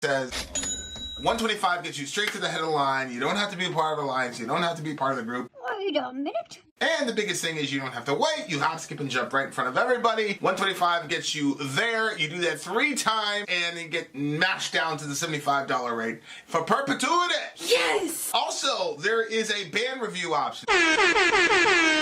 says 125 gets you straight to the head of the line. You don't have to be a part of the alliance. You don't have to be part of the group. Wait a minute. And the biggest thing is you don't have to wait. You hop, skip, and jump right in front of everybody. 125 gets you there. You do that 3 times, and you get mashed down to the $75 rate for perpetuity. Yes! Also, there is a band review option.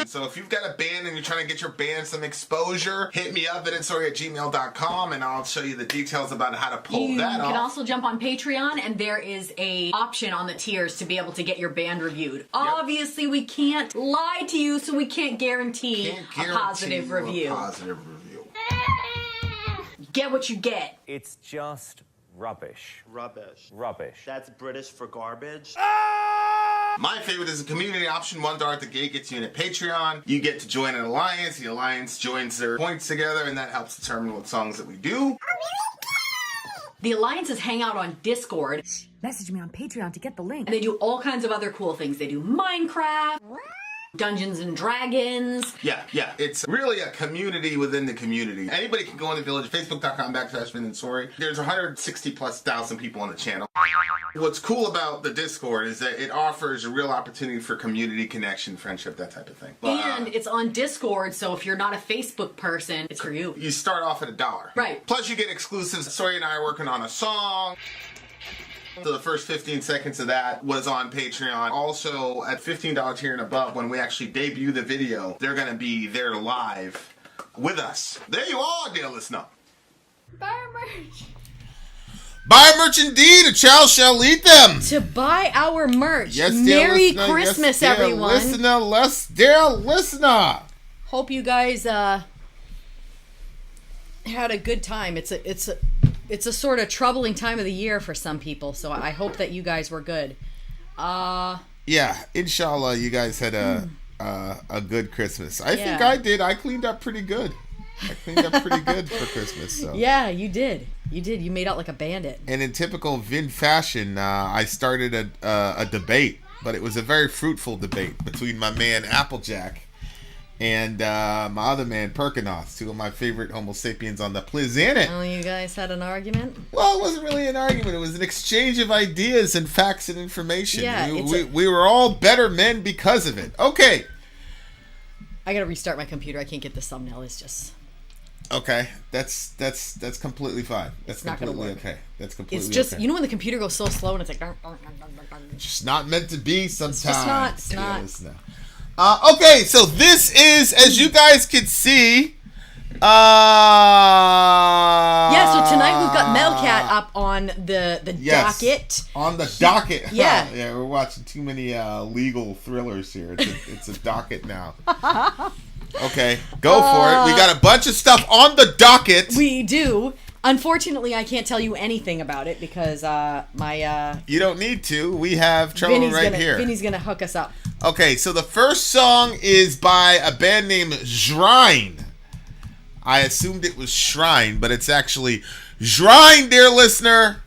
So if you've got a band and you're trying to get your band some exposure, hit me up at itstory@gmail.com, and I'll show you the details about how to pull that off. You can also jump on Patreon, and there is a option on the tiers to be able to get your band reviewed. Yep. Obviously, we can't lie to you, so we can't guarantee a positive review. Get what you get. It's just rubbish. Rubbish. Rubbish. That's British for garbage. My favorite is a community option. $1 at the gate gets you in a Patreon. You get to join an alliance. The alliance joins their points together, and that helps determine what songs that we do. The alliances hang out on Discord. Message me on Patreon to get the link. And they do all kinds of other cool things. They do Minecraft, Dungeons and Dragons. Yeah. It's really a community within the community. Anybody can go in the village, facebook.com/VinandSory. There's 160,000+ people on the channel. What's cool about the Discord is that it offers a real opportunity for community connection, friendship, that type of thing. And it's on Discord, so if you're not a Facebook person, it's for you. You start off at $1. Right. Plus you get exclusives. Sory and I are working on a song. So the first 15 seconds of that was on Patreon. Also, at $15 tier and above, when we actually debut the video, they're going to be there live with us. There you are, dear listener. Buy merch. Buy merch indeed, a child shall eat them. To buy our merch. Yes, dear Merry listener. Christmas, yes, dear everyone. Dear listener. Hope you guys had a good time. It's a sort of troubling time of the year for some people, so I hope that you guys were good. Yeah, inshallah, you guys had a good Christmas. I think I did. I cleaned up pretty good. For Christmas. So. Yeah, you did. You made out like a bandit. And in typical Vin fashion, I started a debate, but it was a very fruitful debate between my man Applejack and my other man Perkinoth, 2 of my favorite Homo sapiens on the planet. Oh, you guys had an argument? Well, it wasn't really an argument. It was an exchange of ideas and facts and information. Yeah, we were all better men because of it. Okay. I gotta restart my computer. I can't get this thumbnail. It's just... Okay, that's completely fine. That's not completely gonna work. okay. That's completely It's just, okay. you know when the computer goes so slow and it's like... Just not meant to be sometimes. It's just not. Okay, so this is, as you guys can see... Yeah, so tonight we've got MetalCat up on the docket. On the docket. Yeah. Yeah, we're watching too many legal thrillers here. It's a docket now. Okay, go for it. We got a bunch of stuff on the docket. We do. Unfortunately, I can't tell you anything about it because my... You don't need to. We have trouble here. Vinny's going to hook us up. Okay, so the first song is by a band named Zhrine. I assumed it was Shrine, but it's actually Zhrine, dear listener.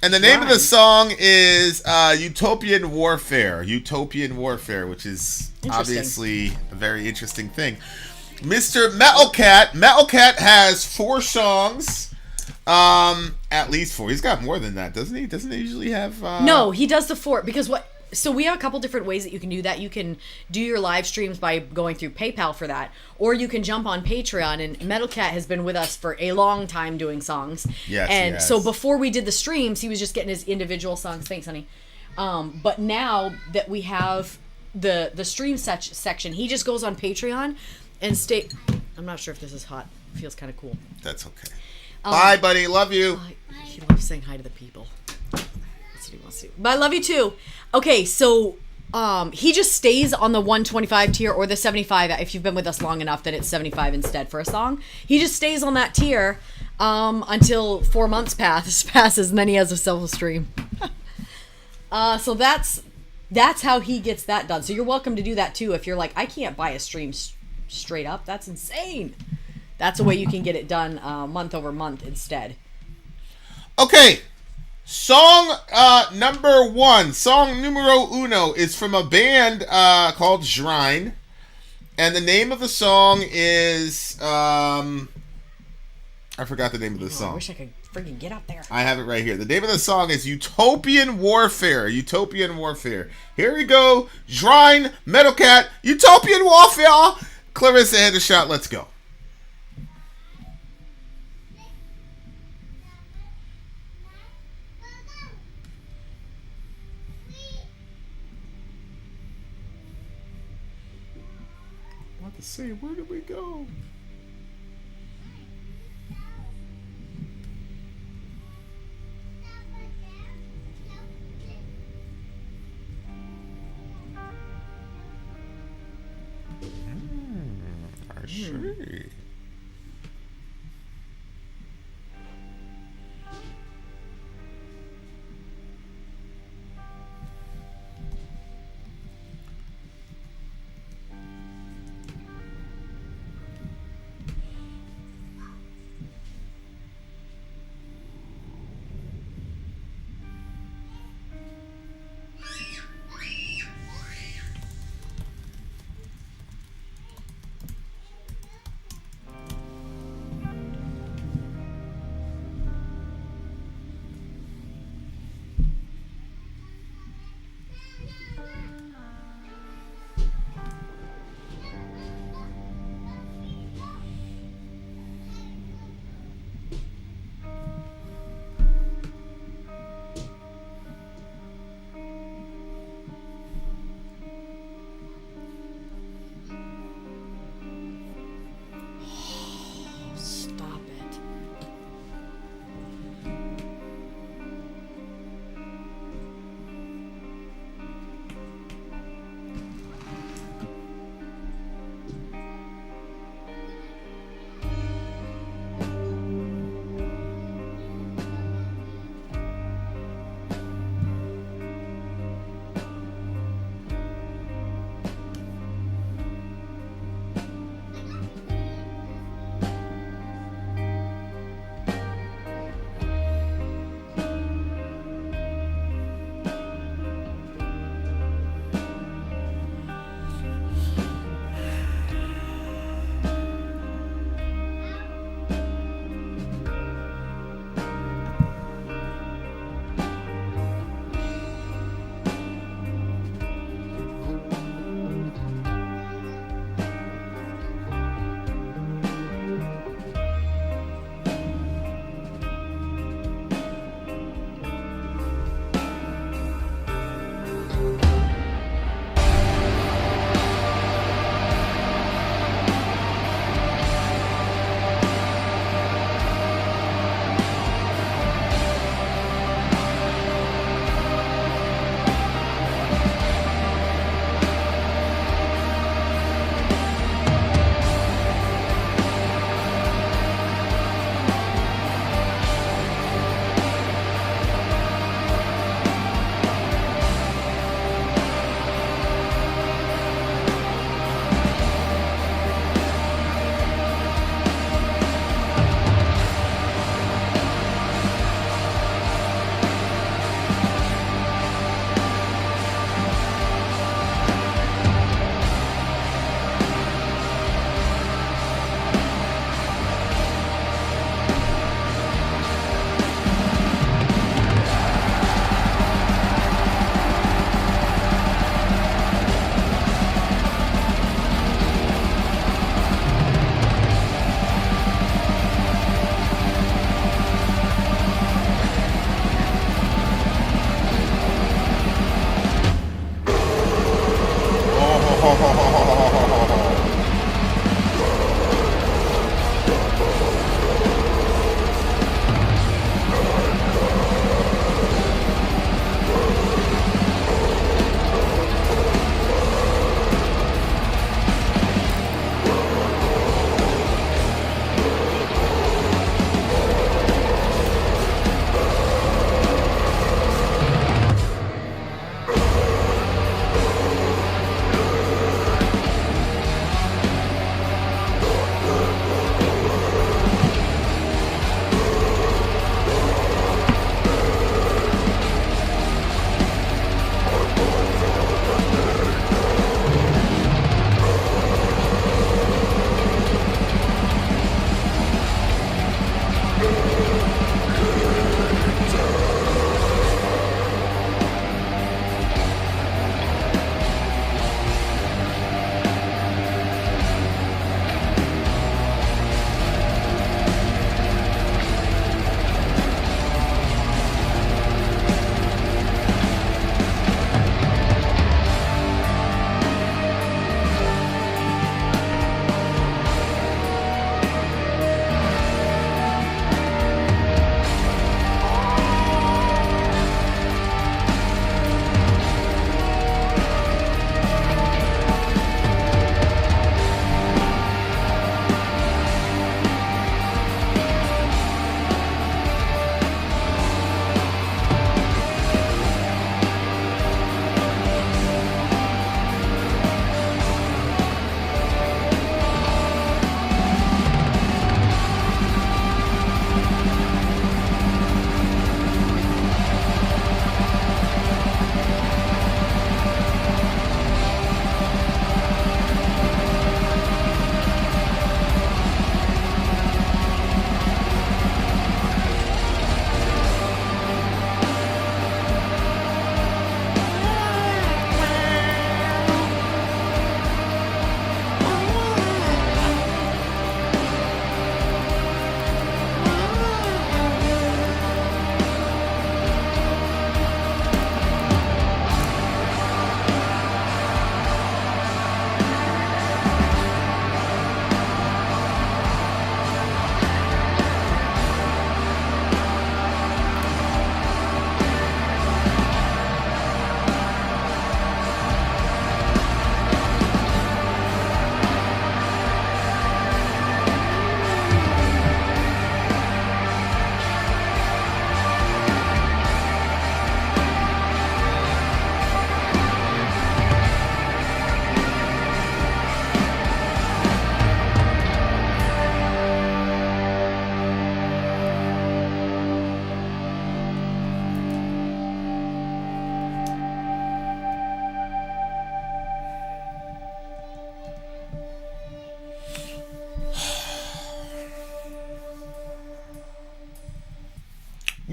And the name of the song is Utopian Warfare. Utopian Warfare, which is obviously a very interesting thing. Mr. MetalCat has 4 songs. At least 4. He's got more than that, doesn't he? Doesn't he usually have... No, he does the 4. Because what... So we have a couple different ways that you can do that. You can do your live streams by going through PayPal for that. Or you can jump on Patreon. And MetalCat has been with us for a long time doing songs. Yes, and so before we did the streams, he was just getting his individual songs. Thanks, honey. But now that we have the stream section, he just goes on Patreon and I'm not sure if this is hot. It feels kind of cool. That's okay. Bye, buddy. Love you. He loves saying hi to the people. That's what he wants to do. But I love you too. Okay, so he just stays on the 125 tier or the 75. If you've been with us long enough that it's 75 instead for a song. He just stays on that tier until 4 months passes, and then he has a self-stream. So that's how he gets that done. So you're welcome to do that too if you're like, I can't buy a stream straight up. That's insane. That's a way you can get it done month over month instead. Okay. Song number 1, song numero uno, is from a band called Zhrine, and the name of the song is I forgot the name of the song. I wish I could Freaking get up there. I have it right here. The name of the song is Utopian Warfare. Utopian Warfare. Here we go. Zhrine, MetalCat, Utopian Warfare. Clarissa had a shot. Let's go. What to say? Where did we go? Sure.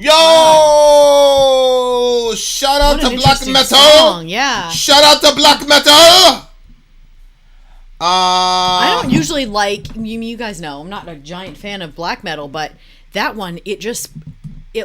Yo! Shout out to black metal. Song. Yeah. Shout out to black metal. I don't usually like. You guys know I'm not a giant fan of black metal, but that one it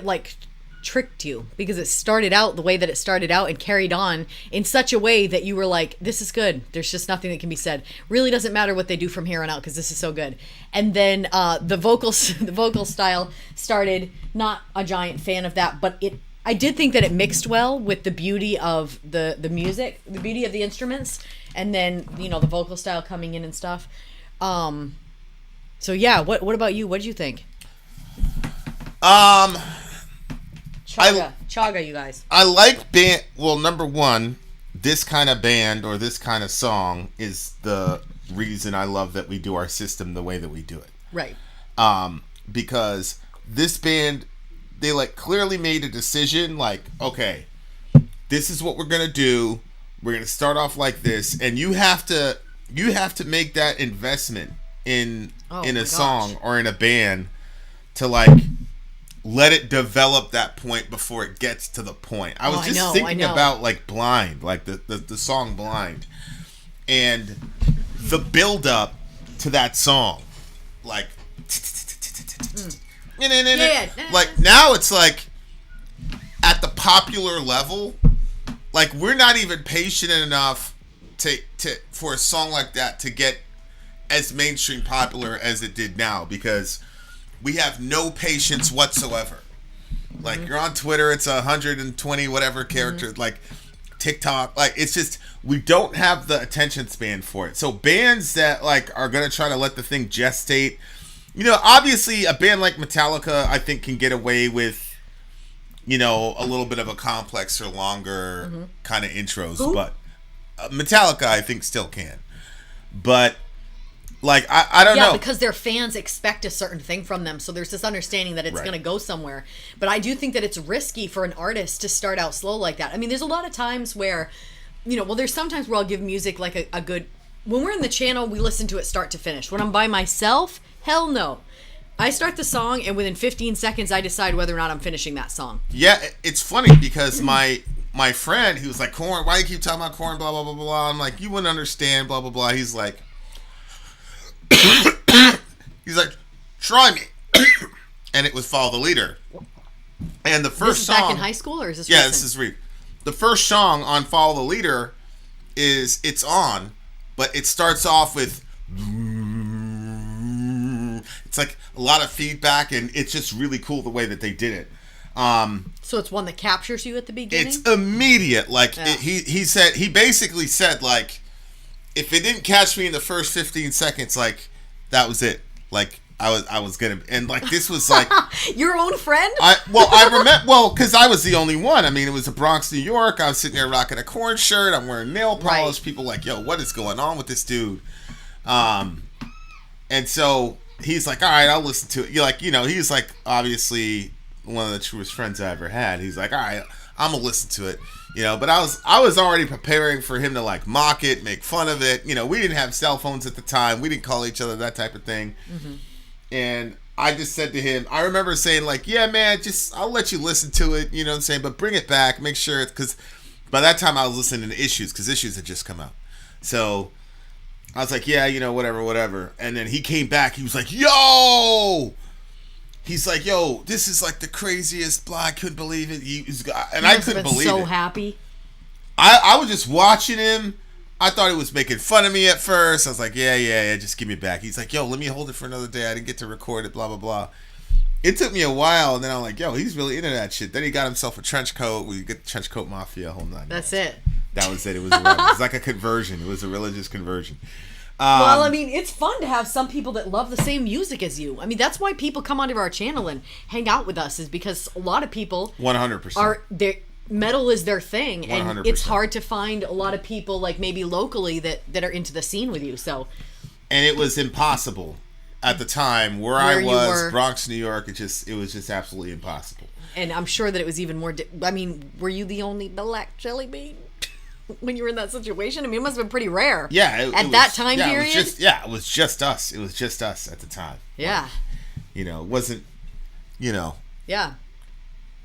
like tricked you because it started out the way that it started out and carried on in such a way that you were like, this is good. There's just nothing that can be said. Really doesn't matter what they do from here on out because this is so good. And then the vocal style started. Not a giant fan of that, but I did think that it mixed well with the beauty of the music, the beauty of the instruments, and then the vocal style coming in and stuff. So yeah, what about you? What did you think? Chaga, you guys. I like band. Well, number one, this kind of band or this kind of song is the reason I love that we do our system the way that we do it. Right. Because this band, they like clearly made a decision. Like, okay, this is what we're gonna do. We're gonna start off like this, and you have to make that investment in a song or in a band to like let it develop that point before it gets to the point. I was thinking about like Blind, like the song Blind, and the build up to that song, like like now it's like at the popular level, like we're not even patient enough to for a song like that to get as mainstream popular as it did now, because we have no patience whatsoever. Like you're on Twitter, it's 120 whatever characters, like TikTok, like it's just we don't have the attention span for it. So bands that like are gonna try to let the thing gestate, obviously a band like Metallica I think can get away with a little bit of a complex or longer kind of intros. Who? But Metallica I think still can, but like I don't know. Yeah, because their fans expect a certain thing from them, so there's this understanding that it's going to go somewhere. But I do think that it's risky for an artist to start out slow like that. I mean, there's a lot of times where, there's sometimes where I'll give music like a good. When we're in the channel, we listen to it start to finish. When I'm by myself, hell no. I start the song, and within 15 seconds, I decide whether or not I'm finishing that song. Yeah, it's funny because my friend, he was like, Korn, why do you keep talking about Korn, blah, blah, blah, blah. I'm like, you wouldn't understand, blah, blah, blah. He's like, try me. And it was Follow the Leader. And the first song. This is back in high school, or is this recent? Yeah, this is the first song on Follow the Leader is It's On, but it starts off with. It's like a lot of feedback, and it's just really cool the way that they did it. So it's one that captures you at the beginning? It's immediate. Like, he basically said, like, if it didn't catch me in the first 15 seconds, like, that was it. Like, I was gonna, and like, this was like. Your own friend? I remember, because I was the only one. I mean, it was the Bronx, New York. I was sitting there rocking a Korn shirt. I'm wearing nail polish. Right. People like, yo, what is going on with this dude? And so he's like, all right, I'll listen to it. You're like, he's like, obviously one of the truest friends I ever had. He's like, all right, I'm gonna listen to it. But I was already preparing for him to like mock it, make fun of it. We didn't have cell phones at the time. We didn't call each other, that type of thing. Mm-hmm. And I just said to him, I remember saying like, yeah, man, I'll let you listen to it. You know what I'm saying? But bring it back. Make sure it's, because by that time I was listening to Issues, because Issues had just come out. So I was like, yeah, whatever. And then he came back. He was like, yo! He's like, yo, this is like the craziest blah. I couldn't believe it. I couldn't believe it. So happy. I was just watching him. I thought he was making fun of me at first. I was like, yeah, just give me it back. He's like, yo, let me hold it for another day. I didn't get to record it, blah, blah, blah. It took me a while, and then I'm like, yo, he's really into that shit. Then he got himself a trench coat. We get the trench coat mafia, whole nine. That's it. That was it. It was like a conversion. It was a religious conversion. Well, I mean, it's fun to have some people that love the same music as you. I mean, that's why people come onto our channel and hang out with us, is because a lot of people 100% metal is their thing, 100%. and it's hard to find a lot of people like maybe locally that are into the scene with you. So, and it was impossible at the time where I was, Bronx, New York. It was just absolutely impossible. And I'm sure that it was even more. I mean, were you the only black jelly bean when you were in that situation? I mean, it must have been pretty rare. Yeah, at that time period. It was just us. It was just us at the time. Yeah. It wasn't. Yeah.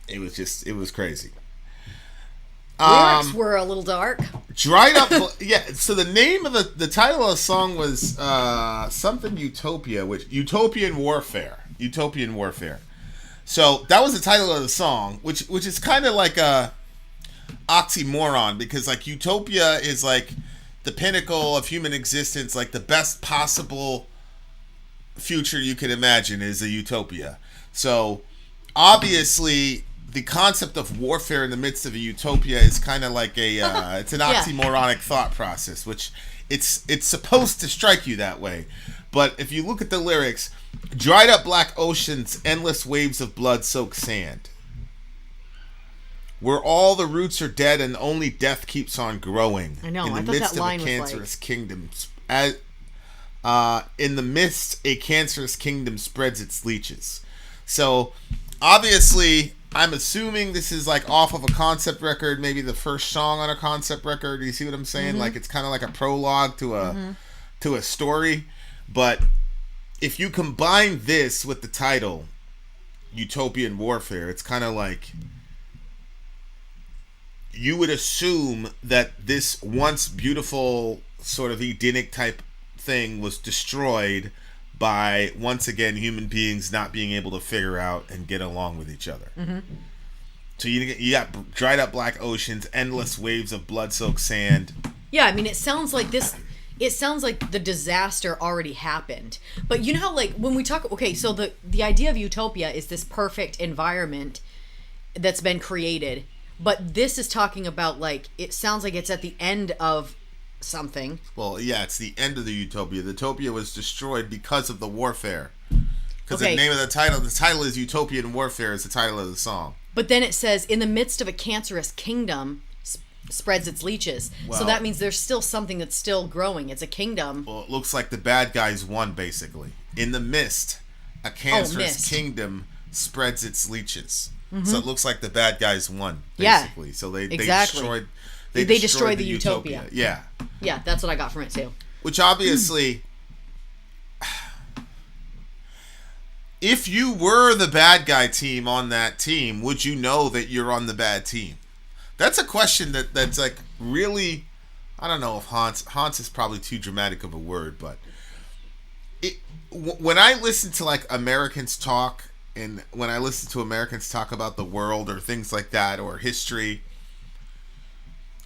It was crazy. Lyrics were a little dark. Dried up. Yeah. So the name of the title of the song was something Utopia, which Utopian Warfare. Utopian Warfare. So that was the title of the song, which is kind of like a oxymoron, because like utopia is like the pinnacle of human existence, like the best possible future you can imagine is a utopia. So obviously the concept of warfare in the midst of a utopia is kind of like a it's an oxymoronic thought process, which it's supposed to strike you that way. But if you look at the lyrics, dried up black oceans, endless waves of blood-soaked sand, where all the roots are dead and only death keeps on growing. I know. In the I thought midst that line of a was cancerous like... kingdom, in the mist, a cancerous kingdom spreads its leeches. So, obviously, I'm assuming this is like off of a concept record, maybe the first song on a concept record. Do you see what I'm saying? Mm-hmm. Like it's kind of like a prologue to a story. But if you combine this with the title, Utopian Warfare, it's kind of like you would assume that this once beautiful sort of Edenic type thing was destroyed by, once again, human beings not being able to figure out and get along with each other. Mm-hmm. So you got dried up black oceans, endless waves of blood-soaked sand. Yeah, I mean, it sounds like this... It sounds like the disaster already happened. But you know how, like, when we talk... Okay, so the idea of utopia is this perfect environment that's been created. But this is talking about, like, it sounds like it's at the end of something. Well, yeah, it's the end of the utopia. The utopia was destroyed because of the warfare. Because Okay. the name of the title is Utopian Warfare is the title of the song. But then it says, in the midst of a cancerous kingdom... spreads its leeches. Well, so that means there's still something that's still growing. It's a kingdom. Well, it looks like the bad guys won, basically. In the mist, a cancerous kingdom spreads its leeches. Mm-hmm. So it looks like the bad guys won, basically. Yeah, So they exactly. they destroyed the utopia. Yeah. Yeah, that's what I got from it too. Which obviously, if you were the bad guy team on that team, would you know that you're on the bad team? That's a question that's like really, I don't know if Hans is probably too dramatic of a word, but when I listen to like Americans talk, and when I listen to Americans talk about the world or things like that or history,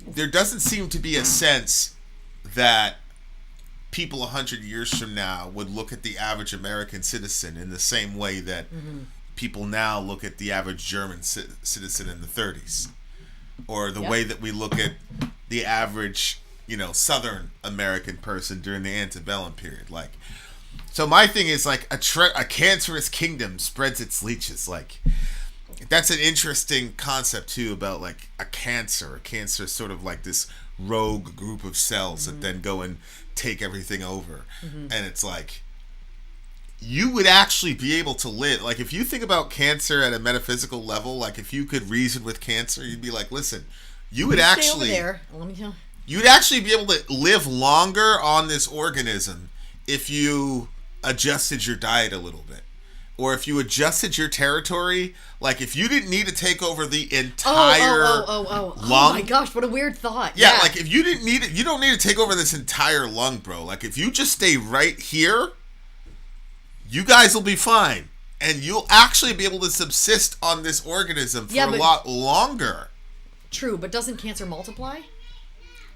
there doesn't seem to be a sense that people 100 years from now would look at the average American citizen in the same way that people now look at the average German citizen in the 30s. Or the way that we look at the average, Southern American person during the antebellum period. Like, so my thing is like a cancerous kingdom spreads its leeches. Like, that's an interesting concept too, about like a cancer. A cancer is sort of like this rogue group of cells that then go and take everything over. And it's like, you would actually be able to live. Like, if you think about cancer at a metaphysical level, like if you could reason with cancer, you'd be like, listen, you would actually... Stay over there. Let me tell. You'd actually be able to live longer on this organism if you adjusted your diet a little bit. Or if you adjusted your territory, like if you didn't need to take over the entire lung. Oh my gosh, what a weird thought. Yeah, like if you didn't need it, you don't need to take over this entire lung, bro. Like if you just stay right here, you guys will be fine. And you'll actually be able to subsist on this organism for a lot longer. True, but doesn't cancer multiply?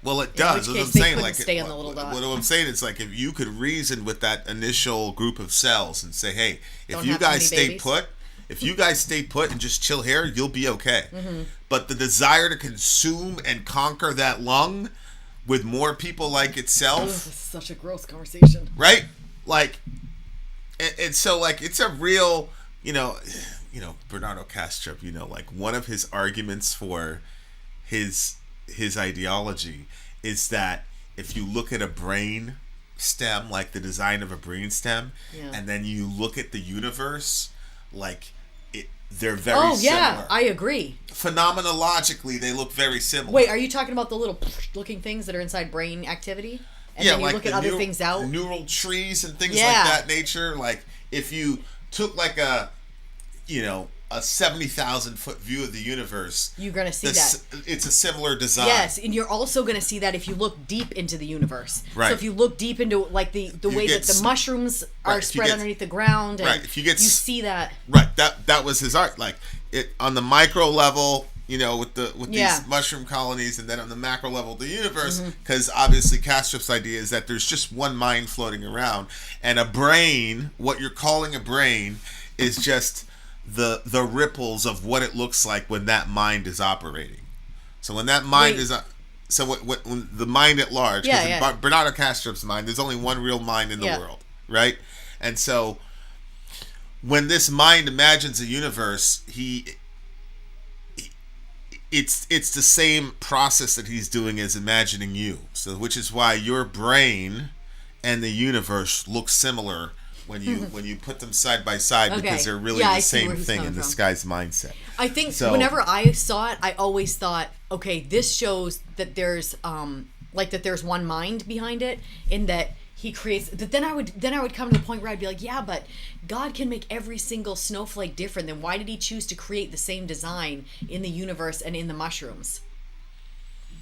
Well, it does. In which That's case what I'm saying. Like, stay on the little dot. What I'm saying is, like, if you could reason with that initial group of cells and say, hey, if you guys stay put and just chill here, you'll be okay. But the desire to consume and conquer that lung with more people like itself. This is such a gross conversation. Right? Like, and so, like, it's a real, Bernardo Kastrup, like, one of his arguments for his ideology is that if you look at a brain stem, like the design of a brain stem, and then you look at the universe, like, they're very similar. I agree. Phenomenologically, they look very similar. Wait, are you talking about the little looking things that are inside brain activity? And then you like look at other things out? Neural trees and things like that nature. Like, if you took like a, a 70,000 foot view of the universe, you're going to see that. It's a similar design. Yes, and you're also going to see that if you look deep into the universe. Right. So if you look deep into like the way that the mushrooms are spread underneath the ground, and if you see that. Right. That was his art. Like it on the micro level, you know, with these mushroom colonies, and then on the macro level of the universe, because obviously Kastrup's idea is that there's just one mind floating around, and a brain, what you're calling a brain, is just the ripples of what it looks like when that mind is operating. So when that mind is when the mind at large, because in Bernardo Kastrup's mind, there's only one real mind in the world, right? And so when this mind imagines a universe, it's the same process that he's doing as imagining you. So which is why your brain and the universe look similar when you put them side by side, because they're really the same thing in this guy's mindset. I think whenever I saw it, I always thought, okay, this shows that there's that there's one mind behind it, in that he creates. But then I would come to the point where I'd be like, yeah, but God can make every single snowflake different. Then why did he choose to create the same design in the universe and in the mushrooms?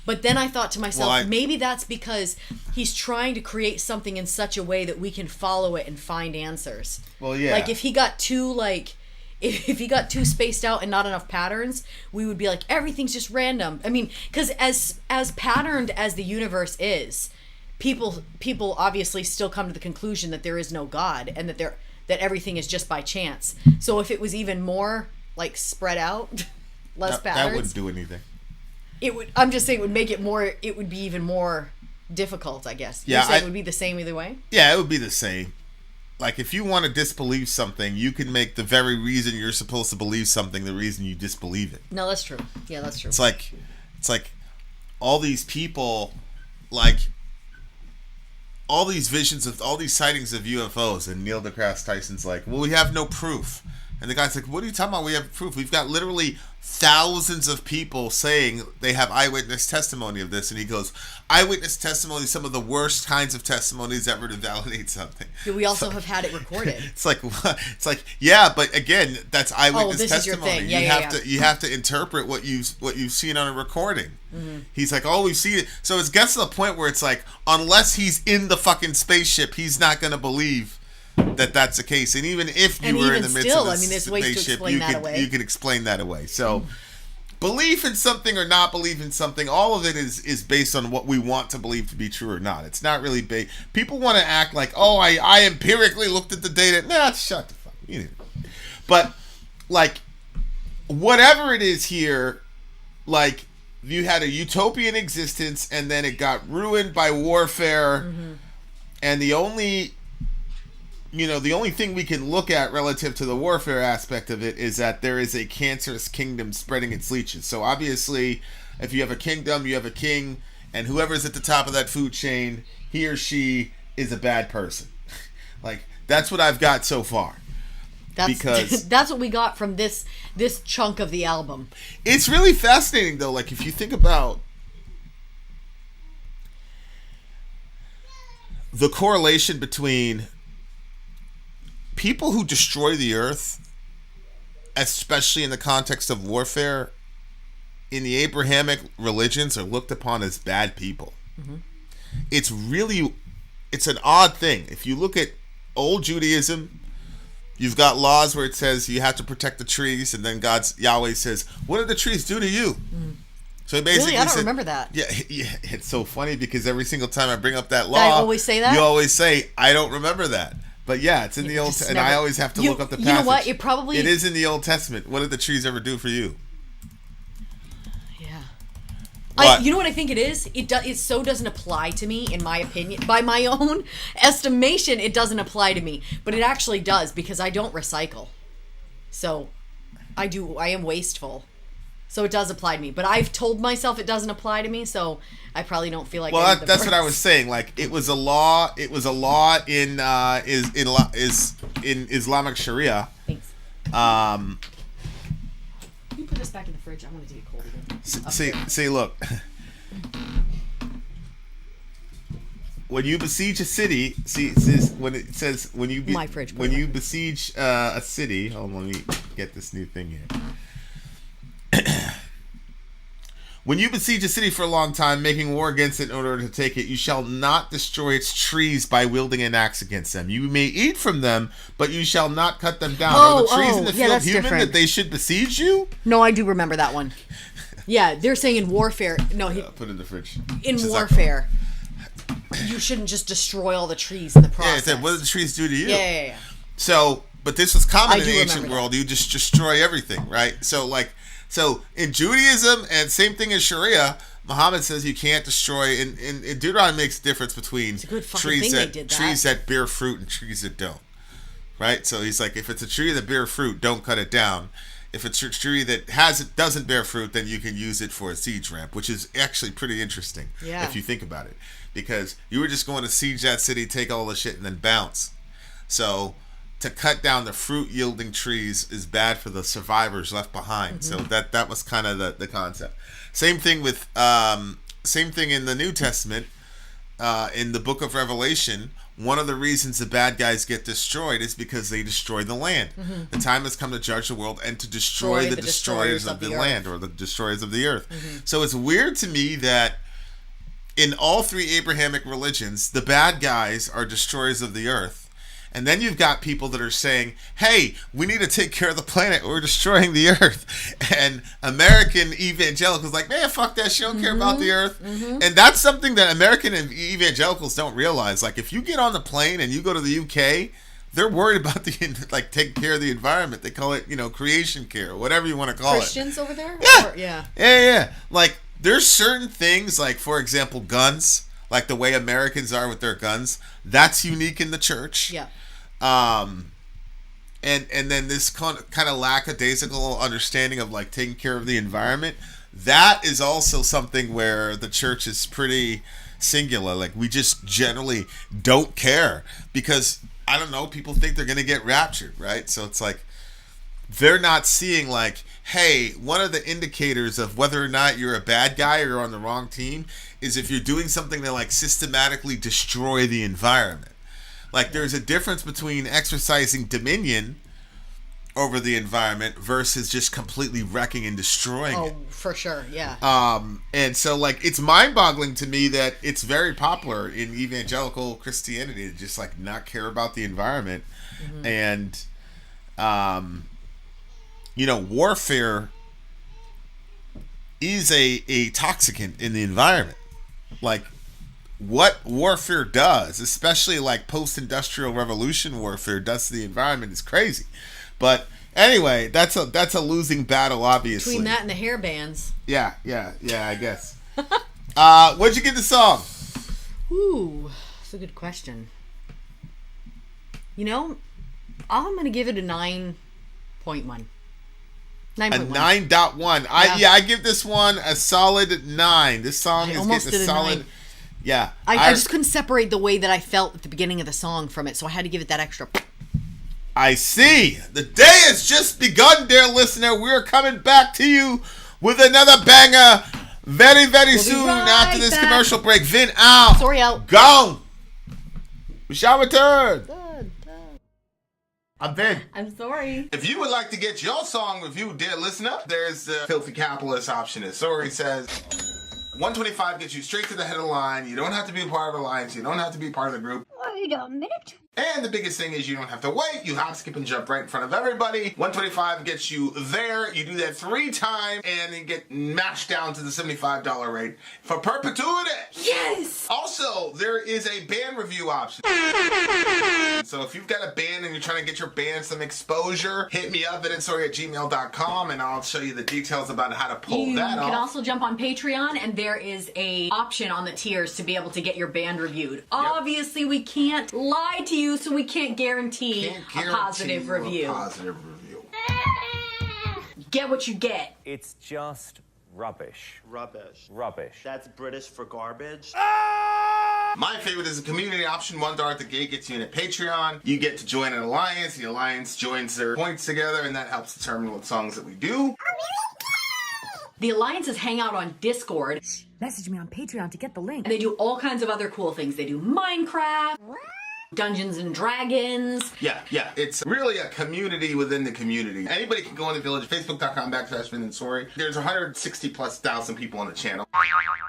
But then I thought to myself, maybe that's because he's trying to create something in such a way that we can follow it and find answers. Well, yeah. Like if he got too if he got too spaced out and not enough patterns, we would be like, everything's just random. I mean, because as patterned as the universe is, people obviously still come to the conclusion that there is no God, and that everything is just by chance. So if it was even more like spread out, less patterns, that wouldn't do anything. It would. I'm just saying it would make it more. It would be even more difficult, I guess. Yeah, it would be the same either way. Yeah, it would be the same. Like if you want to disbelieve something, you can make the very reason you're supposed to believe something the reason you disbelieve it. No, that's true. Yeah, that's true. It's like all these people, like all these visions of all these sightings of UFOs, and Neil deGrasse Tyson's like, well, we have no proof. And the guy's like, what are you talking about? We have proof. We've got literally thousands of people saying they have eyewitness testimony of this. And he goes, eyewitness testimony is some of the worst kinds of testimonies ever to validate something. We also have had it recorded. It's like, yeah, but again, that's eyewitness this testimony. Is your thing. You have to interpret what you've seen on a recording. Mm-hmm. He's like, oh, we've seen it. So it gets to the point where it's like, unless he's in the fucking spaceship, he's not going to believe that that's the case. And even if you were in the midst of the spaceship, you can explain that away. So belief in something or not believe in something, all of it is based on what we want to believe to be true or not. It's not really based. People want to act like, oh, I empirically looked at the data. Nah, shut the fuck. You didn't. But like whatever it is here, like you had a utopian existence and then it got ruined by warfare, and the only thing we can look at relative to the warfare aspect of it is that there is a cancerous kingdom spreading its leeches. So obviously, if you have a kingdom, you have a king, and whoever's at the top of that food chain, he or she is a bad person. Like, that's what I've got so far. That's what we got from this chunk of the album. It's really fascinating, though. Like, if you think about the correlation between people who destroy the earth, especially in the context of warfare, in the Abrahamic religions are looked upon as bad people. Mm-hmm. It's an odd thing. If you look at old Judaism, you've got laws where it says you have to protect the trees, and then Yahweh says, what did the trees do to you? Mm. So he basically I don't remember that. Yeah, it's so funny because every single time I bring up that law, I always say that? You always say, I don't remember that. But yeah, it's in the Old Testament, and I always have to look up the passage. You know what? It is in the Old Testament. What did the trees ever do for you? Yeah. You know what I think it is? It so doesn't apply to me, in my opinion. By my own estimation, it doesn't apply to me. But it actually does, because I don't recycle. So, I am wasteful. So it does apply to me. But I've told myself it doesn't apply to me, so I probably don't feel like. Well, that's what I was saying. Like, it was a law. It was a law in Islamic Sharia. Thanks. You put this back in the fridge. I want it to get cold again. See, look. When you besiege a city, when you besiege a city. Hold on, let me get this new thing here. When you besiege a city for a long time, making war against it in order to take it, you shall not destroy its trees by wielding an axe against them. You may eat from them, but you shall not cut them down. Are the trees in the field that's human different. that they should besiege you? No, I do remember that one. Yeah, they're saying in warfare. No, Put it in the fridge. in warfare, you shouldn't just destroy all the trees in the Yeah, process. it said, what did the trees do to you? Yeah. So, but this was common I in do the ancient remember world. You just destroy everything, right? So in Judaism, and same thing in Sharia, Muhammad says you can't destroy. And Deuteronomy makes a difference between It's a good fucking trees thing that they did that. trees that bear fruit and trees that don't. Right? So he's like, if it's a tree that bear fruit, don't cut it down. If it's a tree that doesn't bear fruit, then you can use it for a siege ramp, which is actually pretty interesting if you think about it. Because you were just going to siege that city, take all the shit, and then bounce. So to cut down the fruit-yielding trees is bad for the survivors left behind. Mm-hmm. So that was kind of the concept. Same thing with same thing in the New Testament. In the book of Revelation, one of the reasons the bad guys get destroyed is because they destroy the land. Mm-hmm. The time has come to judge the world and to destroy the destroyers of the land, or the destroyers of the earth. Mm-hmm. So it's weird to me that in all three Abrahamic religions, the bad guys are destroyers of the earth. And then you've got people that are saying, hey, we need to take care of the planet. We're destroying the earth. And American evangelicals like, man, fuck that shit. I don't care about the earth. Mm-hmm. And that's something that American evangelicals don't realize. Like, if you get on the plane and you go to the UK, they're worried about taking care of the environment. They call it, creation care, or whatever you want to call Christians over there? Yeah. Yeah. Like, there's certain things, like, for example, guns, like the way Americans are with their guns. That's unique in the church. Yeah. And then this kind of lackadaisical understanding of like taking care of the environment, that is also something where the church is pretty singular. Like, we just generally don't care because, I don't know, people think they're going to get raptured, right? So it's like, they're not seeing like, hey, one of the indicators of whether or not you're a bad guy or you're on the wrong team is if you're doing something to like systematically destroy the environment. Like, there's a difference between exercising dominion over the environment versus just completely wrecking and destroying it. Oh, for sure, yeah. And so, like, it's mind-boggling to me that it's very popular in evangelical Christianity to just, like, not care about the environment. Mm-hmm. And, warfare is a toxicant in the environment. Like, what warfare does, especially like post-industrial revolution warfare does to the environment, is crazy. But anyway, that's a losing battle, obviously. Between that and the hair bands. Yeah, I guess. What'd you give the song? Ooh, that's a good question. I'm going to give it a 9.1. 9.1. A 9.1. I give this one a solid 9. This song is getting a solid 9. Yeah. I just couldn't separate the way that I felt at the beginning of the song from it, so I had to give it that extra. I see. The day has just begun, dear listener. We're coming back to you with another banger very, very soon after this commercial break. Vin out. Sorry, out. Gone. We shall return. I'm Vin. I'm sorry. If you would like to get your song reviewed, dear listener, there's the Filthy Capitalist option. As Sorry says, 125 gets you straight to the head of the line. You don't have to be a part of the alliance. You don't have to be part of the group. Wait a minute. And the biggest thing is you don't have to wait. You hop, skip, and jump right in front of everybody. 125 gets you there. You do that 3 times, and you get mashed down to the $75 rate for perpetuity. Yes! Also, there is a band review option. So if you've got a band and you're trying to get your band some exposure, hit me up at sorry@gmail.com, and I'll show you the details about how to pull that off. You can also jump on Patreon, and there is a option on the tiers to be able to get your band reviewed. Obviously, we can't lie to you, so we can't guarantee a positive review. Get what you get. It's just rubbish. Rubbish. That's British for garbage. My favorite is the community option. $1 at the gate gets you in at Patreon. You get to join an alliance. The alliance joins their points together, and that helps determine what songs that we do. The alliances hang out on Discord. Message me on Patreon to get the link. And they do all kinds of other cool things. They do Minecraft. Dungeons and Dragons. Yeah. It's really a community within the community. Anybody can go in the village, facebook.com/VinandSori. There's 160,000+ people on the channel.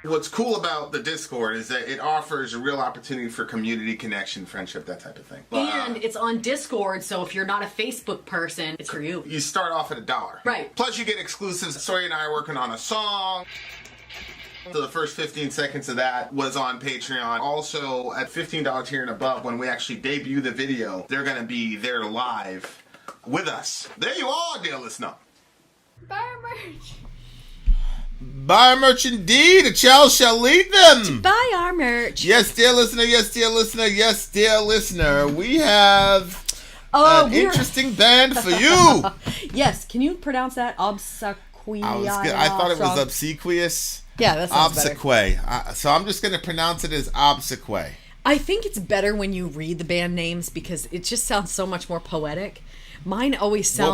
What's cool about the Discord is that it offers a real opportunity for community connection, friendship, that type of thing. And it's on Discord, so if you're not a Facebook person, it's for you. You start off at $1. Right. Plus you get exclusives. Sori and I are working on a song. So the first 15 seconds of that was on Patreon. Also, at $15 tier and above, when we actually debut the video, they're going to be there live with us. There you are, dear listener. Buy our merch. Buy our merch indeed. A child shall lead them. Buy our merch. Yes, dear listener. Yes, dear listener. Yes, dear listener. We have an interesting band for you. Yes, can you pronounce that? Obsequious. I thought it was obsequious. Yeah, that sounds better. Obsequy. So I'm just going to pronounce it as obsequy. I think it's better when you read the band names because it just sounds so much more poetic. Mine always sounds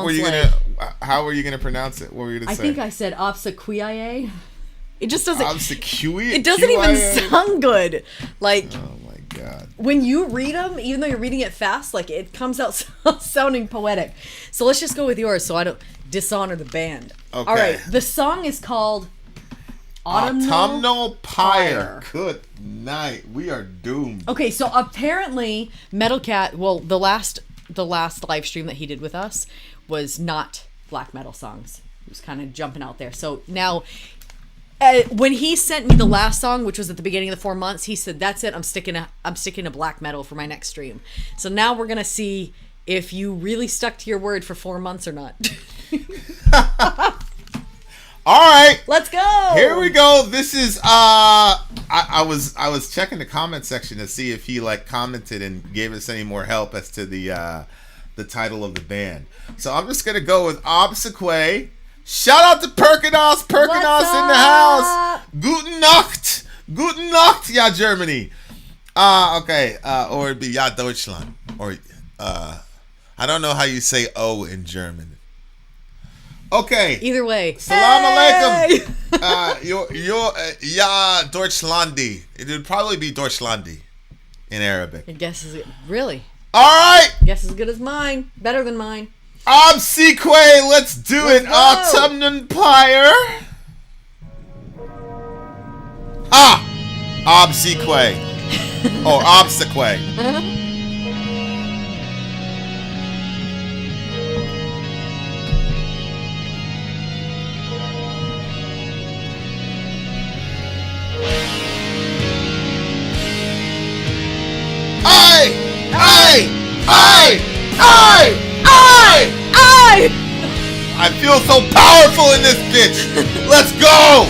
How were you gonna pronounce it? What were you gonna say? I think I said obsequiae. It just doesn't. Obsequiae. It doesn't even sound good. Like. Oh my god. When you read them, even though you're reading it fast, like it comes out sounding poetic. So let's just go with yours, so I don't dishonor the band. Okay. All right. The song is called Autumnal Pyre. Good night. We are doomed. Okay, so apparently MetalCat, well, the last live stream that he did with us was not black metal songs. He was kind of jumping out there. So now, when he sent me the last song, which was at the beginning of the 4 months, he said, "That's it. I'm sticking to black metal for my next stream." So now we're gonna see if you really stuck to your word for 4 months or not. All right, let's go. Here we go. This is I was checking the comment section to see if he commented and gave us any more help as to the title of the band. So I'm just gonna go with Obsequy. Shout out to Perkinos in the house. Guten Nacht, ja Germany. Okay, or it'd be ja Deutschland, or I don't know how you say O in German. Okay. Either way. Salam alaikum. Ja Deutschlandi. It would probably be Deutschlandi in Arabic. Your guess is really. All right. Guess as good as mine. Better than mine. Obsequy. Let's do it. Autumnal Pyre. Obsequy. Or Obsequy. I feel so powerful in this bitch. Let's go.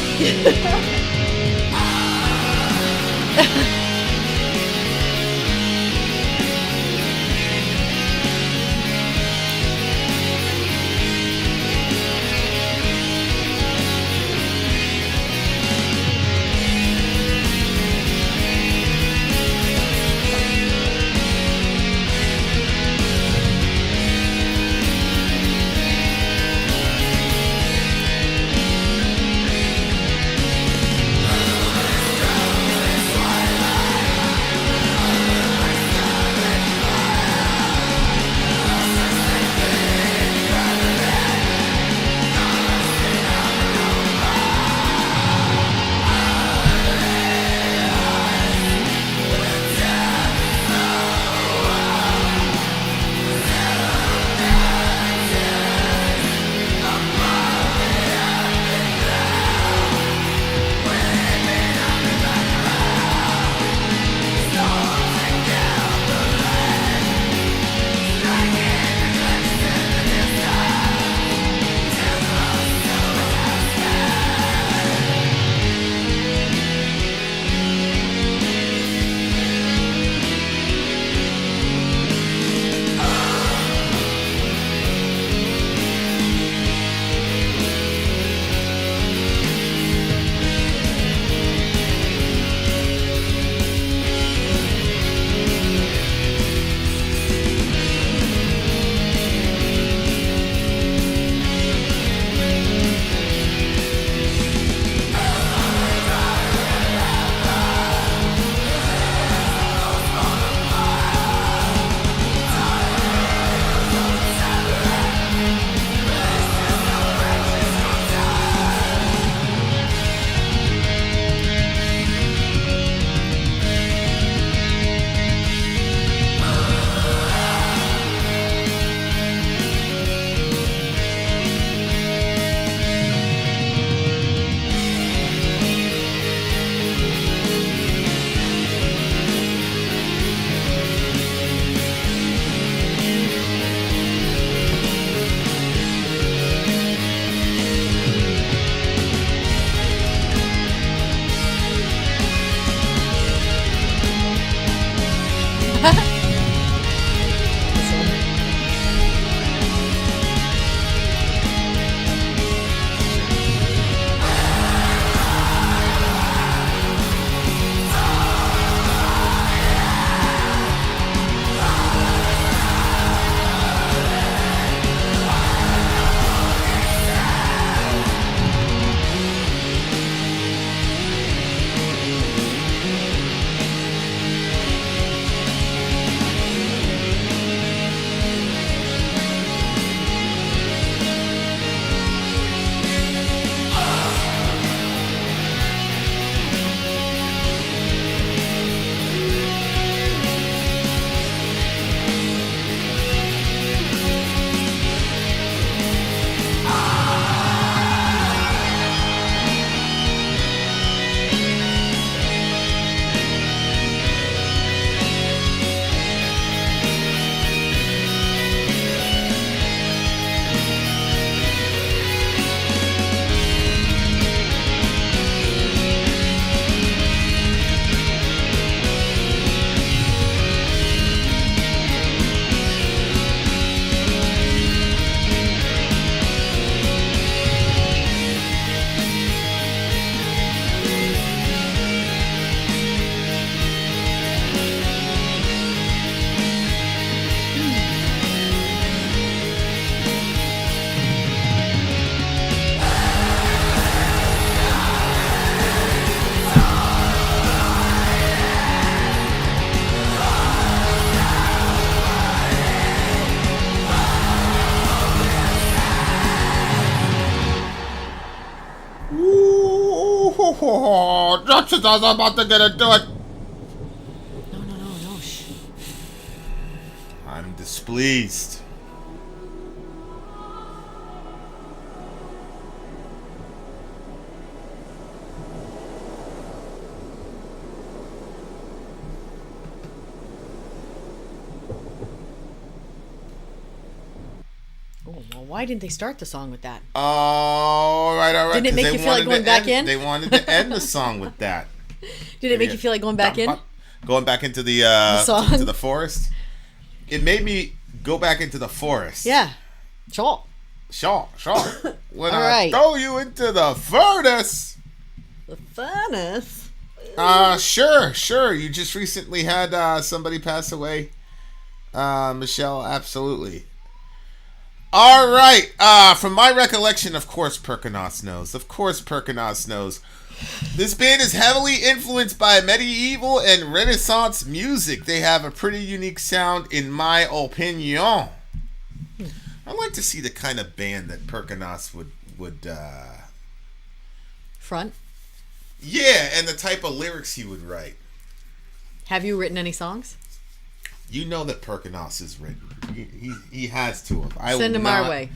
Just as I was about to get into it. No. Shh. I'm displeased. Oh, well, why didn't they start the song with that? Oh, all right. Didn't it 'cause make they you feel like wanted going to back end- in? They wanted to end the song with that. Did it make you feel like going back in? Going back into the song? to the forest. It made me go back into the forest. Yeah. Sure. Sure. When All I right. throw you into the furnace. The furnace. Sure. You just recently had somebody pass away. Michelle, absolutely. All right. From my recollection, of course, Perkinos knows. This band is heavily influenced by medieval and Renaissance music. They have a pretty unique sound, in my opinion. I'd like to see the kind of band that Perkinos would Front. Yeah, and the type of lyrics he would write. Have you written any songs? You know that Perkinos is written. He has to have. Send them our way.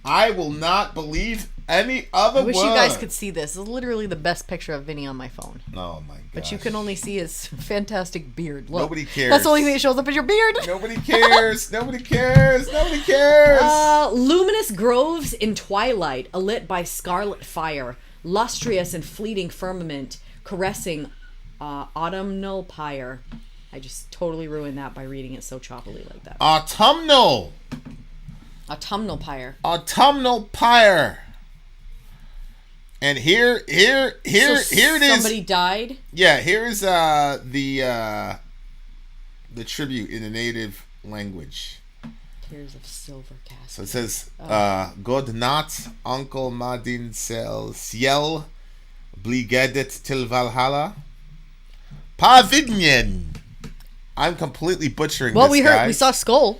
I will not believe any other I wish word. you guys could see this. This is literally the best picture of Vinny on my phone. Oh my god! But you can only see his fantastic beard. Look, Nobody cares. That's the only thing that shows up is your beard. Nobody cares. Nobody cares. Luminous groves in twilight, alit by scarlet fire, lustrous and fleeting firmament, caressing autumnal pyre. I just totally ruined that by reading it so choppily like that. Autumnal pyre. Autumnal pyre. And here it is. Somebody died. Yeah, here is the tribute in the native language. Tears of silver cast. So it says, God natt, Uncle Madin Ciel, Bligedet til Valhalla. Pavidnien. I'm completely butchering Well, this, we heard, guys. we saw Skull.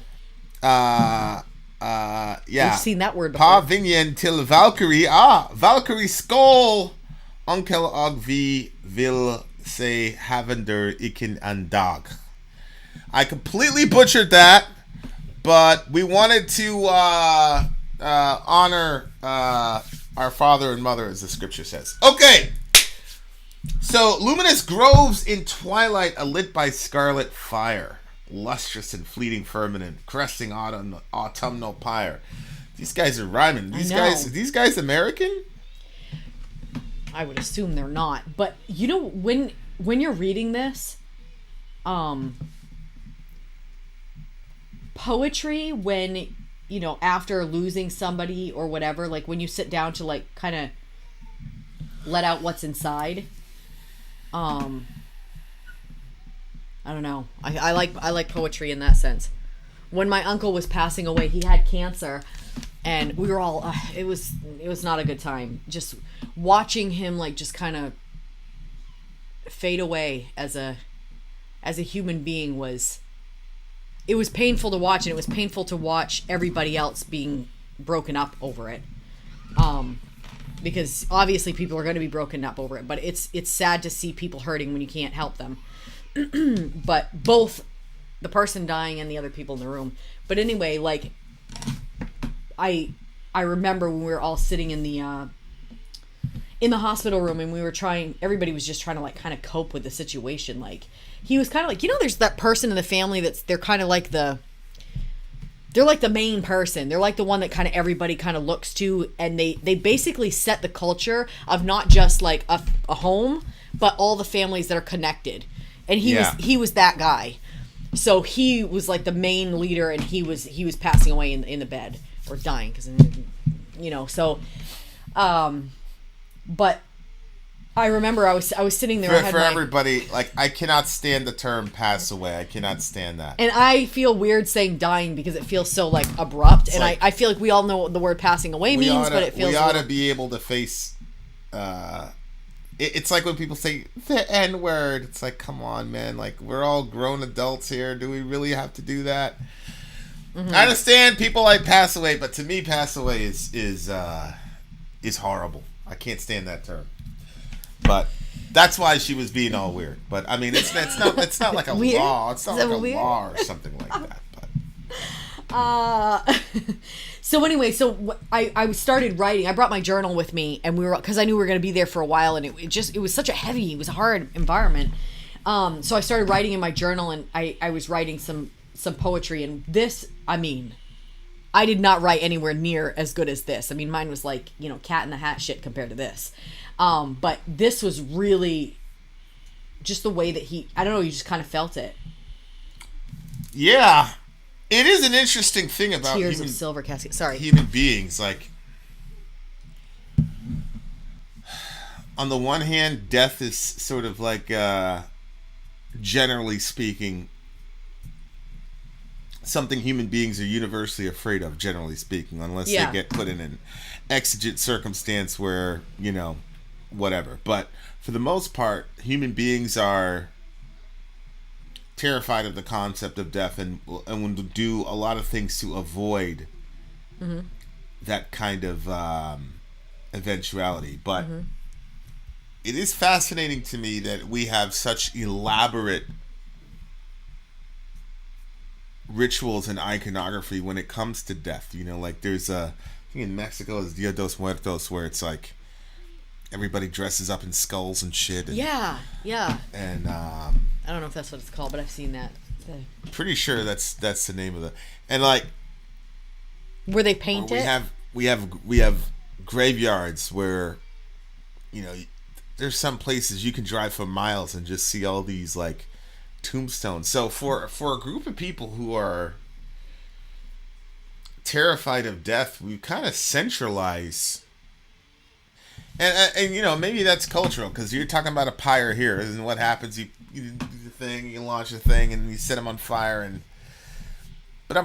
Yeah. We've seen that word before. Pavidnien til Valkyrie. Valkyrie Skull. Onkel Ogvi vil se Havender ikin and dog. I completely butchered that, but we wanted to honor our father and mother, as the scripture says. Okay. So, luminous groves in twilight, alit by scarlet fire, lustrous and fleeting firmament, cresting autumnal pyre. These guys are rhyming. These guys American? I would assume they're not. But you know, when you're reading this, poetry when, you know, after losing somebody or whatever, like when you sit down to like kind of let out what's inside. I don't know. I like poetry in that sense. When my uncle was passing away, he had cancer, and we were all it was not a good time. Just watching him like just kind of fade away as a human being was painful to watch, and it was painful to watch everybody else being broken up over it. Because obviously people are going to be broken up over it, but it's sad to see people hurting when you can't help them. But both the person dying and the other people in the room. But anyway, like I remember when we were all sitting in the hospital room, and everybody was just trying to like kind of cope with the situation. Like he was kind of like, you know, there's that person in the family they're kind of like they're like the main person. They're like the one that kind of everybody kind of looks to, and they basically set the culture of not just like a home, but all the families that are connected. And he was that guy. So he was like the main leader, and he was passing away in the bed, or dying, because, you know, so but I remember I was sitting there. For everybody, like, I cannot stand the term "pass away." I cannot stand that. And I feel weird saying dying because it feels so like abrupt. It's and like, I feel like we all know what the word passing away means, but it feels. We ought to be able to face. It's like when people say the N word. It's like, come on, man. Like, we're all grown adults here. Do we really have to do that? Mm-hmm. I understand people like pass away, but to me, pass away is horrible. I can't stand that term. But that's why she was being all weird. But I mean, it's not like a weird? law. It's not like a weird? law or something like that. But so anyway, I started writing. I brought my journal with me, and because I knew we were going to be there for a while, and it was such a hard environment. So I started writing in my journal, and I was writing some poetry, and this, I mean, I did not write anywhere near as good as this. I mean, mine was like, you know, Cat in the Hat shit compared to this. But this was really just the way that I don't know, you just kind of felt it. Yeah. It is an interesting thing about Tears of Silver Casket. Sorry. Human beings. Like, on the one hand, death is sort of like, generally speaking, something human beings are universally afraid of, generally speaking, unless they get put in an exigent circumstance where, you know, whatever. But for the most part, human beings are terrified of the concept of death, and will do a lot of things to avoid that kind of eventuality. But it is fascinating to me that we have such elaborate rituals and iconography when it comes to death. You know, like there's I think in Mexico is Dia dos Muertos, where it's like everybody dresses up in skulls and shit. And, and I don't know if that's what it's called, but I've seen that. Pretty sure that's the name of and like where they paint it. We have graveyards where, you know, there's some places you can drive for miles and just see all these like tombstones. So for a group of people who are terrified of death, we kind of centralize. And you know, maybe that's cultural, because you're talking about a pyre here, and what happens, you do the thing, you launch the thing, and you set them on fire, but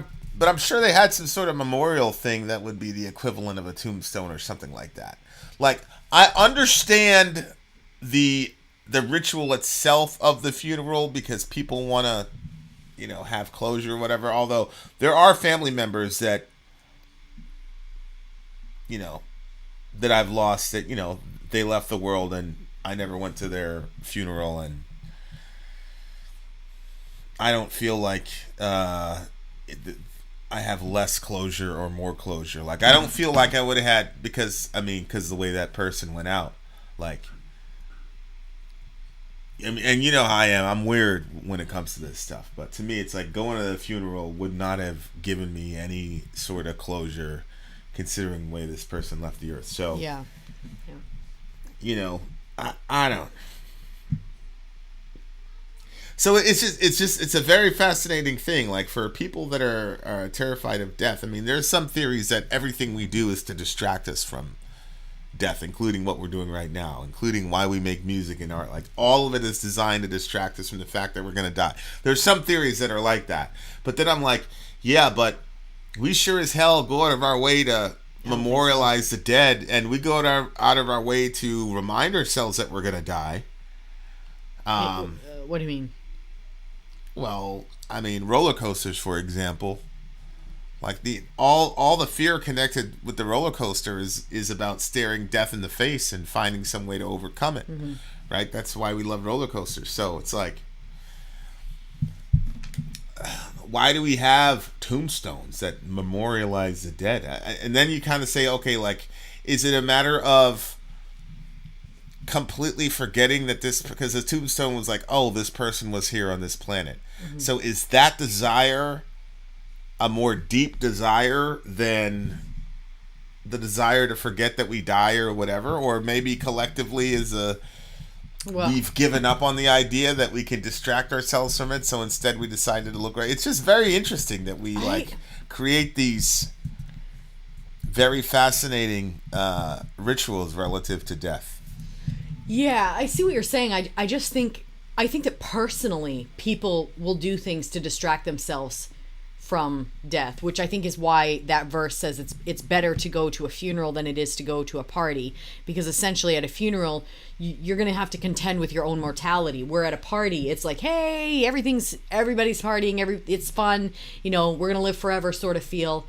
I'm sure they had some sort of memorial thing that would be the equivalent of a tombstone or something like that. Like, I understand the ritual itself of the funeral, because people want to, you know, have closure or whatever, although there are family members that, you know, that I've lost, that, you know, they left the world and I never went to their funeral, and I don't feel like I have less closure or more closure. Like, I don't feel like I would have had, because the way that person went out, like, and you know how I am, I'm weird when it comes to this stuff, but to me it's like going to the funeral would not have given me any sort of closure, considering the way this person left the earth. So you know, I don't. So it's a very fascinating thing. Like for people that are terrified of death, I mean, there's some theories that everything we do is to distract us from death, including what we're doing right now, including why we make music and art. Like all of it is designed to distract us from the fact that we're going to die. There's some theories that are like that. But then I'm like, yeah, but we sure as hell go out of our way to memorialize the dead, and we go out of our way to remind ourselves that we're going to die. What do you mean? Well, I mean, roller coasters, for example, like all the fear connected with the roller coaster is about staring death in the face and finding some way to overcome it, right? That's why we love roller coasters. So it's like, why do we have tombstones that memorialize the dead? And then you kind of say, okay, like, is it a matter of completely forgetting that because the tombstone was like, oh, this person was here on this planet. So is that desire a more deep desire than the desire to forget that we die or whatever? Or maybe collectively we've given up on the idea that we can distract ourselves from it, so instead we decided to look right. It's just very interesting that we create these very fascinating rituals relative to death. Yeah, I see what you're saying. I think that personally people will do things to distract themselves from death, which I think is why that verse says it's better to go to a funeral than it is to go to a party, because essentially at a funeral you're going to have to contend with your own mortality, where at a party it's like, hey, everybody's partying, it's fun, we're going to live forever sort of feel.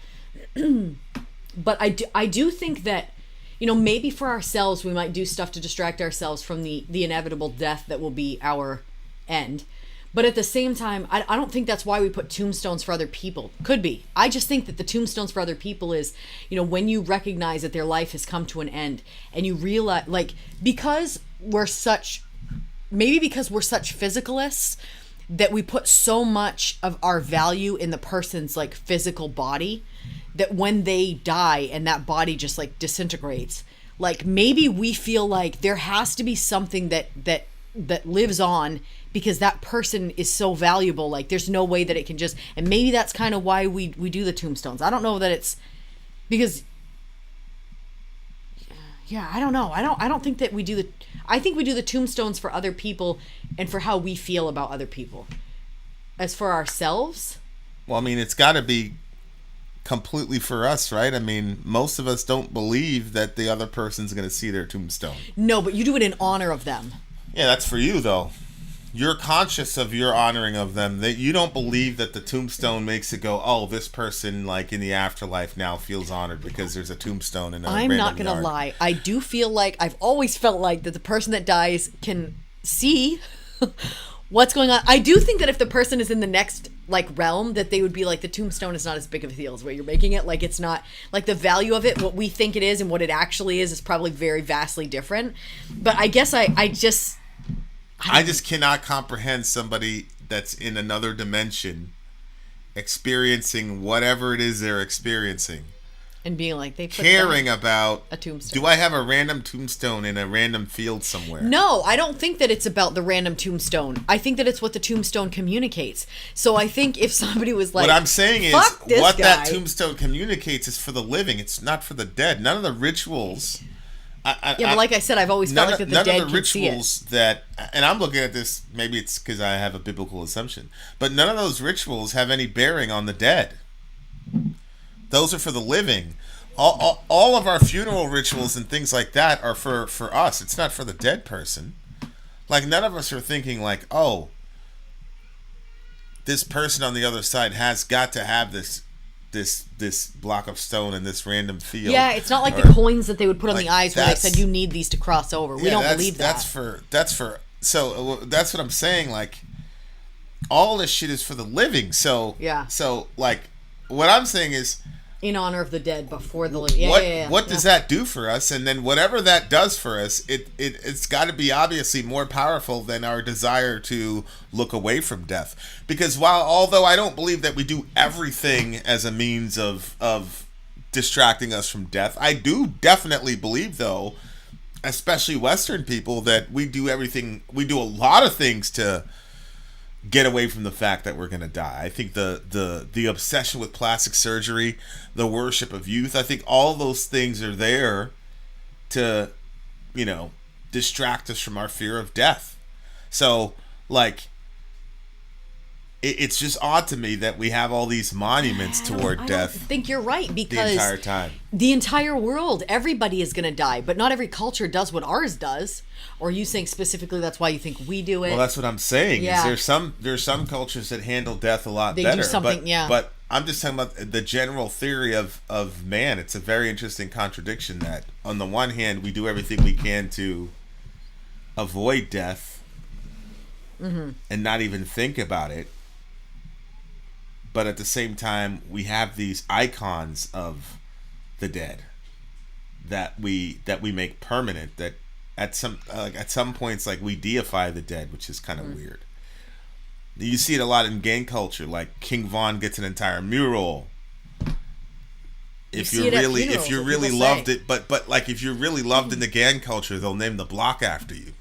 But I do think that maybe for ourselves we might do stuff to distract ourselves from the inevitable death that will be our end. But at the same time, I don't think that's why we put tombstones for other people. Could be. I just think that the tombstones for other people is, when you recognize that their life has come to an end and you realize, because we're such physicalists, that we put so much of our value in the person's physical body, that when they die and that body just disintegrates, maybe we feel like there has to be something that lives on, because that person is so valuable. There's no way that it can just, and maybe that's kind of why we do the tombstones. I don't know that it's because, yeah, I don't know. I don't think that I think we do the tombstones for other people and for how we feel about other people. As for ourselves, well, I mean, it's got to be completely for us, right? I mean, most of us don't believe that the other person's going to see their tombstone. No, but you do it in honor of them. Yeah, that's for you, though. You're conscious of your honoring of them. That you don't believe that the tombstone makes it go, oh, this person, in the afterlife now feels honored because there's a tombstone in a random I'm not going to lie. I do feel like, I've always felt like that the person that dies can see what's going on. I do think that if the person is in the next realm, that they would be the tombstone is not as big of a deal as what you're making it. It's not the value of it, what we think it is and what it actually is probably very vastly different. But I guess I just cannot comprehend somebody that's in another dimension experiencing whatever it is they're experiencing and being they put caring about a tombstone. Do I have a random tombstone in a random field somewhere? No, I don't think that it's about the random tombstone. I think that it's what the tombstone communicates. So I think if somebody was what I'm saying is what guy, that tombstone communicates is for the living. It's not for the dead. None of the rituals. But like I said, I've always felt like that the dead can see it. None of the rituals that, and I'm looking at this, maybe it's because I have a biblical assumption, but none of those rituals have any bearing on the dead. Those are for the living. All of our funeral rituals and things like that are for us. It's not for the dead person. None of us are thinking oh, this person on the other side has got to have this block of stone in this random field. Yeah, it's not the coins that they would put on the eyes where they said you need these to cross over. We don't believe that. So that's what I'm saying. All this shit is for the living. So yeah. So what I'm saying is, in honor of the dead before the living. What does that do for us? And then whatever that does for us, it's got to be obviously more powerful than our desire to look away from death. Because although I don't believe that we do everything as a means of distracting us from death, I do definitely believe, though, especially Western people, that we do a lot of things to get away from the fact that we're going to die. I think the obsession with plastic surgery, the worship of youth, I think all those things are there to, distract us from our fear of death. So, like, it's just odd to me that we have all these monuments toward death. I think you're right, because the entire time. The entire world, everybody is going to die, but not every culture does what ours does. Or are you saying specifically that's why you think we do it? Well, that's what I'm saying. Yeah. There's some cultures that handle death a lot They better. do something, But I'm just talking about the general theory of man. It's a very interesting contradiction that on the one hand we do everything we can to avoid death and not even think about it. But at the same time, we have these icons of the dead that we make permanent. That at some points, like, we deify the dead, which is kind of weird. You see it a lot in gang culture. Like, King Von gets an entire mural. If you're really loved it, but like, if you're really loved in the gang culture, they'll name the block after you.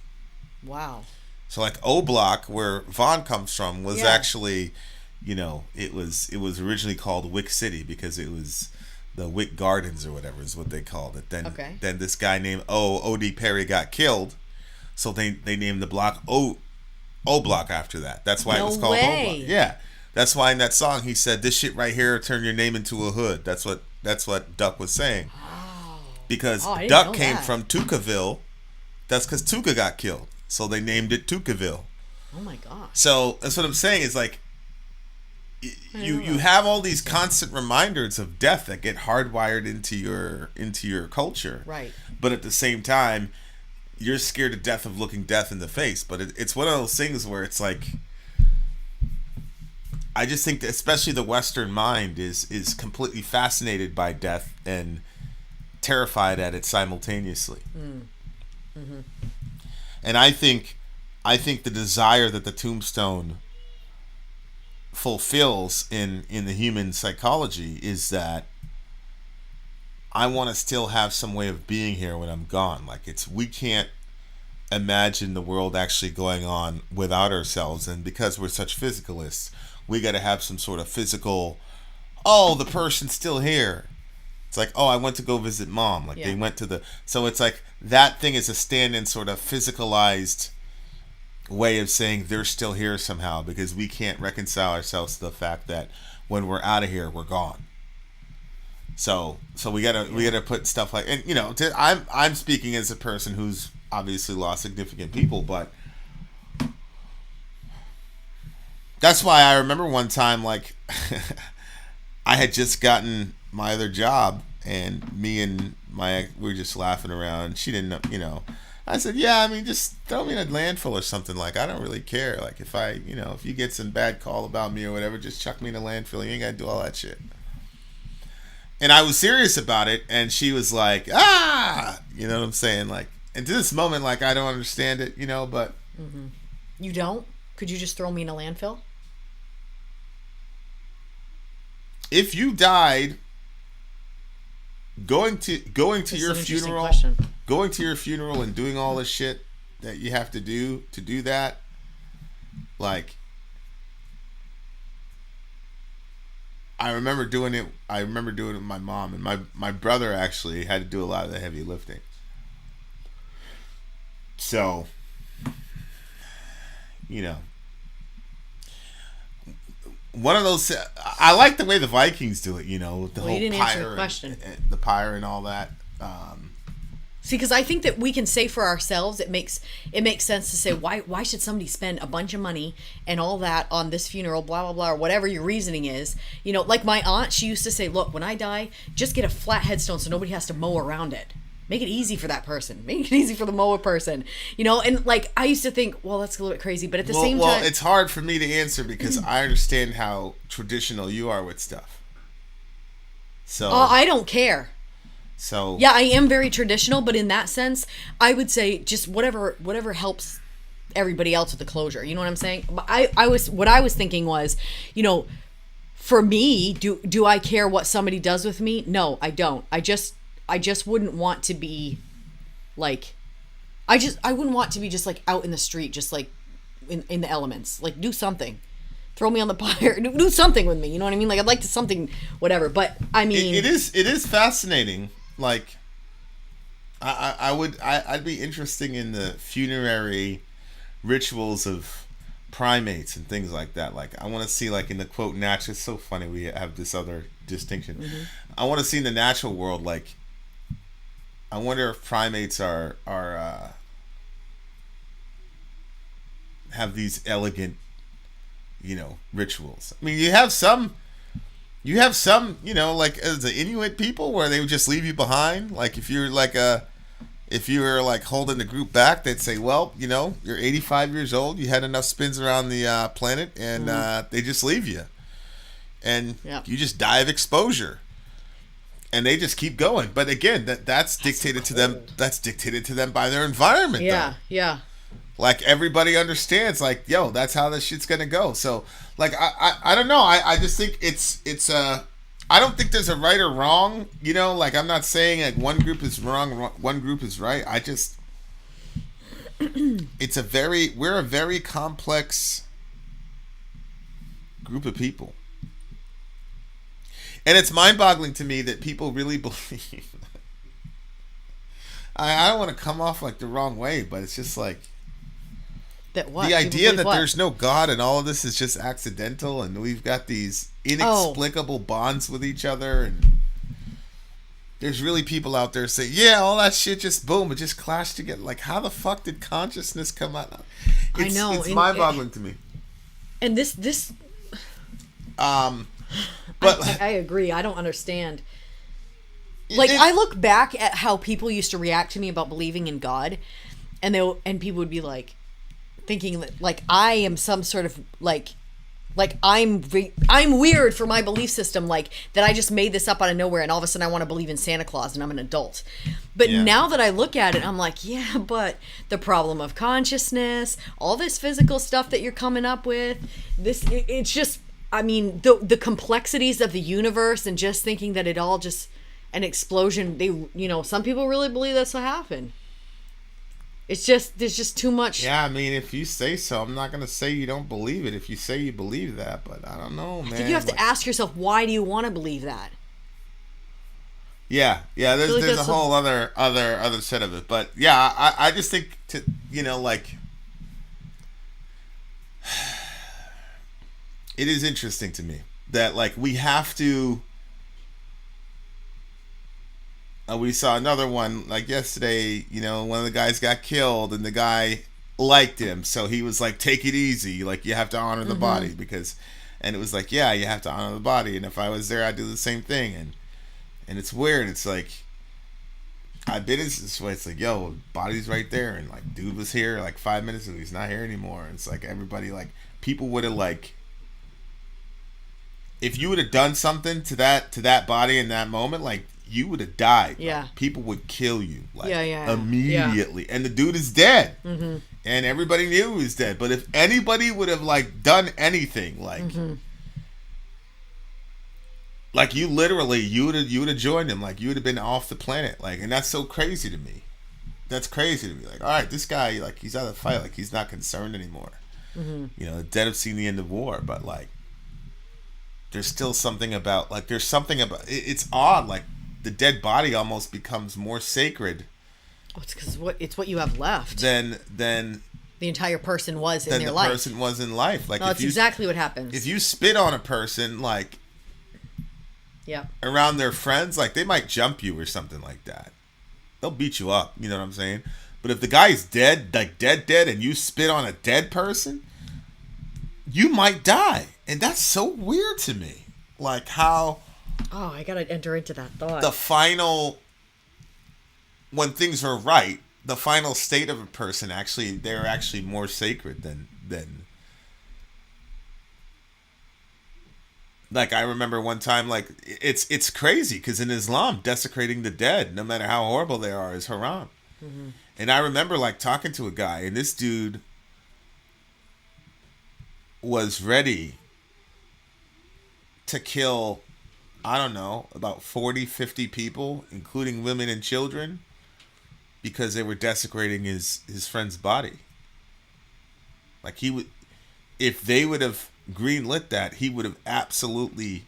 Wow. So, like, O Block, where Von comes from, was actually, it was originally called Wick City because it was the Wick Gardens or whatever is what they called it. Then this guy named O.D. Perry got killed, so they named the block O Block after that. That's why it was called O Block. Yeah, that's why in that song he said, "This shit right here turn your name into a hood." That's what Duck was saying. Oh. Because Duck came from Tukaville. That's because Tuka got killed, so they named it Tukaville. Oh my god. So that's what I'm saying is, like, you have all these constant reminders of death that get hardwired into your culture, right? But at the same time, you're scared to death of looking death in the face. But it's one of those things where it's like, I just think that especially the Western mind is completely fascinated by death and terrified at it simultaneously. Mm-hmm. And I think the desire that the tombstone fulfills in the human psychology is that I want to still have some way of being here when I'm gone. Like, we can't imagine the world actually going on without ourselves, and because we're such physicalists, we got to have some sort of physical, the person's still here. It's like, I went to go visit mom. Like, they went to so it's like that thing is a stand-in sort of physicalized way of saying they're still here somehow, because we can't reconcile ourselves to the fact that when we're out of here, we're gone. So we gotta put stuff like, and I'm speaking as a person who's obviously lost significant people, but that's why I remember one time, like, I had just gotten my other job, and me and my ex, we were just laughing around. She didn't know, I said, just throw me in a landfill or something. Like, I don't really care. Like, if if you get some bad call about me or whatever, just chuck me in a landfill. You ain't got to do all that shit. And I was serious about it, and she was like, you know what I'm saying? Like, and to this moment, like, I don't understand it, but. Mm-hmm. You don't? Could you just throw me in a landfill? If you died going to your funeral, going to your funeral and doing all the shit that you have to do that, like, I remember doing it with my mom, and my brother actually had to do a lot of the heavy lifting. So, one of those, I like the way the Vikings do it, with the whole you didn't answer the question. And the pyre and all that. See, because I think that we can say for ourselves, it makes sense to say, why should somebody spend a bunch of money and all that on this funeral, blah, blah, blah, or whatever your reasoning is. Like my aunt, she used to say, look, when I die, just get a flat headstone so nobody has to mow around it. Make it easy for that person. Make it easy for the mower person. And like, I used to think, well, that's a little bit crazy, but at the same time. Well, it's hard for me to answer because I understand how traditional you are with stuff. So. I don't care. So. Yeah, I am very traditional, but in that sense, I would say just whatever helps everybody else with the closure. You know what I'm saying? But what I was thinking was, for me, do I care what somebody does with me? No, I don't. I just wouldn't want to be like, I wouldn't want to be just like out in the street, just like in the elements. Like, do something. Throw me on the fire. Do something with me. You know what I mean? Like, I'd like to something, whatever. But I mean, it is fascinating. Like, I'd be interested in the funerary rituals of primates and things like that. Like, I want to see, like, in the quote natural. It's so funny we have this other distinction. I want to see in the natural world, like, I wonder if primates are have these elegant, rituals. I mean, you have some, like, as the Inuit people where they would just leave you behind. Like, if you were like holding the group back, they'd say, well, you're 85 years old, you had enough spins around the planet, and they just leave you. And you just die of exposure. And they just keep going. But again, that's dictated to them. That's dictated to them by their environment. Yeah, though. Like, everybody understands, like, yo, that's how this shit's gonna go. So, like, I don't know. I just think it's I don't think there's a right or wrong. Like, I'm not saying like one group is wrong, one group is right. I just we're a very complex group of people. And it's mind-boggling to me that people really believe. I don't want to come off like the wrong way, but it's just like that. What? The idea that there's no God and all of this is just accidental, and we've got these inexplicable bonds with each other, and there's really people out there saying, "Yeah, all that shit just boom, it just clashed together." Like, how the fuck did consciousness come out? I know it's mind-boggling to me. And this. But I agree. I don't understand. Like, I look back at how people used to react to me about believing in God, and people would be like, thinking that, like, I am some sort of like I'm weird for my belief system, like that I just made this up out of nowhere, and all of a sudden I want to believe in Santa Claus, and I'm an adult. But now that I look at it, I'm like, yeah, but the problem of consciousness, all this physical stuff that you're coming up with, it's just. I mean, the complexities of the universe, and just thinking that it all just an explosion. Some people really believe that's what happened. It's just, there's just too much. Yeah, I mean, if you say so, I'm not gonna say you don't believe it. If you say you believe that, but I don't know, man. I think you have to ask yourself, why do you want to believe that? Yeah. There's a whole other set of it, but yeah, I just think like. It is interesting to me that, like, we have to. We saw another one, like, yesterday. One of the guys got killed, and the guy liked him, so he was like, "Take it easy. Like, you have to honor the body because." And it was like, yeah, you have to honor the body, and if I was there, I'd do the same thing. And it's weird. It's like, I've been in this way. It's like, yo, body's right there, and like, dude was here like 5 minutes ago. He's not here anymore. And it's like, everybody, like, people would have, like. If you would have done something to that body in that moment, like, you would have died. Yeah. Like, people would kill you. Like, yeah. immediately. Yeah. And the dude is dead. Mm-hmm. And everybody knew he was dead. But if anybody would have, like, done anything, like, like, you would have joined him. Like, you would have been off the planet. Like, and that's so crazy to me. That's crazy to me. Like, all right, this guy, like, he's out of the fight. Like, he's not concerned anymore. The dead have seen the end of war. But, like, there's still something about, like, it's odd, like, the dead body almost becomes more sacred. Oh, it's because it's what you have left. Than the entire person was in their life. Than the person was in life. Like, that's exactly what happens. If you spit on a person, like, around their friends, like, they might jump you or something like that. They'll beat you up, you know what I'm saying? But if the guy's dead, like, dead, and you spit on a dead person, you might die. And that's so weird to me. Like, how... Oh, I gotta enter into that thought. The final... When things are right, the final state of a person, they're actually more sacred than... Like, I remember one time, like, it's crazy, because in Islam, desecrating the dead, no matter how horrible they are, is haram. And I remember, like, talking to a guy, and this dude was ready to kill, I don't know, about 40, 50 people, including women and children, because they were desecrating his friend's body. Like he would, if they would have greenlit that, he would have absolutely,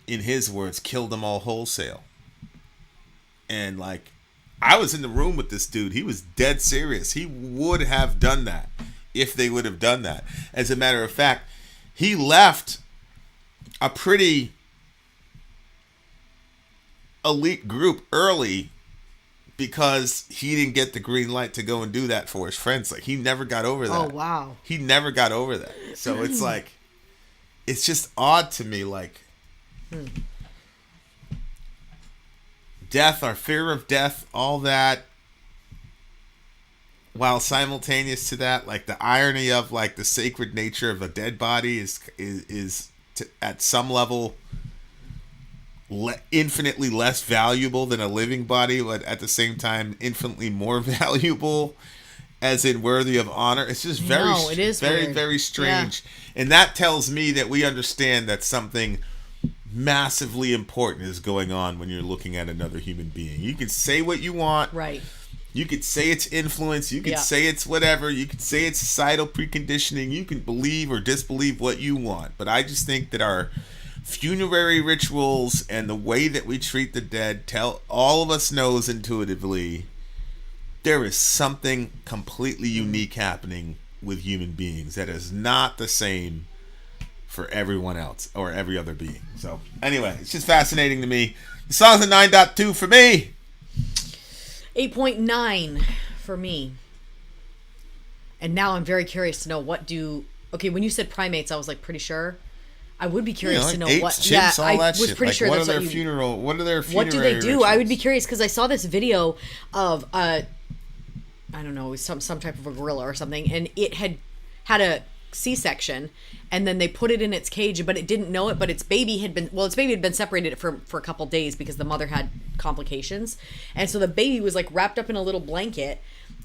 in his words, killed them all wholesale. And like, I was in the room with this dude. He was dead serious. He would have done that if they would have done that. As a matter of fact, he left a pretty elite group early because he didn't get the green light to go and do that for his friends. Like, he never got over that. Oh, wow. He never got over that. So it's like, it's just odd to me, like, death, our fear of death, all that, while simultaneous to that, like, the irony of, like, the sacred nature of a dead body is at some level infinitely less valuable than a living body, but at the same time infinitely more valuable, as in worthy of honor. It's just very, it is very, weird. very strange. Yeah. And that tells me that we understand that something massively important is going on when you're looking at another human being. You can say what you want. Right. You could say it's influence. You could say it's whatever. You could say it's societal preconditioning. You can believe or disbelieve what you want. But I just think that our funerary rituals and the way that we treat the dead tell all of us knows intuitively there is something completely unique happening with human beings that is not the same for everyone else or every other being. So anyway, it's just fascinating to me. The song's a 9.2 for me. 8.9 for me. And now I'm very curious to know okay, when you said primates, I was like pretty sure. I would be curious to know apes, what. chimps, all I that was shit. pretty Like, sure what that's are their what funeral? What are their funerary What do they do? rituals? I would be curious because I saw this video of I don't know, some type of a gorilla or something, and it had a C-section, and then they put it in its cage, but it didn't know it. But its baby had been separated for a couple days because the mother had complications, and so the baby was like wrapped up in a little blanket.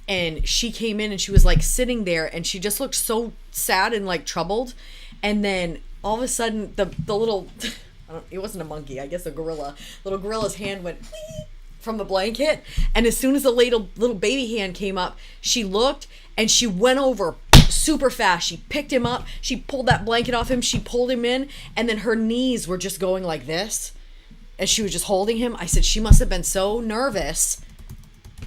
And she came in and she was like sitting there and she just looked so sad and like troubled. And then all of a sudden the little, it wasn't a monkey, I guess a gorilla. Little gorilla's hand went from the blanket. And as soon as the little baby hand came up, she looked and she went over super fast. She picked him up. She pulled that blanket off him. She pulled him in. And then her knees were just going like this. And she was just holding him. I said, she must have been so nervous.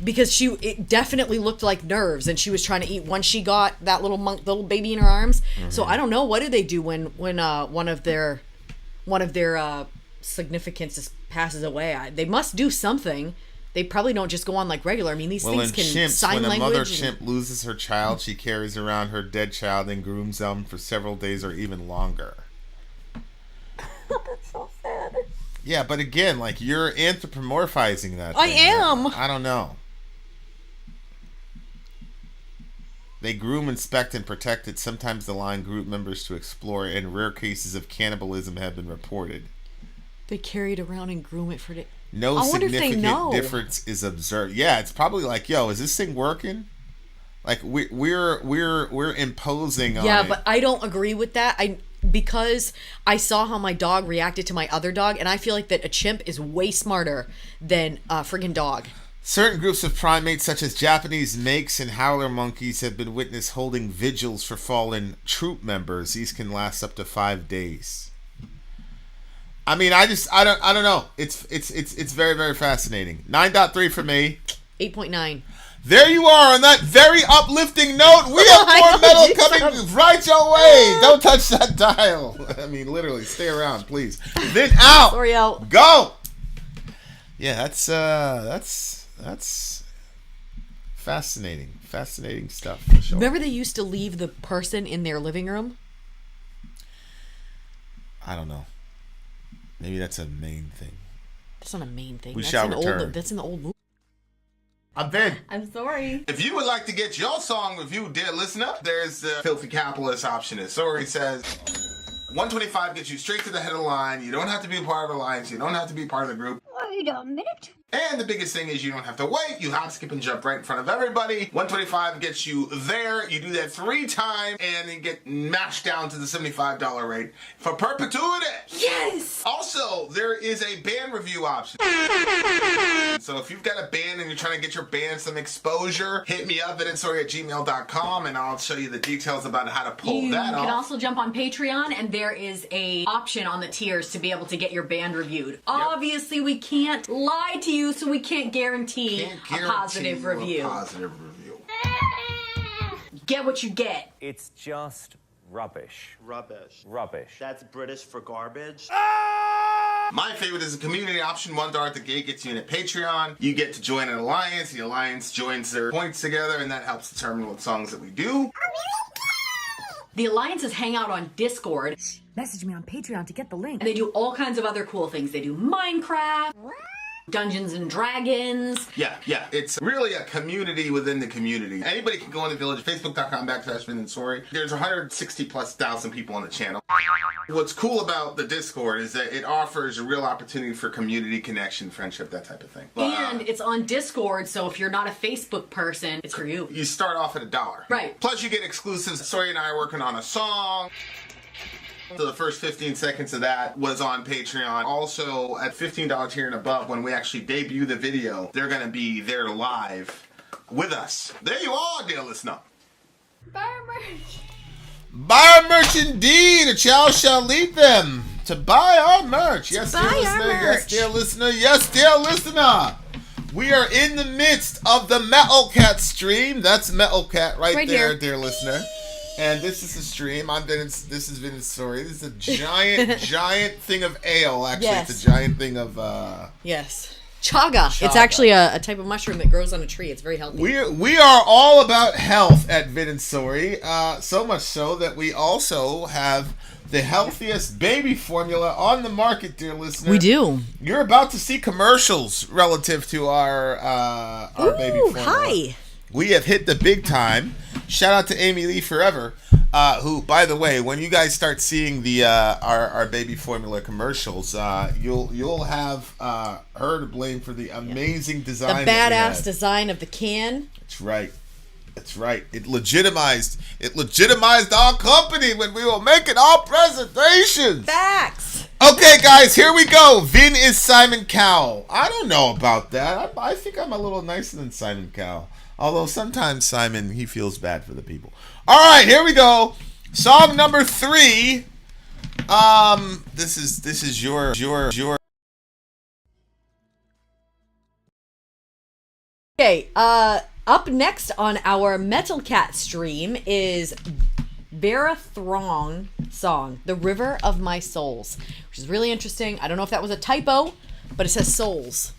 Because it definitely looked like nerves, and she was trying to eat once she got that little baby in her arms. Mm-hmm. So I don't know, what do they do when one of their significance passes away? They must do something. They probably don't just go on like regular. I mean, these things can chimps, sign language. When a mother chimp loses her child, she carries around her dead child and grooms them for several days or even longer. That's so sad. Yeah, but again, like, you're anthropomorphizing that. I am. I don't know. They groom, inspect, and protect it. Sometimes allow group members to explore, and rare cases of cannibalism have been reported. They carry it around and groom it for days. No significant difference is observed. Yeah, it's probably like, yo, is this thing working? Like, we're imposing on it. Yeah, but I don't agree with that. Because I saw how my dog reacted to my other dog, and I feel like that a chimp is way smarter than a friggin' dog. Certain groups of primates, such as Japanese makes and howler monkeys, have been witnessed holding vigils for fallen troop members. These can last up to 5 days. I mean, I don't know. It's very, very fascinating. 9.3 for me. 8.9. There you are on that very uplifting note. We have more metal coming right your way. Don't touch that dial. I mean, literally, stay around, please. Then out. Sorry, out. Go. Yeah, that's fascinating. Fascinating stuff, for sure. Remember they used to leave the person in their living room? I don't know. Maybe that's a main thing. That's not a main thing. We shall return. That's in the old movie. I'm Ben. I'm sorry. If you would like to get your song reviewed, dear listener, there's the Filthy Capitalist option. As Sorry says, 125 gets you straight to the head of the line. You don't have to be a part of the alliance. You don't have to be part of the group. Wait a minute. And the biggest thing is you don't have to wait. You hop, skip, and jump right in front of everybody. 125 gets you there. You do that 3 times, and you get mashed down to the $75 rate for perpetuity. Yes! Also, there is a band review option. So if you've got a band and you're trying to get your band some exposure, hit me up at instory@gmail.com, and I'll show you the details about how to pull that off. You can also jump on Patreon, and there is a option on the tiers to be able to get your band reviewed. Obviously, we can't lie to you, so we can't guarantee a positive review. Get what you get. It's just rubbish. Rubbish. Rubbish. That's British for garbage. My favorite is a community option. $1 at the gate gets you in at Patreon. You get to join an alliance. The alliance joins their points together, and that helps determine what songs that we do. The alliances hang out on Discord. Message me on Patreon to get the link. And they do all kinds of other cool things. They do Minecraft, Dungeons and Dragons. Yeah. It's really a community within the community. Anybody can go in the village, facebook.com/VinandSory. There's 160,000+ people on the channel. What's cool about the Discord is that it offers a real opportunity for community connection, friendship, that type of thing. And it's on Discord, so if you're not a Facebook person, it's for you. You start off at $1. Right. Plus you get exclusives. Sory and I are working on a song. So the first 15 seconds of that was on Patreon. Also, at $15 tier and above, when we actually debut the video, they're going to be there live with us. There you are, dear listener. Buy our merch. Buy our merch indeed. A child shall lead them to buy our merch. Yes, dear buy our listener. Yes, merch. dear listener. Yes, dear listener. We are in the midst of the MetalCat's stream. That's MetalCat right there, here. dear listener. And this is the stream. This is Vin's story. This is a giant thing of ale. Actually, Yes. It's a giant thing of. Yes. Chaga. It's actually a type of mushroom that grows on a tree. It's very healthy. We are all about health at Vin and Sory. So much so that we also have the healthiest baby formula on the market, dear listener. We do. You're about to see commercials relative to our baby formula. Hi. We have hit the big time. Shout out to Amy Lee Forever, who, by the way, when you guys start seeing the our baby formula commercials, you'll have her to blame for the amazing design. The badass design of the can. That's right. That's right. It legitimized our company when we were making our presentations. Facts. Okay, guys, here we go. Vin is Simon Cowell. I don't know about that. I think I'm a little nicer than Simon Cowell. Although sometimes Simon, he feels bad for the people. All right, here we go. Song number 3. This is your. Okay. Up next on our MetalCat stream is Varathon song, "The River of My Souls," which is really interesting. I don't know if that was a typo, but it says souls.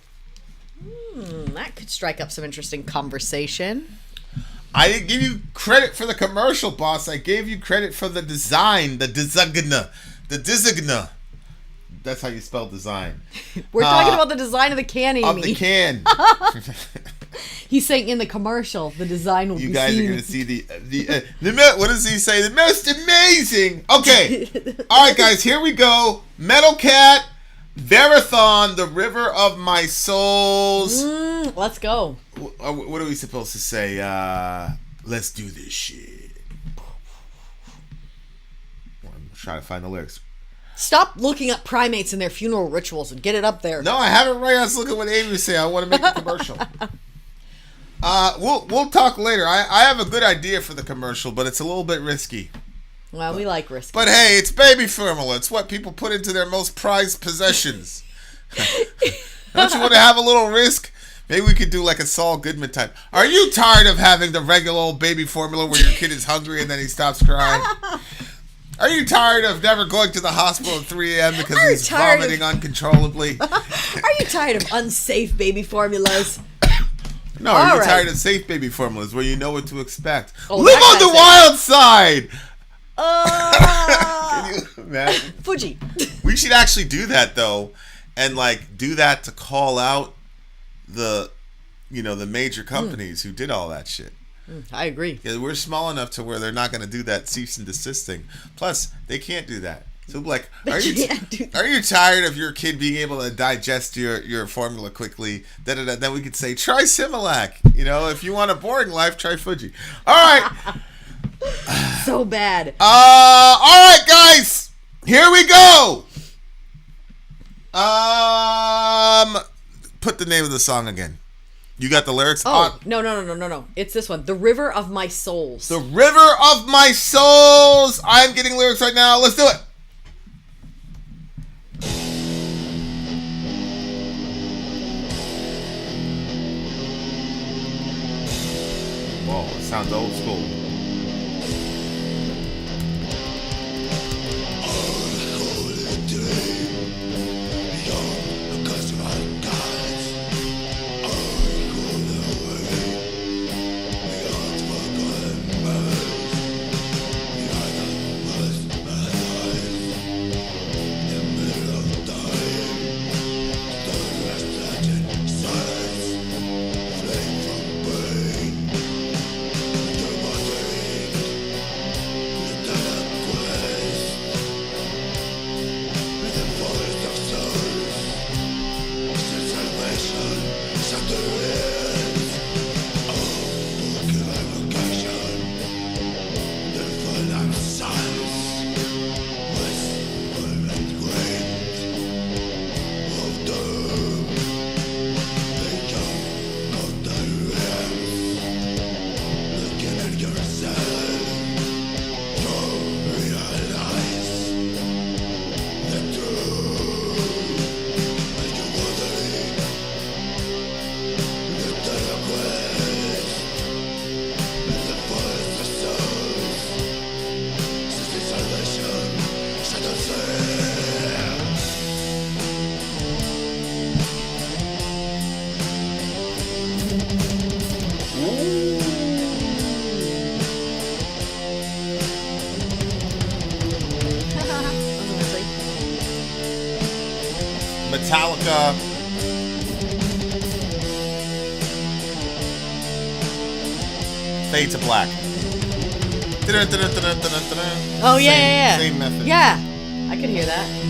That could strike up some interesting conversation. I didn't give you credit for the commercial, boss. I gave you credit for the design, the designa. That's how you spell design. We're talking about the design of the can, Amy. Of the can. He's saying in the commercial, the design will be You guys seen. are going to see the what does he say? The most amazing. Okay. All right, guys, here we go. MetalCat, Varathon, "The River of My Souls." Let's go. What are we supposed to say? Let's do this shit. I'm trying to find the lyrics. Stop looking up primates and their funeral rituals and get it up there. No, I have it right. I was looking at what Amy was saying. I want to make a commercial. We'll talk later. I have a good idea for the commercial, but it's a little bit risky. Well, we like risk. But hey, it's baby formula. It's what people put into their most prized possessions. Don't you want to have a little risk? Maybe we could do like a Saul Goodman type. Are you tired of having the regular old baby formula where your kid is hungry and then he stops crying? Are you tired of never going to the hospital at 3 a.m. because he's vomiting uncontrollably? Are you tired of unsafe baby formulas? No, are you tired of safe baby formulas where you know what to expect? Oh, live on the wild side! Can you imagine? Fuji. We should actually do that though, and like do that to call out the major companies who did all that shit. I agree. Yeah, we're small enough to where they're not going to do that cease and desist thing. Plus, they can't do that. So like, Can't do that. are you tired of your kid being able to digest your formula quickly? Then we could say, try Similac. You know, if you want a boring life, try Fuji. All right. So bad. All right, guys. Here we go. Put the name of the song again. You got the lyrics? Oh, no. It's this one. The River of My Souls. The River of My Souls. I'm getting lyrics right now. Let's do it. Whoa, it sounds old school. Metallica. Fade to Black. Oh, yeah. Same method. Yeah, I could hear that.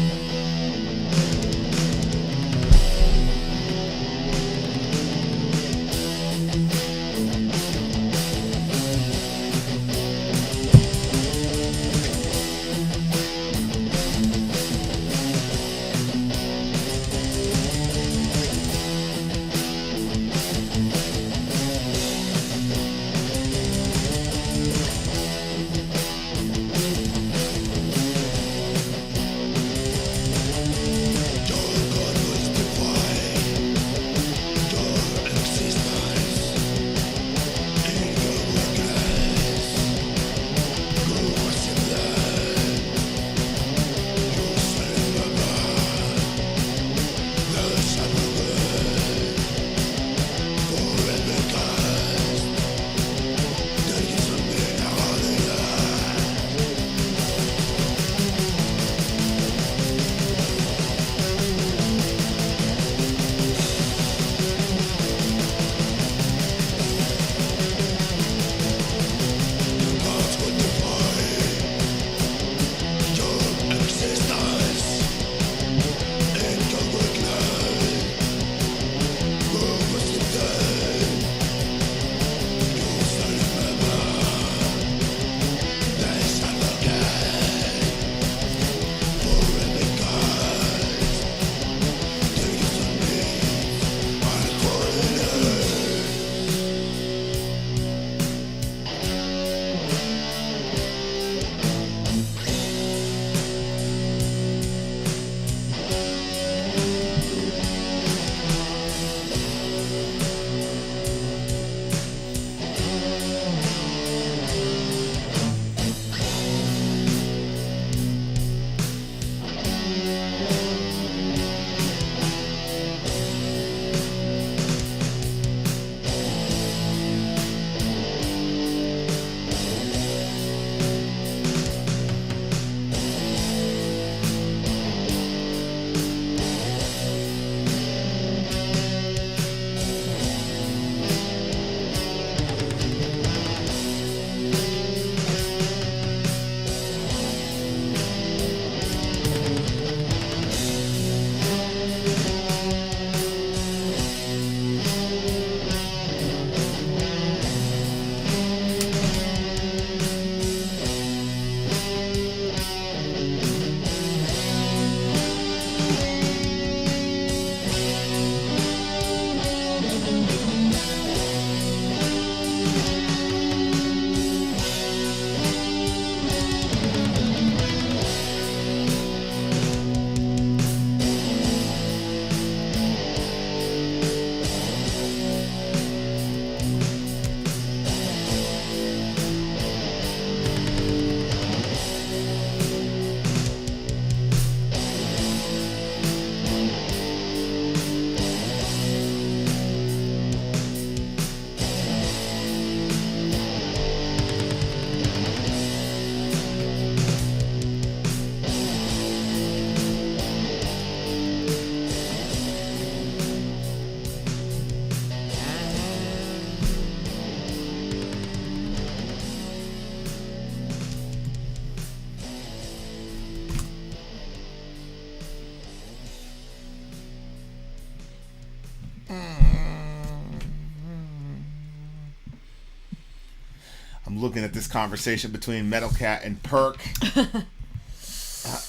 I'm looking at this conversation between MetalCat and Perk.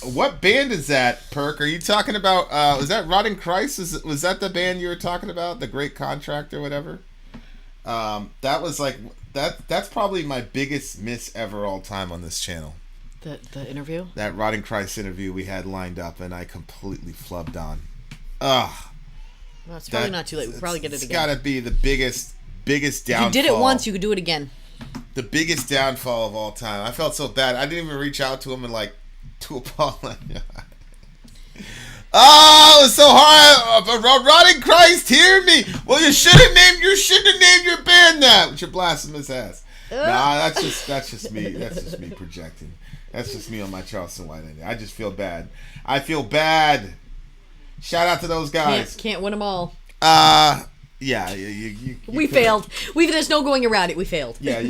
What band is that, Perk? Are you talking about? Was that Rotting Christ? Was that the band you were talking about? The Great Contract or whatever? That was like that. That's probably my biggest miss ever all time on this channel. The interview. That Rotting Christ interview we had lined up, and I completely flubbed on. Ugh. Well, it's probably not too late. We'll probably get it again. It's got to be the biggest downfall. If you did it once, you could do it again. The biggest downfall of all time. I felt so bad. I didn't even reach out to him and to apologize. Oh, it was so hard. Rotting Christ, hear me. Well, you shouldn't have named your band that with your blasphemous ass. Nah, that's just me. That's just me projecting. That's just me on my Charleston White ending. I just feel bad. I feel bad. Shout out to those guys. Can't win them all. Yeah. You we failed. There's no going around it. We failed. Yeah.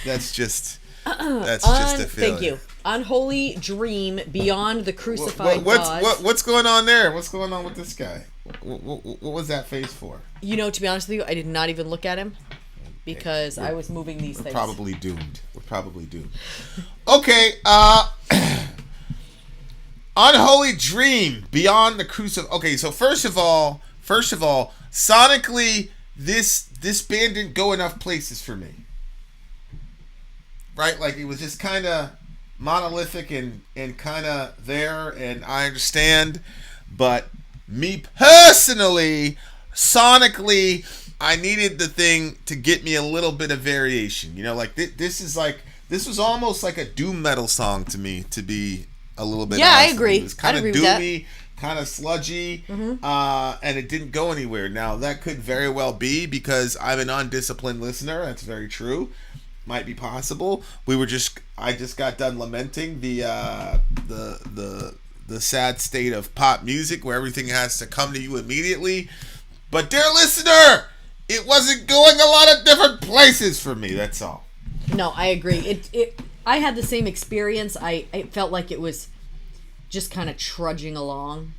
That's just a failure. Thank you. Unholy Dream Beyond the Crucified God. What's going on there? What's going on with this guy? What was that face for? To be honest with you, I did not even look at him because I was moving these things. We're probably doomed. Okay. Unholy Dream Beyond the Crucified. Okay, so first of all, sonically, this band didn't go enough places for me. Right? Like, it was just kind of monolithic and kind of there, and I understand, but me personally, sonically, I needed the thing to get me a little bit of variation. This was almost like a doom metal song to me, to be a little bit. Yeah, honest. I agree. It was kind of doomy, kind of sludgy, Mm-hmm. and it didn't go anywhere. Now that could very well be because I'm an undisciplined listener. That's very true. Might be possible. I just got done lamenting the sad state of pop music where everything has to come to you immediately. But dear listener, it wasn't going a lot of different places for me. That's all. No, I agree. I had the same experience. It felt like it was just kind of trudging along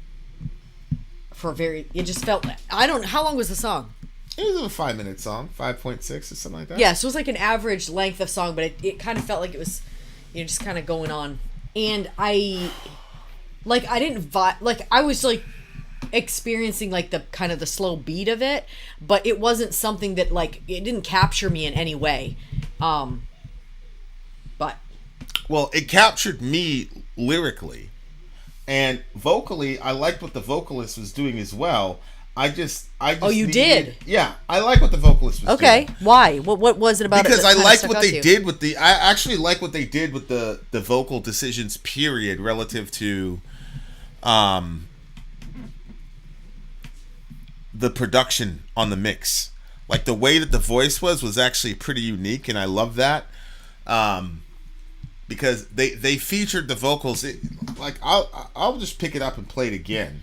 it just felt, how long was the song? It was a 5-minute song, 5.6 or something like that. Yeah, so it was like an average length of song, but it kind of felt like it was, just kind of going on. And I was like experiencing like the kind of the slow beat of it, but it wasn't something that it didn't capture me in any way. But it captured me lyrically, and vocally I liked what the vocalist was doing as well. I just did? Yeah, I like what the vocalist was doing. Okay, why? What was it about because it? Because I liked what they did with I actually like what they did with the vocal decisions, period, relative to the production on the mix. Like, the way that the voice was actually pretty unique, and I love that. Because they featured the vocals. I'll just pick it up and play it again.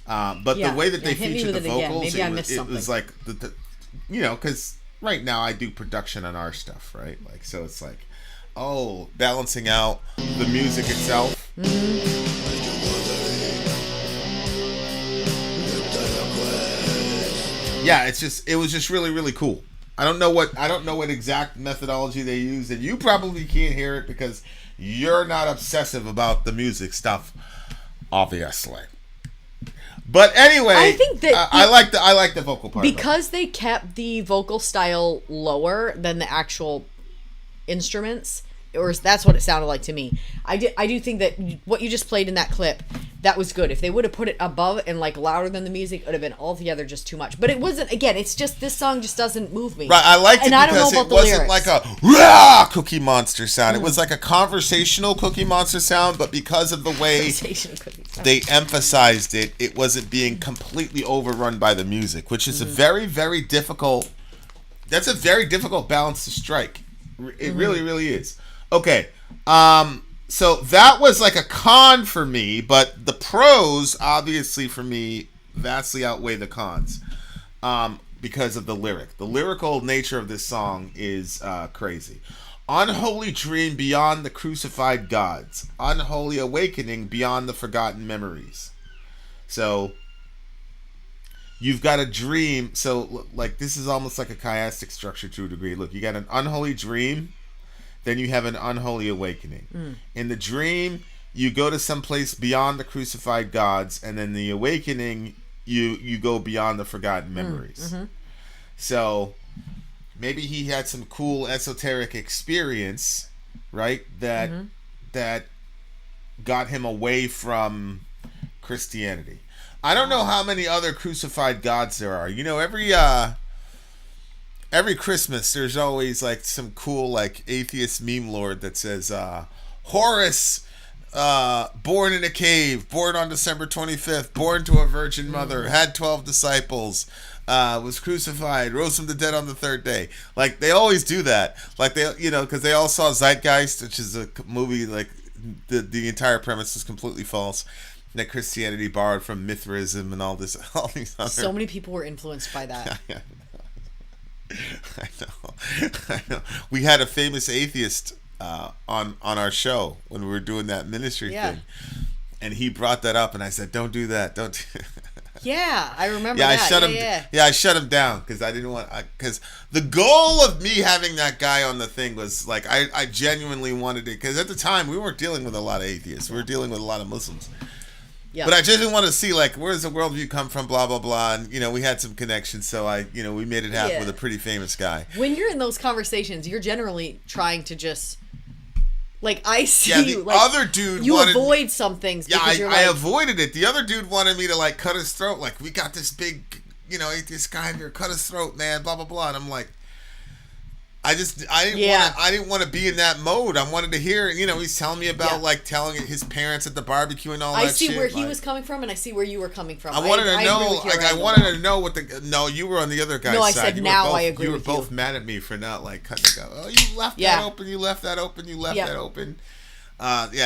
But the way that they featured the vocals, it was like because right now I do production on our stuff, right? Like, so it's like, balancing out the music itself. Yeah, it was just really, really cool. I don't know what exact methodology they used, and you probably can't hear it because you're not obsessive about the music stuff, obviously. But anyway, I think that I like the vocal part because they kept the vocal style lower than the actual instruments, or that's what it sounded like to me. I do think that what you just played in that clip, that was good. If they would have put it above and louder than the music, it would have been altogether just too much. But it wasn't. Again, it's just this song just doesn't move me. Right, I liked it because it wasn't like a rah Cookie Monster sound. It was like a conversational Cookie Monster sound, but because of the way they emphasized it, it wasn't being completely overrun by the music, which is a very, very difficult. That's a very difficult balance to strike. It really, really is. Okay. So that was like a con for me, but the pros, obviously, for me, vastly outweigh the cons because of the lyric. The lyrical nature of this song is crazy. Unholy Dream Beyond the Crucified Gods. Unholy Awakening Beyond the Forgotten Memories. So you've got a dream. So, like, this is almost like a chiastic structure to a degree. Look, you got an unholy dream, then you have an unholy awakening. In the dream, you go to some place beyond the crucified gods, and then the awakening, you go beyond the forgotten memories. So, maybe he had some cool esoteric experience, right? That got him away from Christianity. I don't know how many other crucified gods there are. You know, every Christmas there's always like some cool like atheist meme lord that says Horus, born in a cave, born on December 25th, born to a virgin mother, had 12 disciples, was crucified, rose from the dead on the third day. Like, they always do that. Like, they, you know, because they all saw Zeitgeist, which is a movie, like, the entire premise is completely false. That Christianity borrowed from Mithraism and all this, all these other... So many people were influenced by that. I know. We had a famous atheist on our show when we were doing that ministry thing, and he brought that up, and I said, "Don't do that. Don't." Yeah, I remember that. I shut him. Yeah, I shut him down because I didn't want. Because the goal of me having that guy on the thing was like I genuinely wanted it, because at the time we weren't dealing with a lot of atheists. We were dealing with a lot of Muslims. Yeah. But I just didn't want to see, like, where does the worldview come from, blah, blah, blah. And, you know, we had some connections, so we made it happen with a pretty famous guy. When you're in those conversations, you're generally trying to just, like, I see the other dude you avoid some things. Yeah, I avoided it. The other dude wanted me to, like, cut his throat. Like, we got this big, atheist guy here, cut his throat, man, blah, blah, blah. And I'm like, I didn't want to be in that mode. I wanted to hear, he's telling me about like telling his parents at the barbecue and all that shit. I see where he was coming from, and I see where you were coming from. I wanted to know what no, you were on the other guy's side. No, I said I agree with you. You were both mad at me for not like cutting the guy. Oh, you left that open, you left that open, you left that open.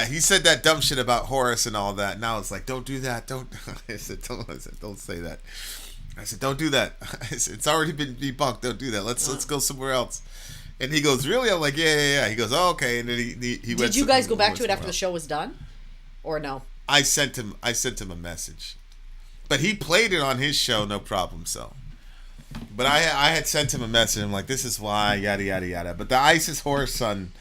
He said that dumb shit about Horus and all that. Now it's like, don't do that. Don't. I said, don't say that. I said, don't do that. It's already been debunked. Don't do that. Let's go somewhere else. And he goes, really? I'm like, yeah. He goes, oh, okay. And then he went. Did you guys go back to it after the show was done, or no? I sent him a message, but he played it on his show, no problem. So, but I had sent him a message. I'm like, this is why, yada yada yada. But the ISIS Horus son.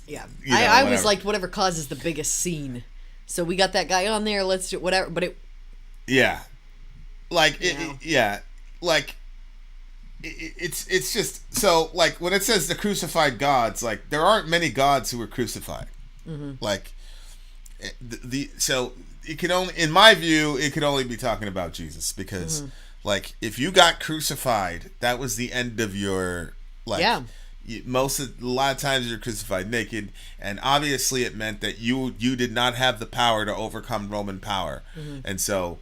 Yeah, I was like, whatever causes the biggest scene. So we got that guy on there. Let's do whatever. But it. Yeah, like it's just so, like, when it says the crucified gods, like, there aren't many gods who were crucified. Like so it can only, in my view, it could only be talking about Jesus, because like, if you got crucified, that was the end of your, like, a lot of times you're crucified naked, and obviously it meant that you did not have the power to overcome Roman power. And so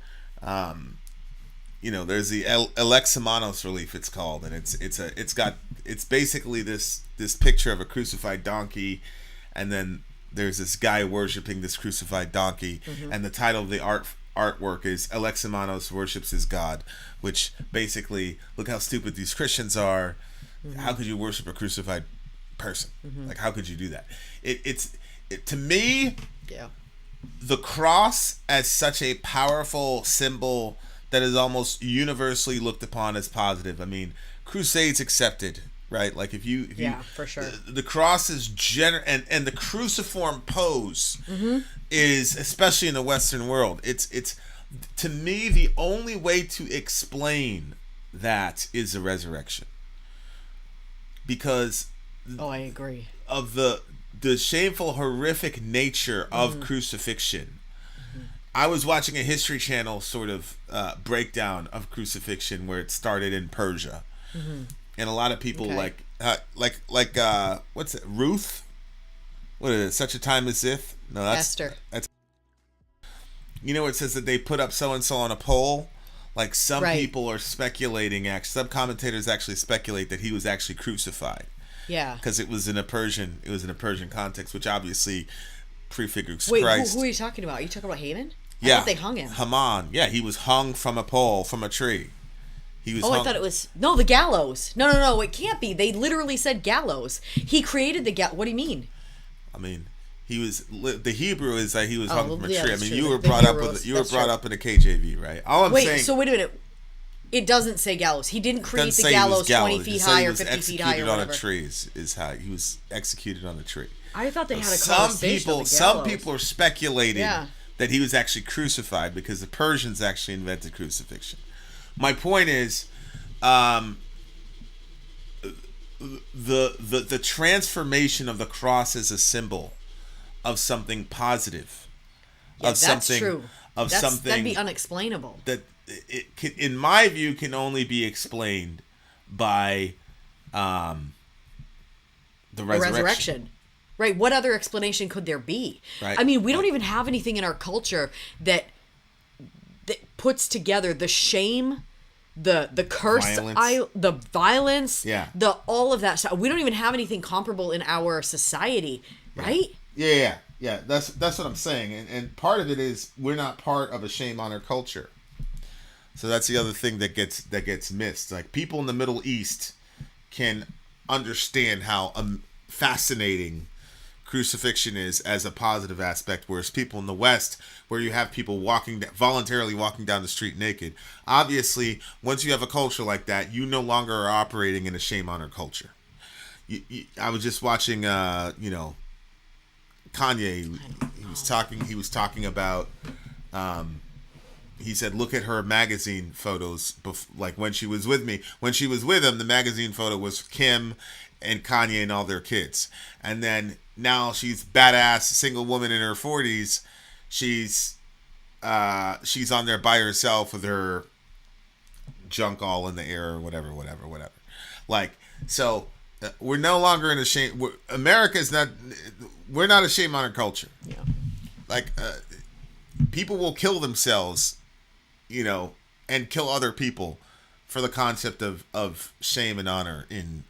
there's the Aleximanos relief, it's called, and it's basically this picture of a crucified donkey, and then there's this guy worshiping this crucified donkey, and the title of the artwork is Aleximanos worships his God, which basically, look how stupid these Christians are. How could you worship a crucified person? Like, how could you do that? It's to me, the cross as such a powerful symbol that is almost universally looked upon as positive. I mean, crusades accepted, right? Like, if you for sure. The cross is and the cruciform pose is, especially in the Western world, it's to me the only way to explain that is the resurrection, because I agree, of the shameful, horrific nature of crucifixion. I was watching a History Channel sort of breakdown of crucifixion, where it started in Persia, and a lot of people like what's it, Ruth? What is it? Such a Time as This? No, that's Esther. That's, it says that they put up so and so on a pole. Like, some people are speculating. Some commentators actually speculate that he was actually crucified. Yeah, because it was in a Persian context, which obviously prefigures Christ. Who are you talking about? Are you talking about Haman? Yeah, I thought they hung him. Haman. Yeah, he was hung from a pole, from a tree. He was. I thought it was the gallows. No, it can't be. They literally said gallows. He created the gallows. What do you mean? I mean, he was. The Hebrew is that he was hung from a tree. I mean, you were brought up in the KJV, right? All I'm saying. So wait a minute. It doesn't say gallows. He didn't create Doesn't the say he was gallows 20 It feet just said high he or was 50 feet high or executed on whatever. a tree. Is how he was executed on a tree. I thought they had a Some conversation on the gallows. people are speculating Yeah. that he was actually crucified because the Persians actually invented crucifixion. My point is, the transformation of the cross as a symbol of something positive, Yeah, of that's something, true. of something That'd be unexplainable. that it can, in my view, can only be explained by the resurrection. Right. What other explanation could there be? Right. I mean, we don't even have anything in our culture that puts together the shame, the curse, Violence. the violence, Yeah. the all of that stuff. We don't even have anything comparable in our society, right? Yeah. That's what I'm saying, and part of it is we're not part of a shame honor culture. So that's the other thing that gets missed. Like, people in the Middle East can understand how fascinating crucifixion is as a positive aspect, whereas people in the West, where you have people voluntarily walking down the street naked, obviously, once you have a culture like that, you no longer are operating in a shame honor culture. I was just watching, Kanye. He was talking about. He said, "Look at her magazine photos. Like when she was with me, when she was with him, the magazine photo was Kim and Kanye and all their kids. And then now she's badass, single woman in her 40s. She's on there by herself with her junk all in the air or whatever. Like, so we're no longer in a shame. America's not. We're not a shame honor culture. Yeah. Like, people will kill themselves, and kill other people for the concept of shame and honor in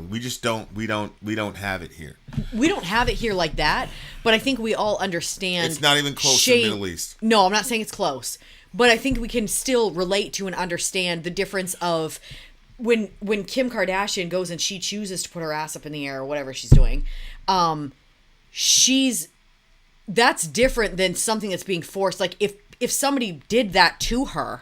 we just don't we don't have it here. We don't have it here like that, but I think we all understand. It's not even close to the Middle East. No, I'm not saying it's close, but I think we can still relate to and understand the difference of when Kim Kardashian goes and she chooses to put her ass up in the air or whatever she's doing. That's different than something that's being forced. Like if somebody did that to her,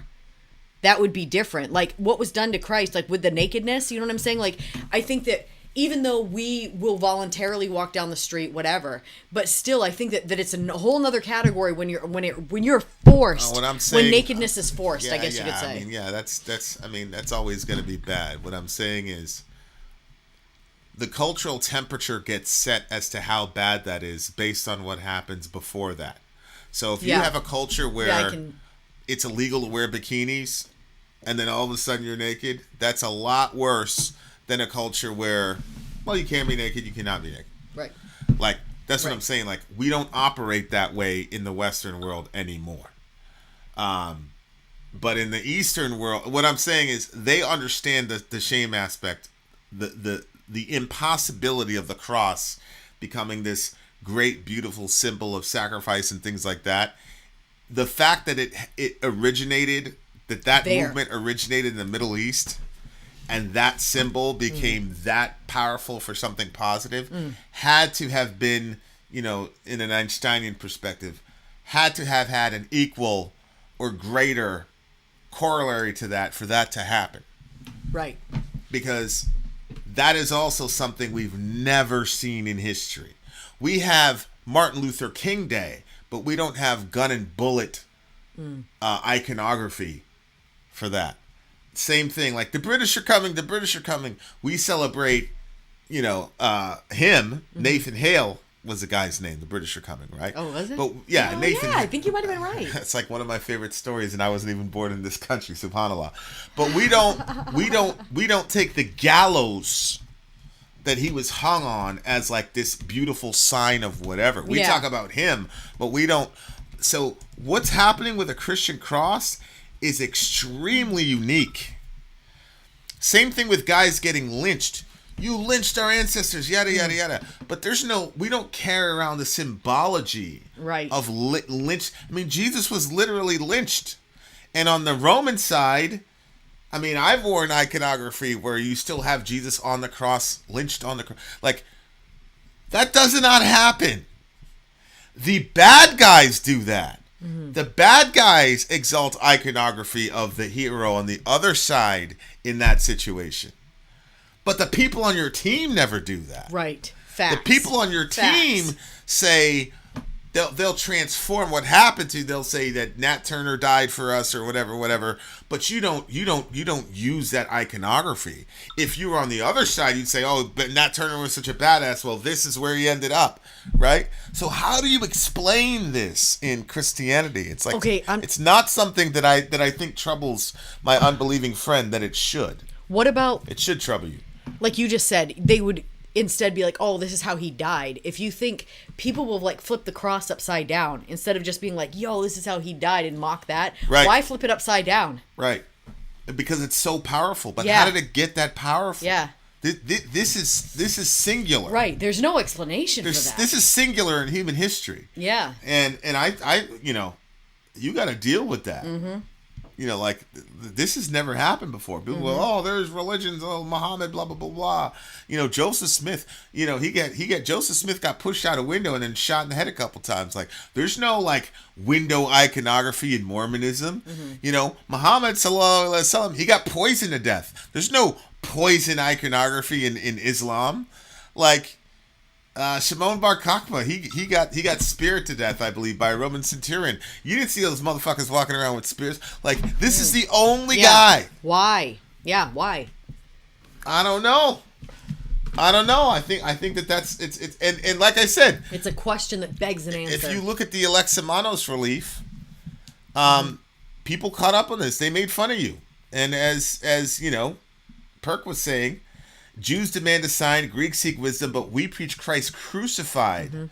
that would be different. Like what was done to Christ, like with the nakedness, you know what I'm saying? Like, I think that even though we will voluntarily walk down the street, whatever, but still I think that it's a whole nother category when you're forced, what I'm saying, when nakedness is forced, yeah, I guess you could say. I mean, yeah, that's always going to be bad. What I'm saying is the cultural temperature gets set as to how bad that is based on what happens before that. So if you have a culture where it's illegal to wear bikinis and then all of a sudden you're naked, that's a lot worse than a culture where, well, you can be naked, you cannot be naked. Right. Like, that's what I'm saying. Like, we don't operate that way in the Western world anymore. But in the Eastern world, what I'm saying is they understand the shame aspect, the impossibility of the cross becoming this great, beautiful symbol of sacrifice and things like that. The fact that it originated, that movement originated in the Middle East, and that symbol became that powerful for something positive, had to have been, in an Einsteinian perspective, had to have had an equal or greater corollary to that for that to happen. Right. Because that is also something we've never seen in history. We have Martin Luther King Day, but we don't have gun and bullet iconography for that. Same thing, like the British are coming. We celebrate, him, Nathan Hale was the guy's name. The British are coming, right? Oh, was it? But yeah, oh, Nathan. Yeah, I think you might have been right. It's like one of my favorite stories, and I wasn't even born in this country, subhanallah. But we don't take the gallows that he was hung on as like this beautiful sign of whatever. We talk about him, but we don't. So what's happening with a Christian cross is extremely unique. Same thing with guys getting lynched. You lynched our ancestors, yada, yada, yada. But we don't carry around the symbology of lynch. I mean, Jesus was literally lynched. And on the Roman side, I mean, I've worn iconography where you still have Jesus on the cross, lynched on the cross. Like, that does not happen. The bad guys do that. The bad guys exalt iconography of the hero on the other side in that situation. But the people on your team never do that. Right. Facts. The people on your team say they'll transform what happened to. They'll say that Nat Turner died for us or whatever. But you don't use that iconography. If you were on the other side, you'd say, "Oh, but Nat Turner was such a badass. Well, this is where he ended up." Right? So how do you explain this in Christianity? It's like it's not something that I think troubles my unbelieving friend that it should. What about it should trouble you? Like you just said, they would instead be like, "Oh, this is how he died." If you think people will like flip the cross upside down instead of just being like, "Yo, this is how he died," and mock that, why flip it upside down? Right. Because it's so powerful. But how did it get that powerful? Yeah. This is singular. Right. There's no explanation for that. This is singular in human history. Yeah. And I you got to deal with that. Mm-hmm. Like this has never happened before. People go, "Oh, there's religions, Muhammad, blah blah blah blah." Joseph Smith, Joseph Smith got pushed out a window and then shot in the head a couple times. Like, there's no like window iconography in Mormonism. Muhammad sallallahu alaihi wasallam, he got poisoned to death. There's no poison iconography in Islam. Like, Shimon Bar Kokhba, he got speared to death, I believe, by a Roman centurion. You didn't see those motherfuckers walking around with spears. Like, this is the only guy. Why? Yeah, why? I don't know. I think that's it's and like I said, it's a question that begs an answer. If you look at the Aleximanos relief, people caught up on this. They made fun of you, and as Perk was saying, Jews demand a sign, Greeks seek wisdom, but we preach Christ crucified. Mm-hmm.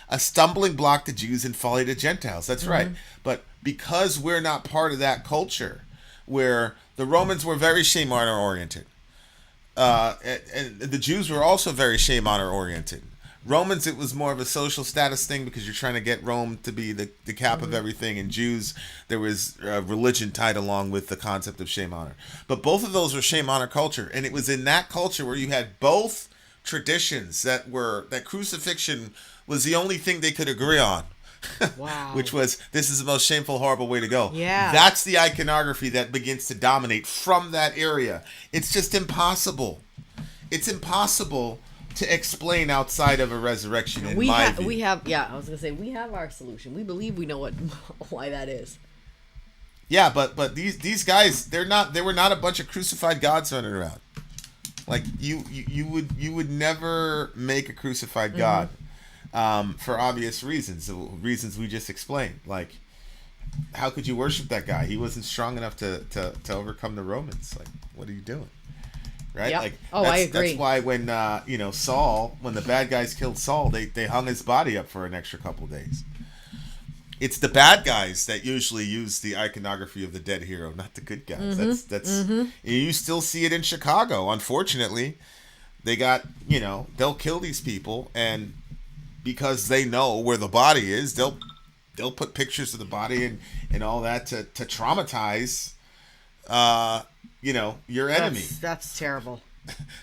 A stumbling block to Jews and folly to Gentiles. That's right. But because we're not part of that culture, where the Romans were very shame honor oriented, and the Jews were also very shame honor oriented. Romans, it was more of a social status thing because you're trying to get Rome to be the cap of everything. And Jews, there was religion tied along with the concept of shame honor. But both of those were shame honor culture. And it was in that culture where you had both traditions that crucifixion was the only thing they could agree on. Wow. Which was, this is the most shameful, horrible way to go. Yeah. That's the iconography that begins to dominate from that area. It's just impossible. It's impossible to explain outside of a resurrection. I was gonna say we have our solution. We believe we know why that is. Yeah, but these guys, they were not a bunch of crucified gods running around. Like you would never make a crucified god, for obvious reasons, the reasons we just explained. Like, how could you worship that guy? He wasn't strong enough to overcome the Romans. Like, what are you doing? Right? Yep. Like, I agree. That's why when Saul, when the bad guys killed Saul, they hung his body up for an extra couple of days. It's the bad guys that usually use the iconography of the dead hero, not the good guys. You still see it in Chicago. Unfortunately, they got, they'll kill these people, and because they know where the body is, they'll put pictures of the body and all that to traumatize your enemy. That's terrible.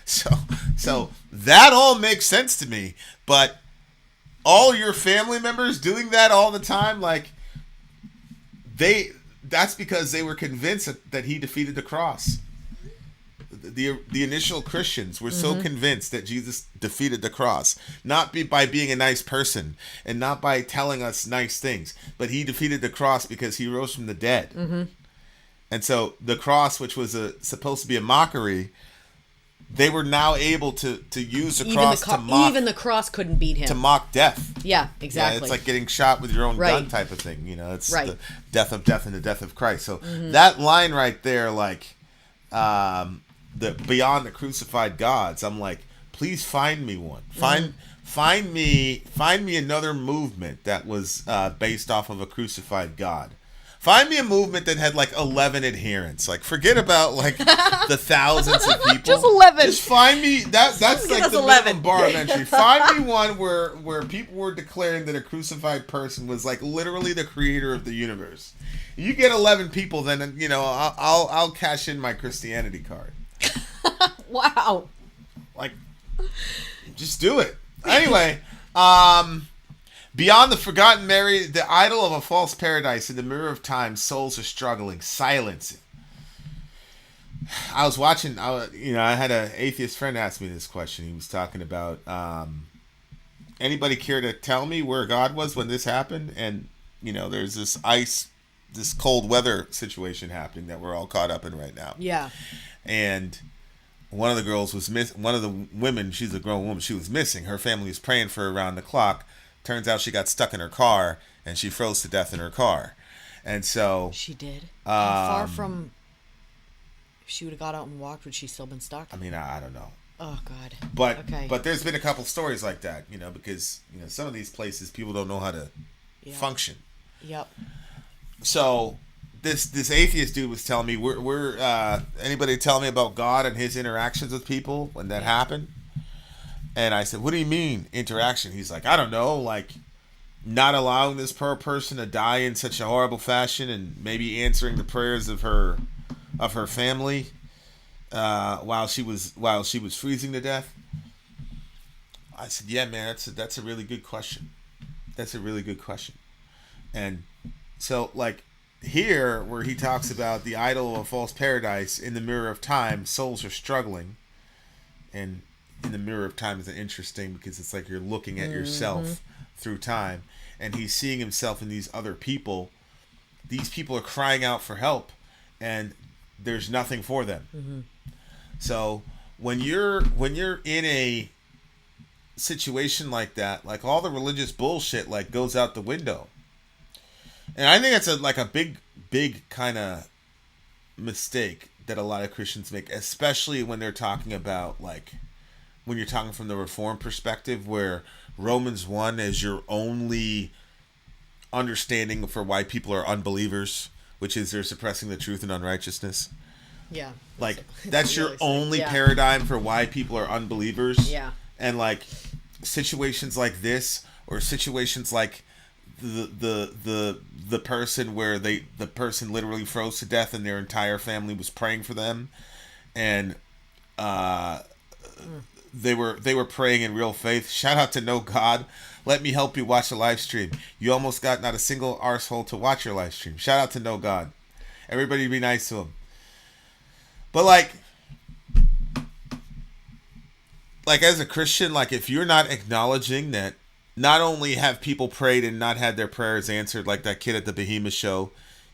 So that all makes sense to me, but all your family members doing that all the time, like, that's because they were convinced that he defeated the cross. The initial Christians were so convinced that Jesus defeated the cross, not by being a nice person and not by telling us nice things, but he defeated the cross because he rose from the dead. And so the cross, which was supposed to be a mockery, they were now able to use the cross to mock. Even the cross couldn't beat him. To mock death. Yeah, exactly. Yeah, it's like getting shot with your own gun type of thing. It's the death of death and the death of Christ. So that line right there, like, the beyond the crucified gods, I'm like, please find me one. Find me another movement that was based off of a crucified god. Find me a movement that had like 11 adherents. Like, forget about like the thousands of people. Just 11. Just find me that's like the 11 bar of entry. Find me one where people were declaring that a crucified person was like literally the creator of the universe. You get 11 people, then I'll cash in my Christianity card. Wow. Like, just do it. Anyway, Beyond the forgotten Mary, the idol of a false paradise in the mirror of time, souls are struggling, silencing. I was watching, I had an atheist friend ask me this question. He was talking about, anybody care to tell me where God was when this happened? And, there's this cold weather situation happening that we're all caught up in right now. Yeah. And one of the girls was one of the women, she's a grown woman, she was missing. Her family was praying for her around the clock. Turns out she got stuck in her car and she froze to death in her car. And so she did. How far from, if she would have got out and walked, would she still been stuck? I mean, I don't know. Oh God. But there's been a couple stories like that, because some of these places people don't know how to function. Yep. So this atheist dude was telling me, we're anybody tell me about God and his interactions with people when that happened? And I said, what do you mean interaction? He's like, I don't know, like not allowing this poor person to die in such a horrible fashion, and maybe answering the prayers of her family while she was freezing to death. I said, yeah, man, that's a really good question. That's a really good question. And so, like, here where he talks about the idol of a false paradise in the mirror of time, souls are struggling. And in the mirror of time is interesting because it's like you're looking at yourself through time, and he's seeing himself in these other people. These people are crying out for help, and there's nothing for them. Mm-hmm. So when you're in a situation like that, like all the religious bullshit like goes out the window. And I think that's a big kind of mistake that a lot of Christians make, especially when they're talking about, like, when you're talking from the Reformed perspective, where Romans 1 is your only understanding for why people are unbelievers, which is they're suppressing the truth and unrighteousness. Yeah. Like, that's your only paradigm for why people are unbelievers. Yeah. And, like, situations like this, or situations like the person where the person literally froze to death and their entire family was praying for them, and they were praying in real faith. Shout out to No God. Let me help you watch the live stream. You almost got not a single arsehole to watch your live stream. Shout out to No God. Everybody be nice to him. But like as a Christian, like, if you're not acknowledging that not only have people prayed and not had their prayers answered, like that kid at the Behemoth show,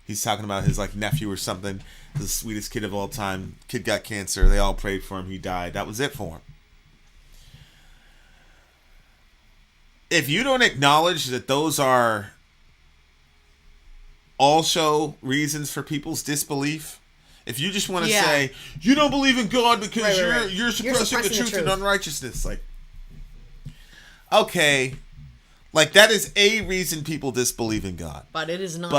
he's talking about his like nephew or something, the sweetest kid of all time. Kid got cancer. They all prayed for him. He died. That was it for him. If you don't acknowledge that those are also reasons for people's disbelief, if you just want to say you don't believe in God because you're suppressing the truth and unrighteousness, like, okay, like, that is a reason people disbelieve in God. But it is not.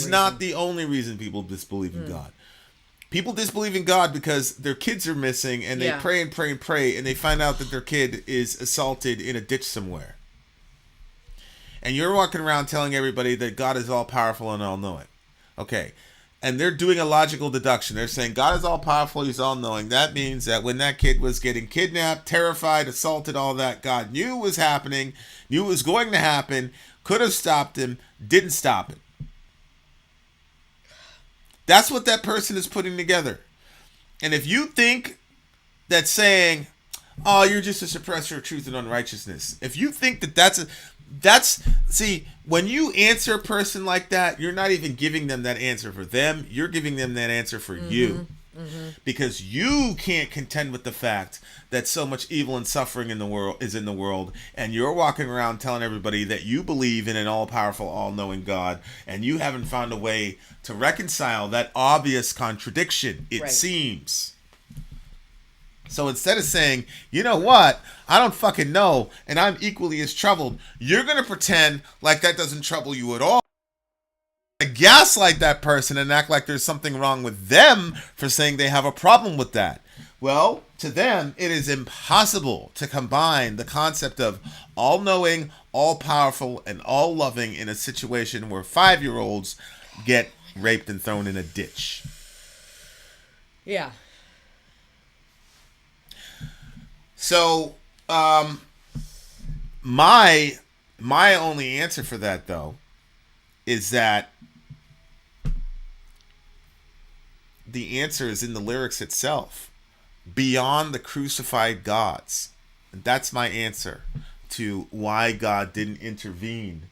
Not the only reason people disbelieve in God. People disbelieve in God because their kids are missing, and they pray and pray and pray, and they find out that their kid is assaulted in a ditch somewhere. And you're walking around telling everybody that God is all powerful and all knowing. Okay. And they're doing a logical deduction. They're saying God is all powerful, he's all knowing. That means that when that kid was getting kidnapped, terrified, assaulted, all that, God knew it was happening, knew it was going to happen, could have stopped him, didn't stop it. That's what that person is putting together. And if you think that saying, oh, you're just a suppressor of truth and unrighteousness, if you think that see, when you answer a person like that, you're not even giving them that answer for them. You're giving them that answer for you. Mm-hmm. Because you can't contend with the fact that so much evil and suffering in the world, and you're walking around telling everybody that you believe in an all-powerful, all-knowing God, and you haven't found a way to reconcile that obvious contradiction, it seems. So instead of saying, you know what, I don't fucking know, and I'm equally as troubled, you're going to pretend like that doesn't trouble you at all. Gaslight that person and act like there's something wrong with them for saying they have a problem with that. Well, to them, it is impossible to combine the concept of all-knowing, all-powerful, and all-loving in a situation where 5-year-olds get raped and thrown in a ditch. Yeah. So, my My only answer for that, though, is that the answer is in the lyrics itself. Beyond the crucified gods. And that's my answer to why God didn't intervene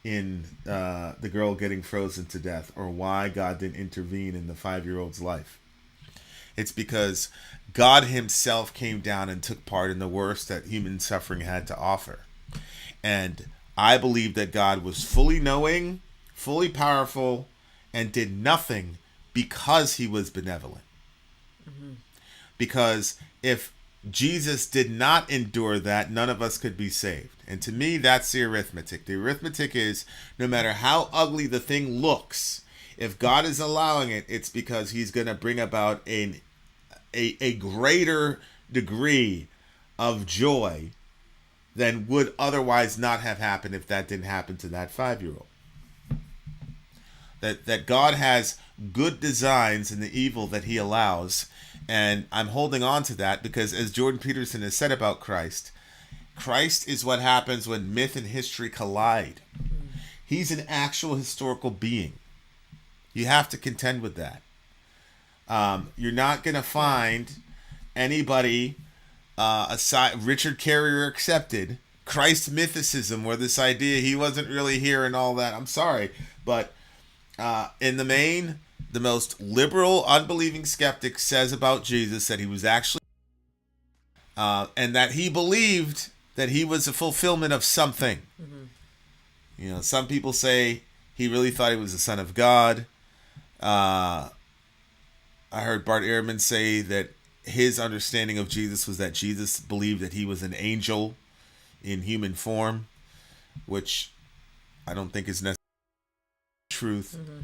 in the girl getting frozen to death, or why God didn't intervene in the 5-year-old's life. It's because God himself came down and took part in the worst that human suffering had to offer. And I believe that God was fully knowing, fully powerful, and did nothing because he was benevolent. Mm-hmm. Because if Jesus did not endure that, none of us could be saved. And to me, that's the arithmetic. The arithmetic is, no matter how ugly the thing looks, if God is allowing it, it's because he's going to bring about a greater degree of joy than would otherwise not have happened if that didn't happen to that 5-year-old. That God has good designs in the evil that he allows. And I'm holding on to that because, as Jordan Peterson has said about Christ, Christ is what happens when myth and history collide. He's an actual historical being. You have to contend with that. You're not going to find anybody, aside Richard Carrier accepted, Christ mythicism, where this idea he wasn't really here and all that. I'm sorry, but in the main, the most liberal, unbelieving skeptic says about Jesus that he was actually, and that he believed that he was a fulfillment of something. Mm-hmm. You know, some people say he really thought he was the Son of God. I heard Bart Ehrman say that his understanding of Jesus was that Jesus believed that he was an angel in human form, which I don't think is necessarily truth. Mm-hmm.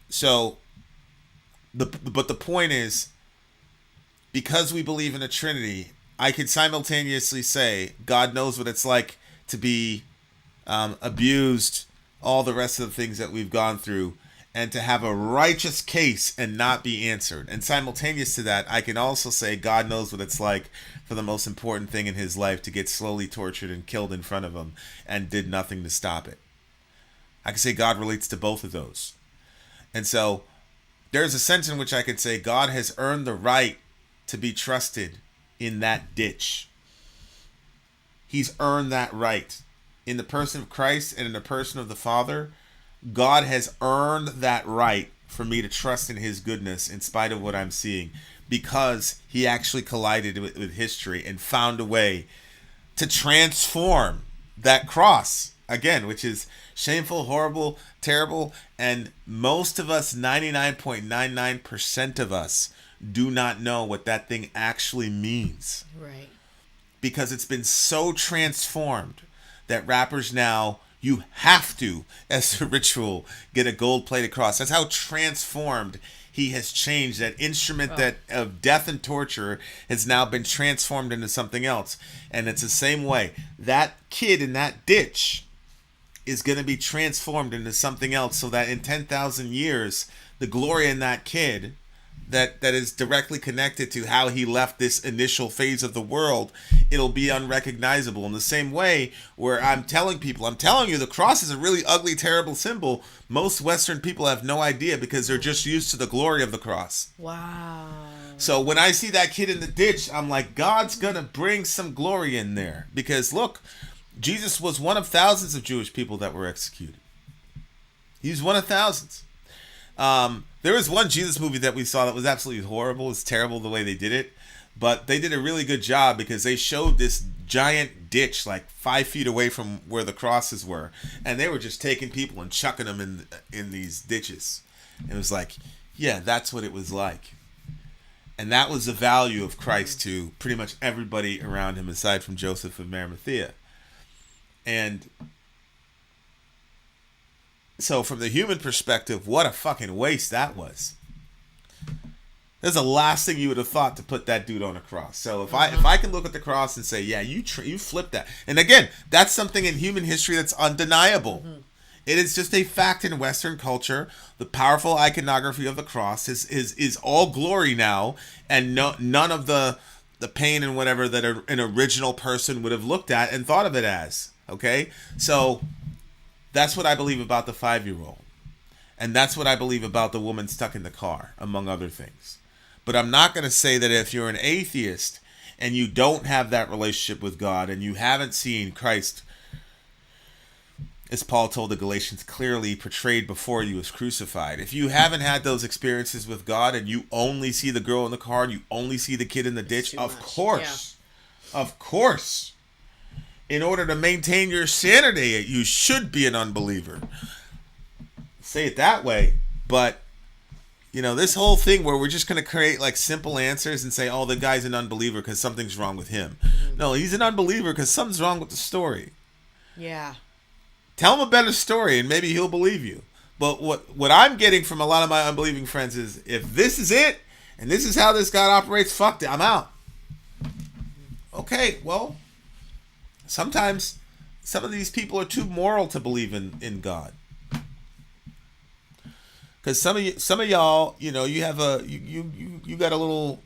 So, but the point is, because we believe in a Trinity, I can simultaneously say God knows what it's like to be abused, all the rest of the things that we've gone through, and to have a righteous case and not be answered. And simultaneous to that, I can also say God knows what it's like for the most important thing in his life to get slowly tortured and killed in front of him and did nothing to stop it. I can say God relates to both of those. And so there's a sense in which I could say God has earned the right to be trusted in that ditch. He's earned that right. In the person of Christ and in the person of the Father, God has earned that right for me to trust in his goodness in spite of what I'm seeing, because he actually collided with history and found a way to transform that cross, again, which is shameful, horrible, terrible, and most of us, 99.99% of us, do not know what that thing actually means. Right. Because it's been so transformed that rappers now, you have to, as a ritual, get a gold-plated cross. That's how transformed he has changed. That instrument that of death and torture has now been transformed into something else. And it's the same way. That kid in that ditch is going to be transformed into something else, so that in 10,000 years, the glory in that kid that is directly connected to how he left this initial phase of the world, it'll be unrecognizable. In the same way where I'm telling you, the cross is a really ugly, terrible symbol. Most Western people have no idea because they're just used to the glory of the cross. Wow. So when I see that kid in the ditch, I'm like, God's going to bring some glory in there. Because look, Jesus was one of thousands of Jewish people that were executed. He was one of thousands. There was one Jesus movie that we saw that was absolutely horrible. It's terrible the way they did it. But they did a really good job because they showed this giant ditch like 5 feet away from where the crosses were. And they were just taking people and chucking them in these ditches. And it was like, yeah, that's what it was like. And that was the value of Christ to pretty much everybody around him aside from Joseph of Arimathea. And so from the human perspective, what a fucking waste that was. That's the last thing you would have thought to put that dude on a cross. So if I can look at the cross and say, yeah, you flipped that. And again, that's something in human history that's undeniable. Mm-hmm. It is just a fact in Western culture. The powerful iconography of the cross is all glory now, and none of the pain and whatever that an original person would have looked at and thought of it as. Okay? So that's what I believe about the 5-year-old. And that's what I believe about the woman stuck in the car, among other things. But I'm not going to say that if you're an atheist and you don't have that relationship with God and you haven't seen Christ, as Paul told the Galatians, clearly portrayed before you as crucified. If you haven't had those experiences with God and you only see the girl in the car, you only see the kid in the ditch, of course, in order to maintain your sanity, you should be an unbeliever. Say it that way, but this whole thing where we're just going to create like simple answers and say, oh, the guy's an unbeliever because something's wrong with him. Mm-hmm. No, he's an unbeliever because something's wrong with the story. Yeah. Tell him a better story and maybe he'll believe you. But what I'm getting from a lot of my unbelieving friends is, if this is it and this is how this God operates, fuck it, I'm out. Okay, well, sometimes some of these people are too moral to believe in God. Because some of y'all, you have you got a little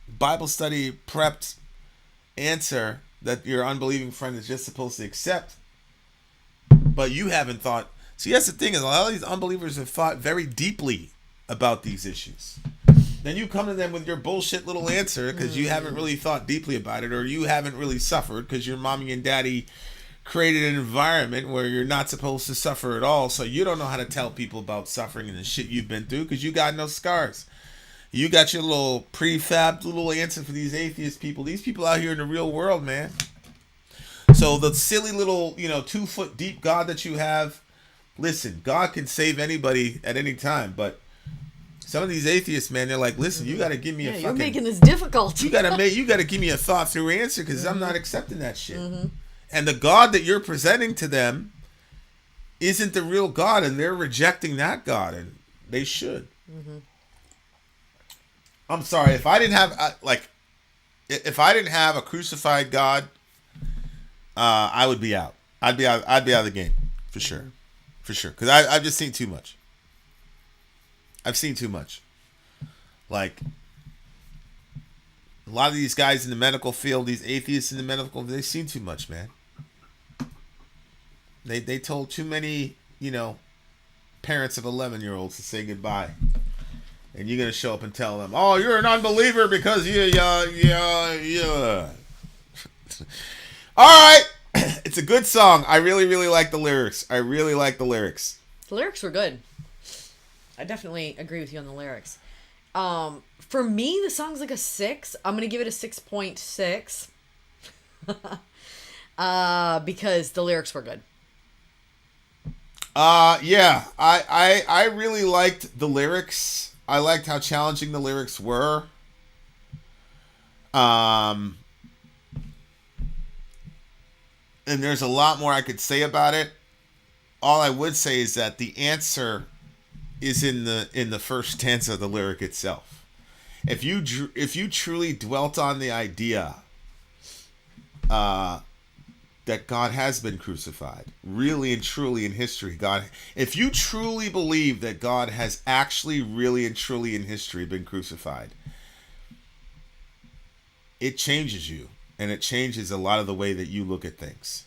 Bible study prepped answer that your unbelieving friend is just supposed to accept, but you haven't thought. See, that's the thing, is a lot of these unbelievers have thought very deeply about these issues. Then you come to them with your bullshit little answer because you haven't really thought deeply about it, or you haven't really suffered because your mommy and daddy created an environment where you're not supposed to suffer at all, so you don't know how to tell people about suffering and the shit you've been through because you got no scars. You got your little prefab little answer for these atheist people. These people out here in the real world, man. So the silly little 2-foot deep God that you have, listen, God can save anybody at any time, but some of these atheists, man, they're like, listen, you got to give me a fucking... You're making this difficult. You got to give me a thought through answer because I'm not accepting that shit. Mm-hmm. And the God that you're presenting to them isn't the real God, and they're rejecting that God, and they should. Mm-hmm. I'm sorry, if I didn't have a crucified God, I would be out. I'd be out of the game for sure, because I've just seen too much. I've seen too much. Like, a lot of these guys in the medical field, these atheists in the medical field, they've seen too much, man. They told too many, parents of 11-year-olds to say goodbye. And you're going to show up and tell them, oh, you're an unbeliever because All right. It's a good song. I really, really like the lyrics. The lyrics were good. I definitely agree with you on the lyrics. For me, the song's like a 6. I'm going to give it a 6.6. Because the lyrics were good. Yeah. I really liked the lyrics. I liked how challenging the lyrics were. And there's a lot more I could say about it. All I would say is that the answer is in the first stanza of the lyric itself. If you truly dwelt on the idea that God has been crucified, really and truly in history, if you truly believe that God has actually really and truly in history been crucified, it changes you, and it changes a lot of the way that you look at things.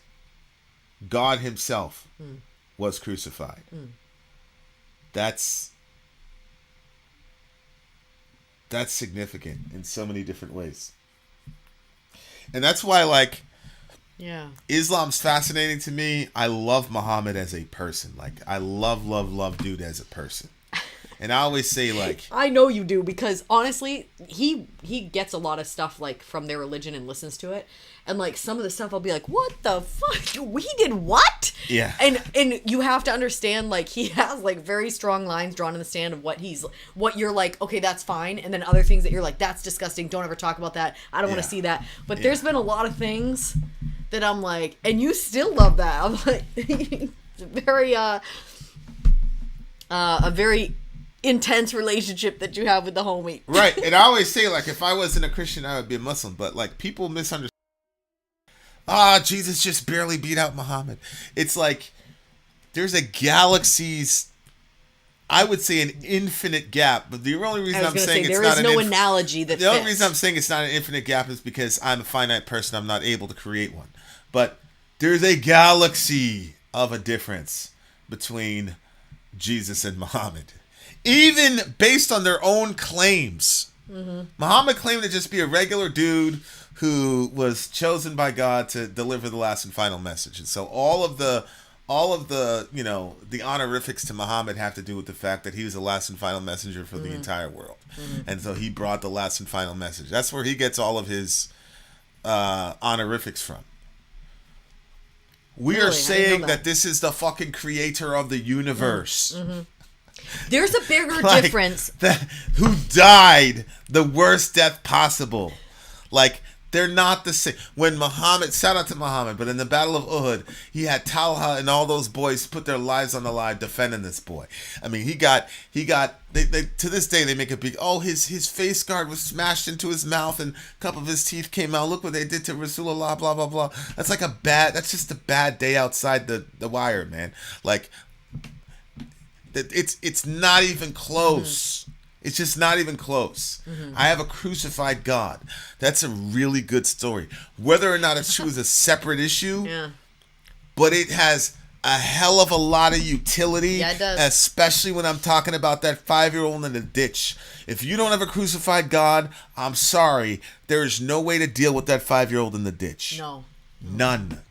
God himself was crucified. That's significant in so many different ways. And that's why, like, Islam's fascinating to me. I love Muhammad as a person. Like, I love dude as a person. And I always say, like... I know you do, because honestly, he gets a lot of stuff, like, from their religion and listens to it. And, like, some of the stuff I'll be like, what the fuck? He did what? Yeah. And you have to understand, like, he has, like, very strong lines drawn in the sand of what you're like, okay, that's fine. And then other things that you're like, that's disgusting. Don't ever talk about that. I don't want to see that. But there's been a lot of things that I'm like, and you still love that. I'm like, a very intense relationship that you have with the homie. Right. And I always say, like, if I wasn't a Christian, I would be a Muslim. But, like, people misunderstand. Jesus just barely beat out Muhammad. It's like there's a galaxy's, I would say, an infinite gap. But the only reason I'm saying it's not an there is no analogy that the only reason I'm saying it's not an infinite gap is because I'm a finite person. I'm not able to create one. But There's a galaxy of a difference between Jesus and Muhammad. Even based on their own claims. Muhammad claimed to just be a regular dude who was chosen by God to deliver the last and final message. And so all of the the honorifics to Muhammad have to do with the fact that he was the last and final messenger for the entire world. And so he brought the last and final message. That's where he gets all of his honorifics from. We are saying that this is the fucking creator of the universe. There's a bigger difference. Who died the worst death possible. Like, they're not the same. When Muhammad, shout out to Muhammad, but in the Battle of Uhud, he had Talha and all those boys put their lives on the line defending this boy. I mean, he got, they to this day, they make a big, his face guard was smashed into his mouth and a couple of his teeth came out. Look what they did to Rasulullah, blah, blah, blah. That's just a bad day outside the wire, man. Like, it's not even close. It's just not even close. I have a crucified God. That's a really good story. Whether or not it's true is a separate issue. Yeah. But it has a hell of a lot of utility. Yeah, it does. Especially when I'm talking about that 5-year-old in the ditch. If you don't have a crucified God, I'm sorry. There is no way to deal with that 5-year-old in the ditch. No. None.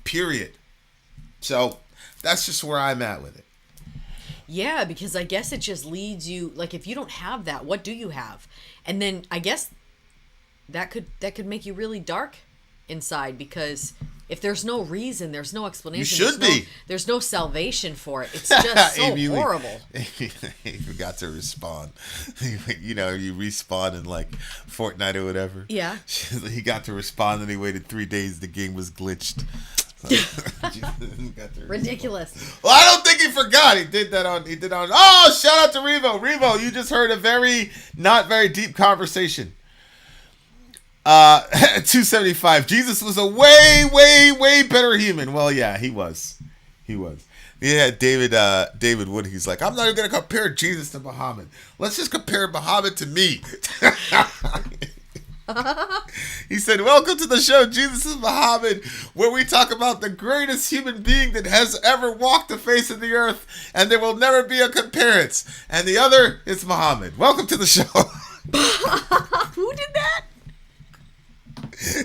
Period. So that's just where I'm at with it. Yeah, because I guess it just leads you, like, if you don't have that, what do you have? And then I guess that could make you really dark inside, because if there's no reason, there's no explanation. You should be. There's no salvation for it. It's just so horrible. He forgot to respond. You respawn in like Fortnite or whatever. Yeah. He got to respond and he waited 3 days. The game was glitched. Ridiculous. Well, I don't think he forgot. He did on. Oh, shout out to Revo. Revo, you just heard a not very deep conversation. 275. Jesus was a way, way, way better human. Well, yeah, he was. Yeah, David Wood. He's like, I'm not even gonna compare Jesus to Muhammad. Let's just compare Muhammad to me. He said, welcome to the show, Jesus is Muhammad, where we talk about the greatest human being that has ever walked the face of the earth, and there will never be a comparison. And the other is Muhammad. Welcome to the show. Who did that?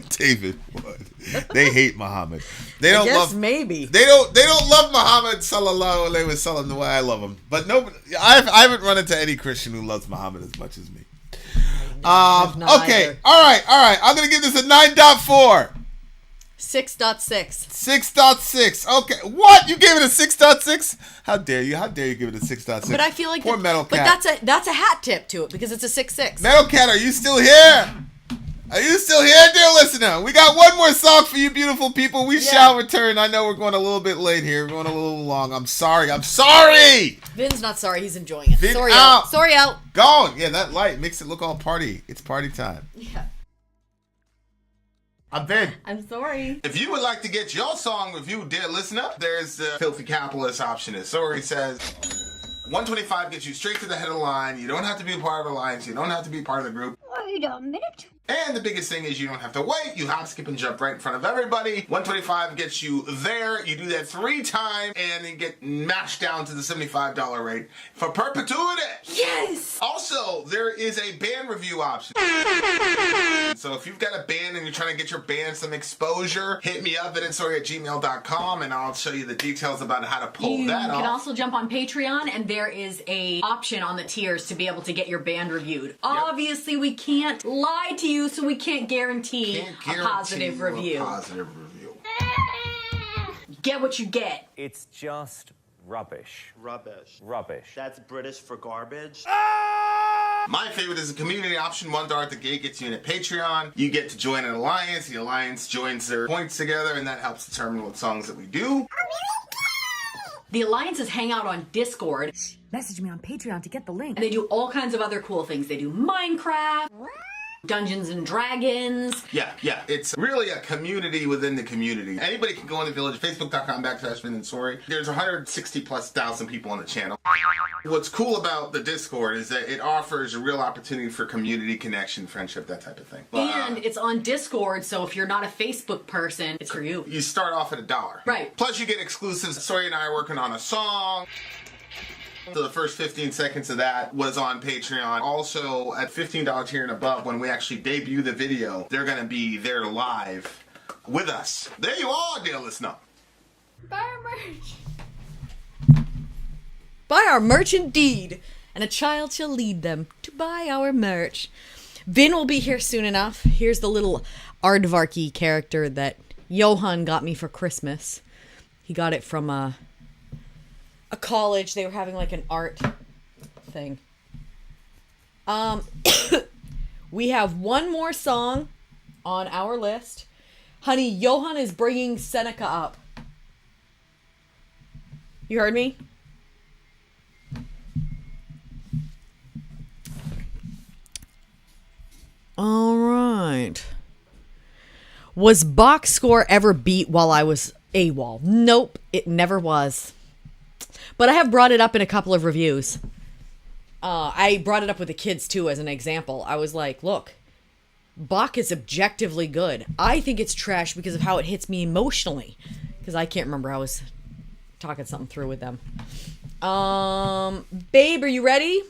David Wood. They hate Muhammad. They don't love. Maybe they don't love Muhammad sallallahu alaihi wasallam the way I love him. But nobody. I haven't run into any Christian who loves Muhammad as much as me. Okay. All right. I'm going to give this a 9.4. 6.6. 6.6. Okay. What? You gave it a 6.6? How dare you? How dare you give it a 6.6? But I feel like poor MetalCat. But that's a hat tip to it, because it's a 6.6. MetalCat, are you still here? Are you still here, dear listener? We got one more song for you beautiful people. We shall return. I know we're going a little bit late here. We're going a little long. I'm sorry. Vin's not sorry. He's enjoying it. Vin Sorry out. Sorry out. Gone. Yeah, that light makes it look all party. It's party time. Yeah. I'm Vin. I'm sorry. If you would like to get your song reviewed, dear listener, there's the Filthy Capitalist option. Sorry says 125 gets you straight to the head of the line. You don't have to be a part of the alliance. You don't have to be part of the group. Wait a minute. And the biggest thing is you don't have to wait. You hop, skip, and jump right in front of everybody. 125 gets you there. You do that 3 times, and you get mashed down to the $75 rate for perpetuity. Yes! Also, there is a band review option. So if you've got a band and you're trying to get your band some exposure, hit me up at instory@gmail.com, and I'll show you the details about how to pull that off. You can also jump on Patreon, and there is a option on the tiers to be able to get your band reviewed. Obviously, we can't lie to you, so we can't guarantee a positive review. Get what you get. It's just rubbish. Rubbish. Rubbish. That's British for garbage. My favorite is the community option. $1 at the gate gets you in at Patreon. You get to join an alliance. The alliance joins their points together, and that helps determine what songs that we do. The alliances hang out on Discord. Message me on Patreon to get the link. And they do all kinds of other cool things. They do Minecraft. Dungeons and Dragons. Yeah. It's really a community within the community. Anybody can go in the village, facebook.com/VinandSori. There's 160,000+ people on the channel. What's cool about the Discord is that it offers a real opportunity for community connection, friendship, that type of thing. And it's on Discord, so if you're not a Facebook person, it's for you. You start off at $1. Right. Plus you get exclusives. Sori and I are working on a song. So the first 15 seconds of that was on Patreon. Also, at $15 tier and above, when we actually debut the video, they're going to be there live with us. There you are, dear listener. Buy our merch. Buy our merch indeed, and a child shall lead them to buy our merch. Vin will be here soon enough. Here's the little aardvarky character that Johan got me for Christmas. He got it from a college. They were having like an art thing. We have one more song on our list. Honey, Johan is bringing Seneca up. You heard me? All right. Was Bach's score ever beat while I was AWOL? Nope, it never was. But I have brought it up in a couple of reviews. I brought it up with the kids too as an example. I was like, look, Bach is objectively good. I think it's trash because of how it hits me emotionally. Because I can't remember. I was talking something through with them. Babe, are you ready?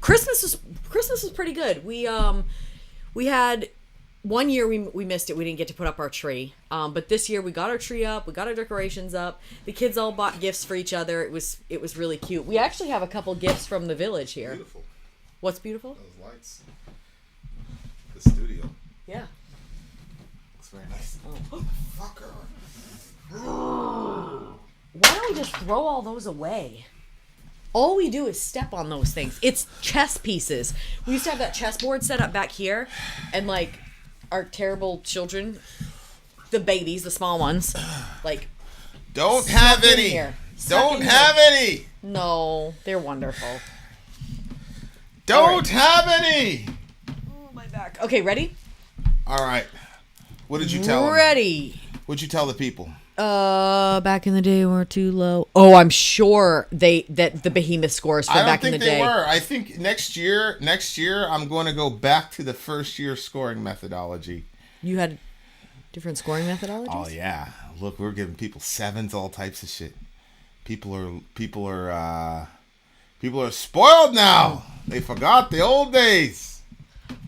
Christmas was pretty good. We had one year we missed it. We didn't get to put up our tree. But this year we got our tree up. We got our decorations up. The kids all bought gifts for each other. It was really cute. We actually have a couple gifts from the village here. Beautiful. What's beautiful? Those lights. The studio. Yeah. Looks very nice. Oh. Fucker. Why don't we just throw all those away? All we do is step on those things. It's chess pieces. We used to have that chessboard set up back here, and like our terrible children, the babies, the small ones, like Don't have in any. here. Don't in have any. no, they're wonderful. Don't have any. Oh, my back. Okay, ready? All right. What did you tell them? Ready. What'd you tell the people? Back in the day we were too low. Oh, I'm sure that the behemoth scores from back in the day. I don't think they were. I think next year I'm going to go back to the first year scoring methodology. You had different scoring methodologies? Oh yeah. Look, we're giving people sevens, all types of shit. People are spoiled now. They forgot the old days.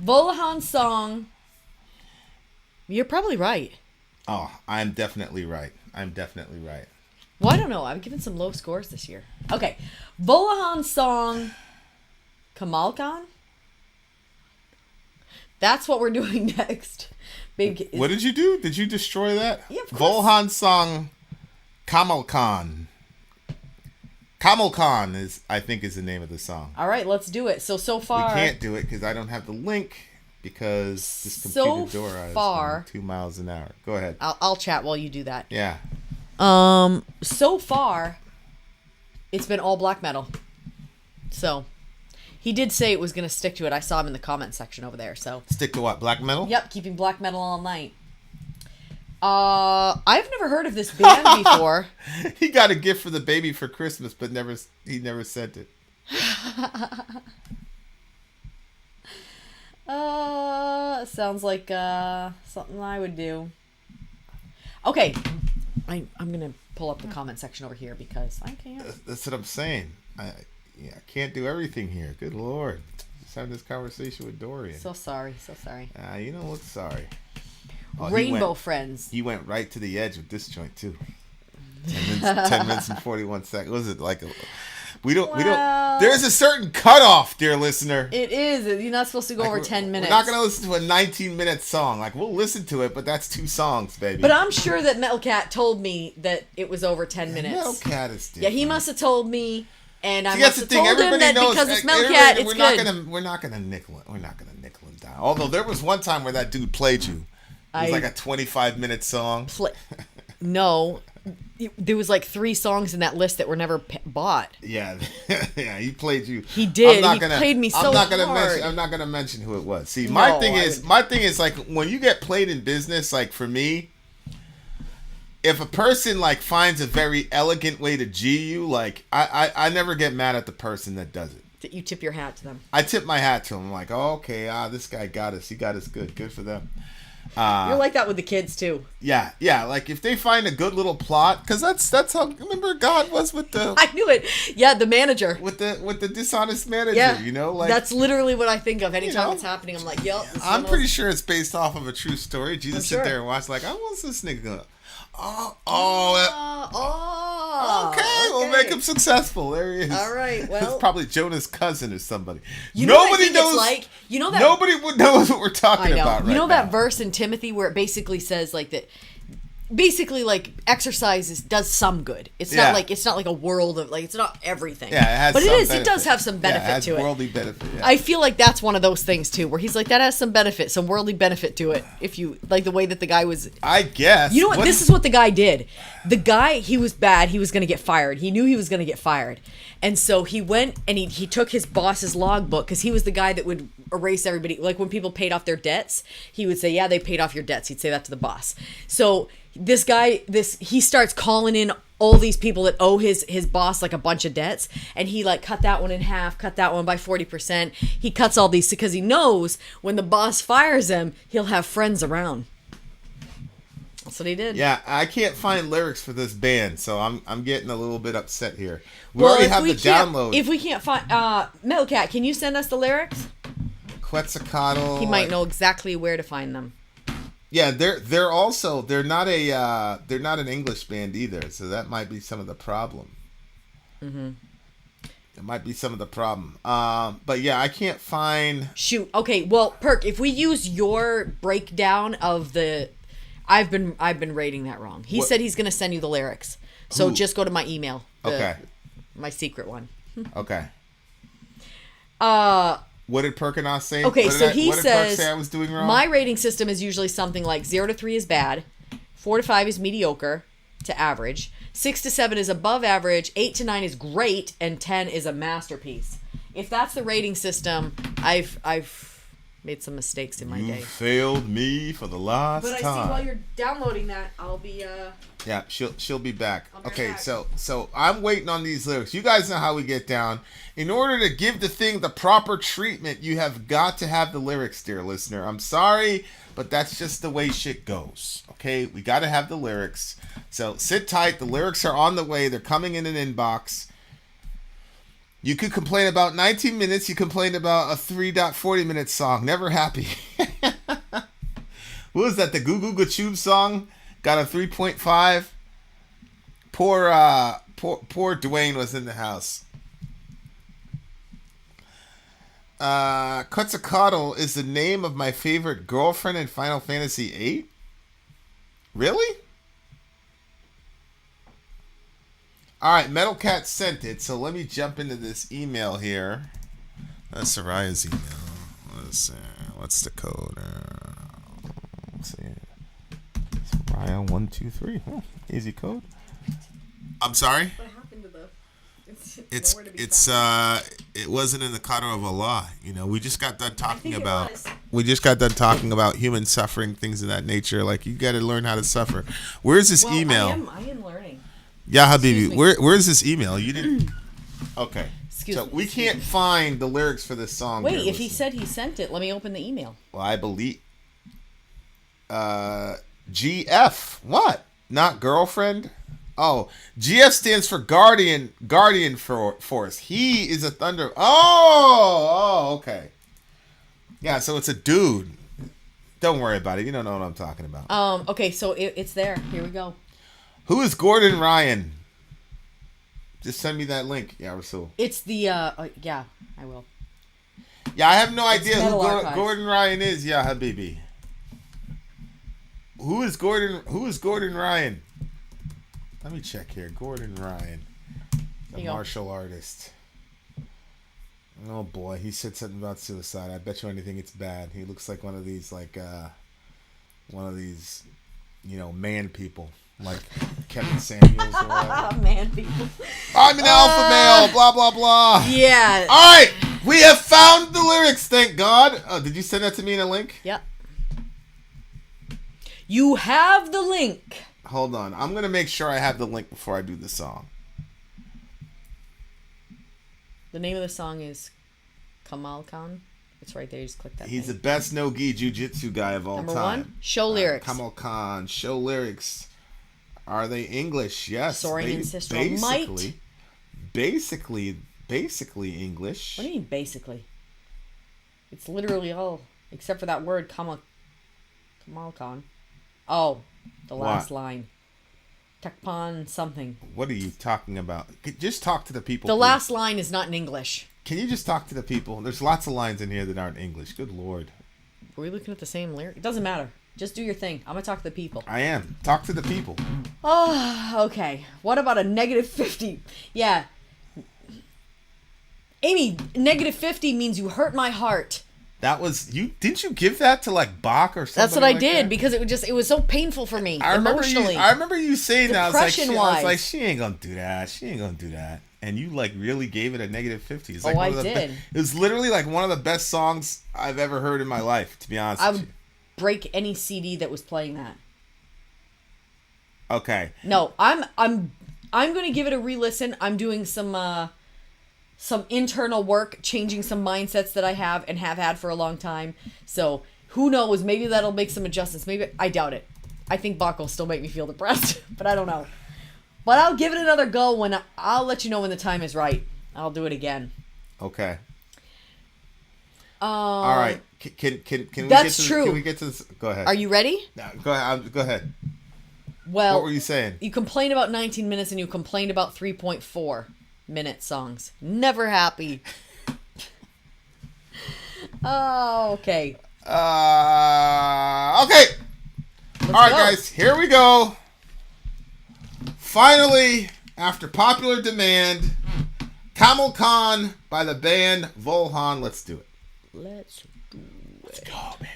Volahan's song. You're probably right. Oh, I'm definitely right. Well, I don't know. I've given some low scores this year. Okay. Volahan's song, Kamalkan. That's what we're doing next. What did you do? Did you destroy that? Yeah, of course. Volhan's song, Kamalkan. Kamalkan I think is the name of the song. All right, let's do it. So far. We can't do it because I don't have the link because this computer door is going 2 miles an hour. Go ahead. I'll chat while you do that. Yeah. So far, it's been all black metal. So, he did say it was going to stick to it. I saw him in the comment section over there. So Stick to what? Black metal? Yep, keeping black metal all night. I've never heard of this band before. He got a gift for the baby for Christmas, but he never sent it. Sounds like something I would do. Okay, I'm gonna pull up the comment section over here because I can't. That's what I'm saying. I can't do everything here. Good Lord. Just having this conversation with Dorian. So sorry. You don't look sorry. Oh, Rainbow Friends. He went right to the edge with this joint too. 10 minutes and 41 seconds. What was it like? We don't. There's a certain cutoff, dear listener. It is. You're not supposed to go over 10 minutes. We're not going to listen to a 19-minute song. Like, we'll listen to it, but that's 2 songs, baby. But I'm sure that MetalCat told me that it was over 10 minutes. MetalCat is different. Yeah, he must have told me, and I See, must that's have the thing. told him Everybody that knows, because it's MetalCat, it's good. We're not gonna nickel it. We're not gonna nickel him down. Although there was one time where that dude played you. It was like a 25-minute song. No. there was like 3 songs in that list that were never bought. Yeah, yeah, he played you. He did. He played me so hard. I'm not gonna mention who it was. See, No, my thing is like when you get played in business, like for me, if a person like finds a very elegant way to G you, like I never get mad at the person that does it. That you tip your hat to them. I tip my hat to him. I'm like, oh, okay, this guy got us. He got us good. Good for them. You're like that with the kids too. Yeah. Like if they find a good little plot, because that's how. Remember, God was with the. I knew it. Yeah, the manager. With the dishonest manager. Yeah, You know, like that's literally what I think of anytime it's happening. I'm like, yep. I'm pretty sure it's based off of a true story. Jesus sure. sit there and watch like, I want this nigga. Okay, we'll make him successful. There he is. All right, well, it's probably Jonah's cousin or somebody. You know Nobody what I think knows. It's like, you know that nobody would knows what we're talking I know. about. Right you know now. that verse in Timothy where it basically says like that. Basically, like exercise does some good. It's not like a world of like it's not everything. Yeah, it has. But some it is. benefit. It does have some benefit it has to it. Worldly benefit. Yeah. I feel like that's one of those things too, where he's like that has some benefit, some worldly benefit to it. If you like the way that the guy was. I guess. You know what? This is what the guy did. The guy, he was bad. He was going to get fired. He knew he was going to get fired. And so he went and he took his boss's logbook because he was the guy that would erase everybody. Like when people paid off their debts, he would say, yeah, they paid off your debts. He'd say that to the boss. So this guy, he starts calling in all these people that owe his boss like a bunch of debts. And he like cut that one in half, cut that one by 40%. He cuts all these because he knows when the boss fires him, he'll have friends around. That's what he did. Yeah, I can't find lyrics for this band, so I'm getting a little bit upset here. We already have the download. If we can't find MetalCat, can you send us the lyrics? Quetzalcoatl. He might know exactly where to find them. Yeah, they're not an English band either, so that might be some of the problem. Mm-hmm. It might be some of the problem. But yeah, I can't find. Shoot. Okay. Well, Perk, if we use your breakdown of the. I've been rating that wrong. He said he's going to send you the lyrics. So just go to my email. Okay. My secret one. Okay. What did Perkinaw say? Okay, so he what did says Perk say I was doing wrong? My rating system is usually something like 0 to 3 is bad, 4 to 5 is mediocre to average, 6 to 7 is above average, 8 to 9 is great, and 10 is a masterpiece. If that's the rating system, I've made some mistakes in my day. You failed me for the last time. But I see while you're downloading that, I'll be Yeah, she'll be back. I'll be Okay, back. so I'm waiting on these lyrics. You guys know how we get down. In order to give the thing the proper treatment, you have got to have the lyrics, dear listener. I'm sorry, but that's just the way shit goes. Okay, we got to have the lyrics. So sit tight. The lyrics are on the way. They're coming in an inbox. You could complain about 19 minutes. You complained about a 3.40 minute song. Never happy. What was that? The Goo Goo Tube song got a 3.5. Poor Dwayne was in the house. Quetzalcoatl is the name of my favorite girlfriend in Final Fantasy VIII. Really? All right, MetalCat sent it, so let me jump into this email here. That's Soraya's email. What's the code? Let's see. Soraya123. Easy code. I'm sorry. What happened to the? It wasn't in the qadr of Allah. You know, we just got done talking about human suffering, things of that nature. Like, you got to learn how to suffer. Where's this email? I am learning. Yeah, Habibi. Where's this email? You didn't. Okay. Excuse so me. we can't find the lyrics for this song. Wait, here, if he said he sent it, let me open the email. Well, I believe. GF. What? Not girlfriend? Oh, GF stands for Guardian Force. He is a Thunder. Oh, okay. Yeah, so it's a dude. Don't worry about it. You don't know what I'm talking about. Okay, so it's there. Here we go. Who is Gordon Ryan? Just send me that link. Yeah, Rasul. It's the yeah, I will. Yeah, I have no idea who Metal Archives. Gordon Ryan is. Yeah, Habibi. Who is Gordon Ryan? Let me check here. Gordon Ryan, the martial artist. Oh boy, he said something about suicide. I bet you anything it's bad. He looks like one of these, man people. like Kevin Samuels or whatever. Oh, man, people. I'm an alpha male, blah, blah, blah. Yeah. All right, we have found the lyrics, thank God. Oh, did you send that to me in a link? Yep. You have the link. Hold on. I'm going to make sure I have the link before I do the song. The name of the song is Kamal Khan. It's right there. You just click that. He's the thing. best no-gi jiu-jitsu guy of all Number time. one, show lyrics. Kamal Khan. Show lyrics. Are they English? Yes. Soaring ancestral might. Basically English. What do you mean, basically? It's literally all, except for that word, Kamal Khan. Oh, the last line. Tekpan something. What are you talking about? Just talk to the people. The please. last line is not in English. Can you just talk to the people? There's lots of lines in here that aren't English. Good Lord. Are we looking at the same lyric? It doesn't matter. Just do your thing. I'm going to talk to the people. I am. Talk to the people. Oh, okay. What about a negative 50? Yeah. Amy, negative 50 means you hurt my heart. That was you. Didn't you give that to like Bach or something? That's what I like did that? because it was so painful for me I emotionally. remember you saying that. I was like, she ain't gonna do that. She ain't gonna do that. And you like really gave it a negative 50. It's like I did. It was literally like one of the best songs I've ever heard in my life. To be honest, I with would you. break any CD that was playing that. Okay. No, I'm going to give it a re-listen. I'm doing some internal work, changing some mindsets that I have and have had for a long time. So who knows? Maybe that'll make some adjustments. Maybe I doubt it. I think Bach will still make me feel depressed, but I don't know. But I'll give it another go when I'll let you know when the time is right. I'll do it again. Okay. All right. Can we That's get to true. Can we get to this? Go ahead. Are you ready? No, go ahead. Go ahead. Well, What were you saying? You complain about 19 minutes and you complained about 3.4 minute songs. Never happy. Oh, okay. Okay. Let's All right, go. guys. Here we go. Finally, after popular demand, Kamal Khan by the band Volhan. Let's do it. Let's do it. Let's go, baby.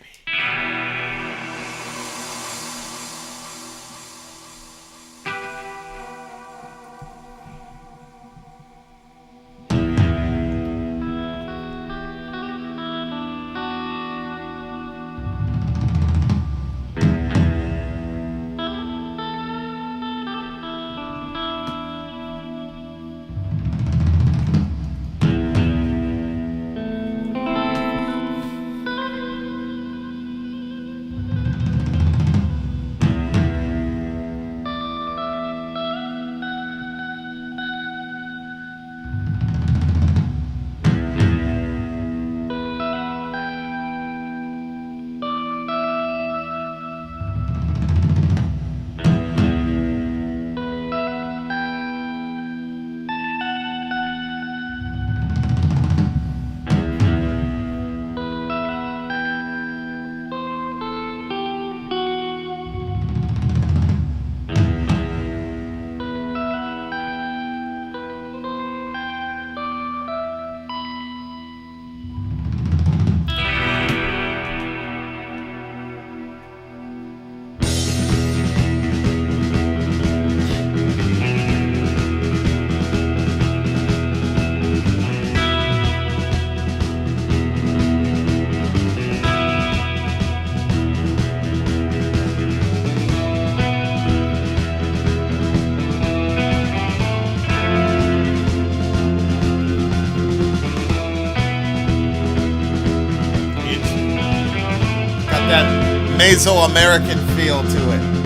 Mesoamerican feel to it.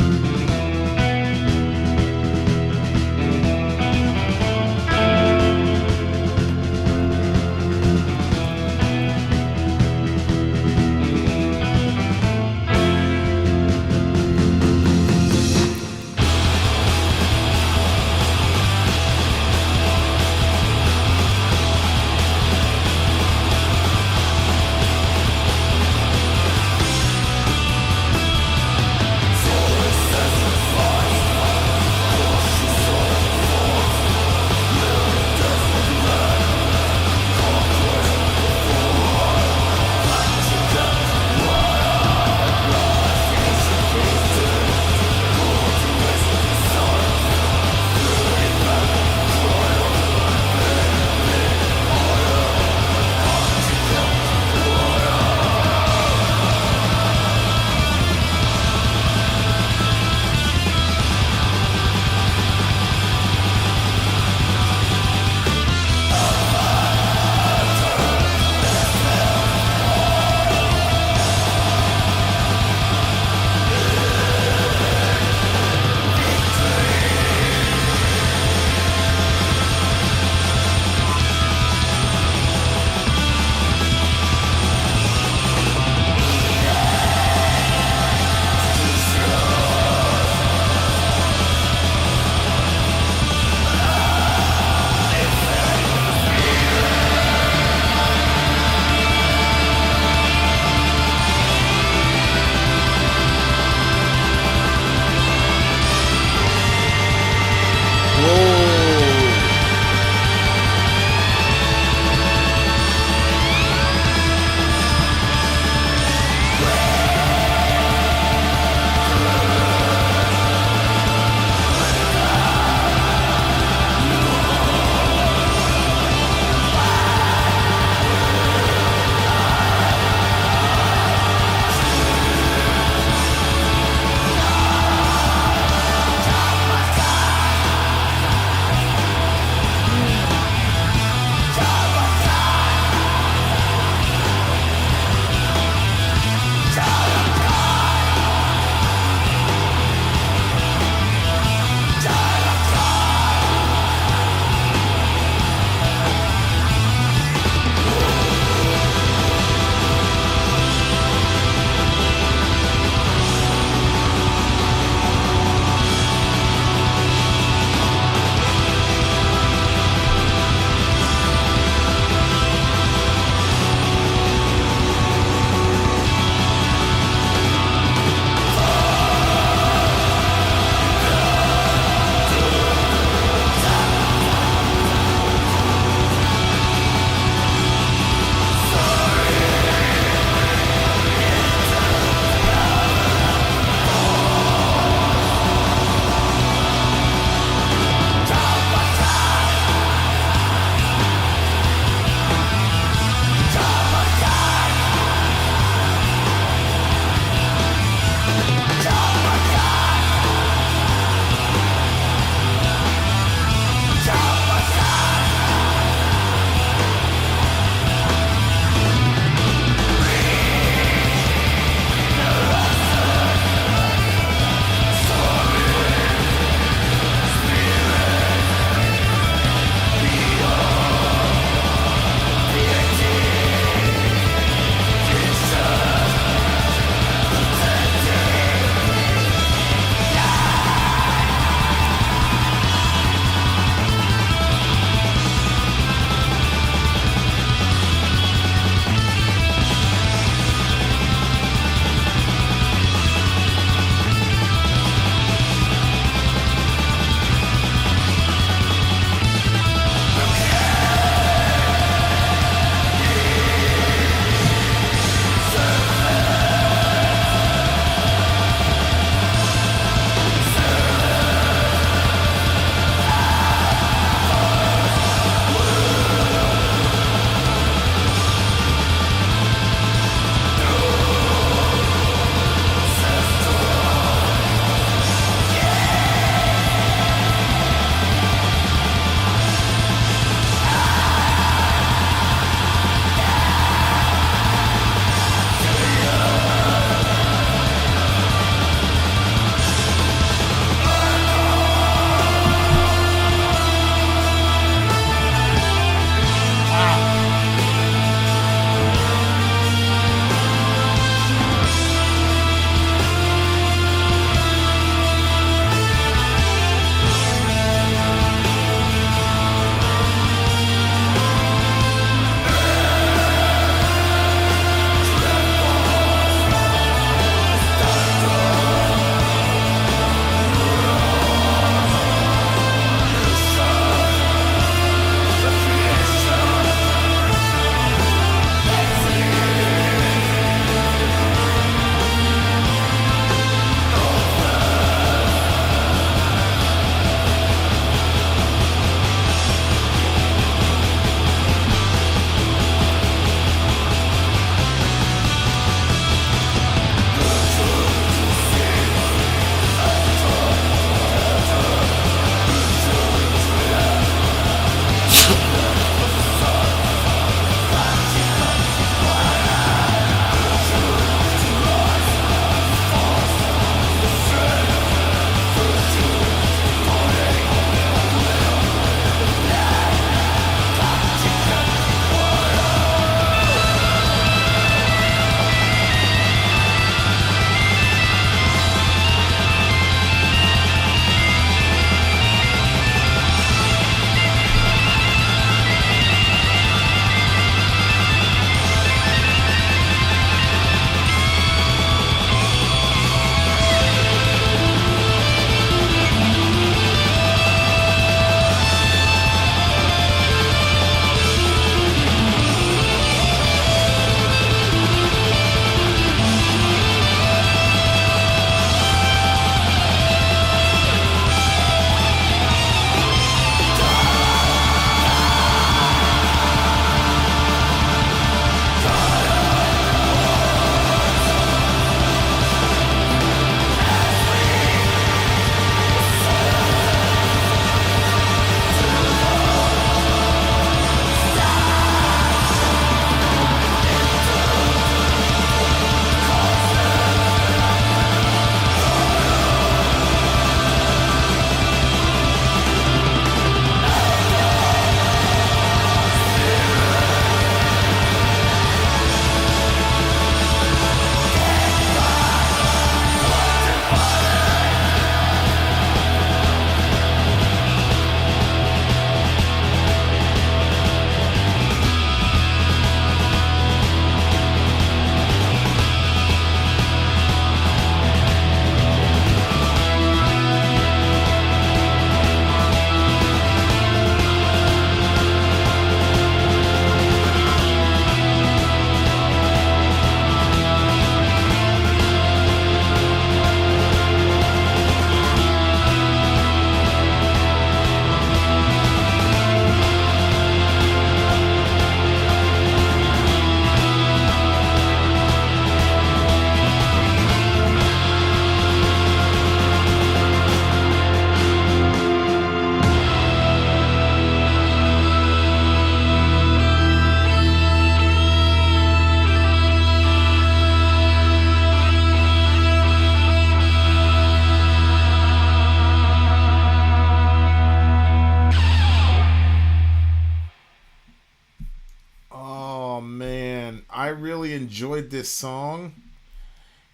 really enjoyed this song.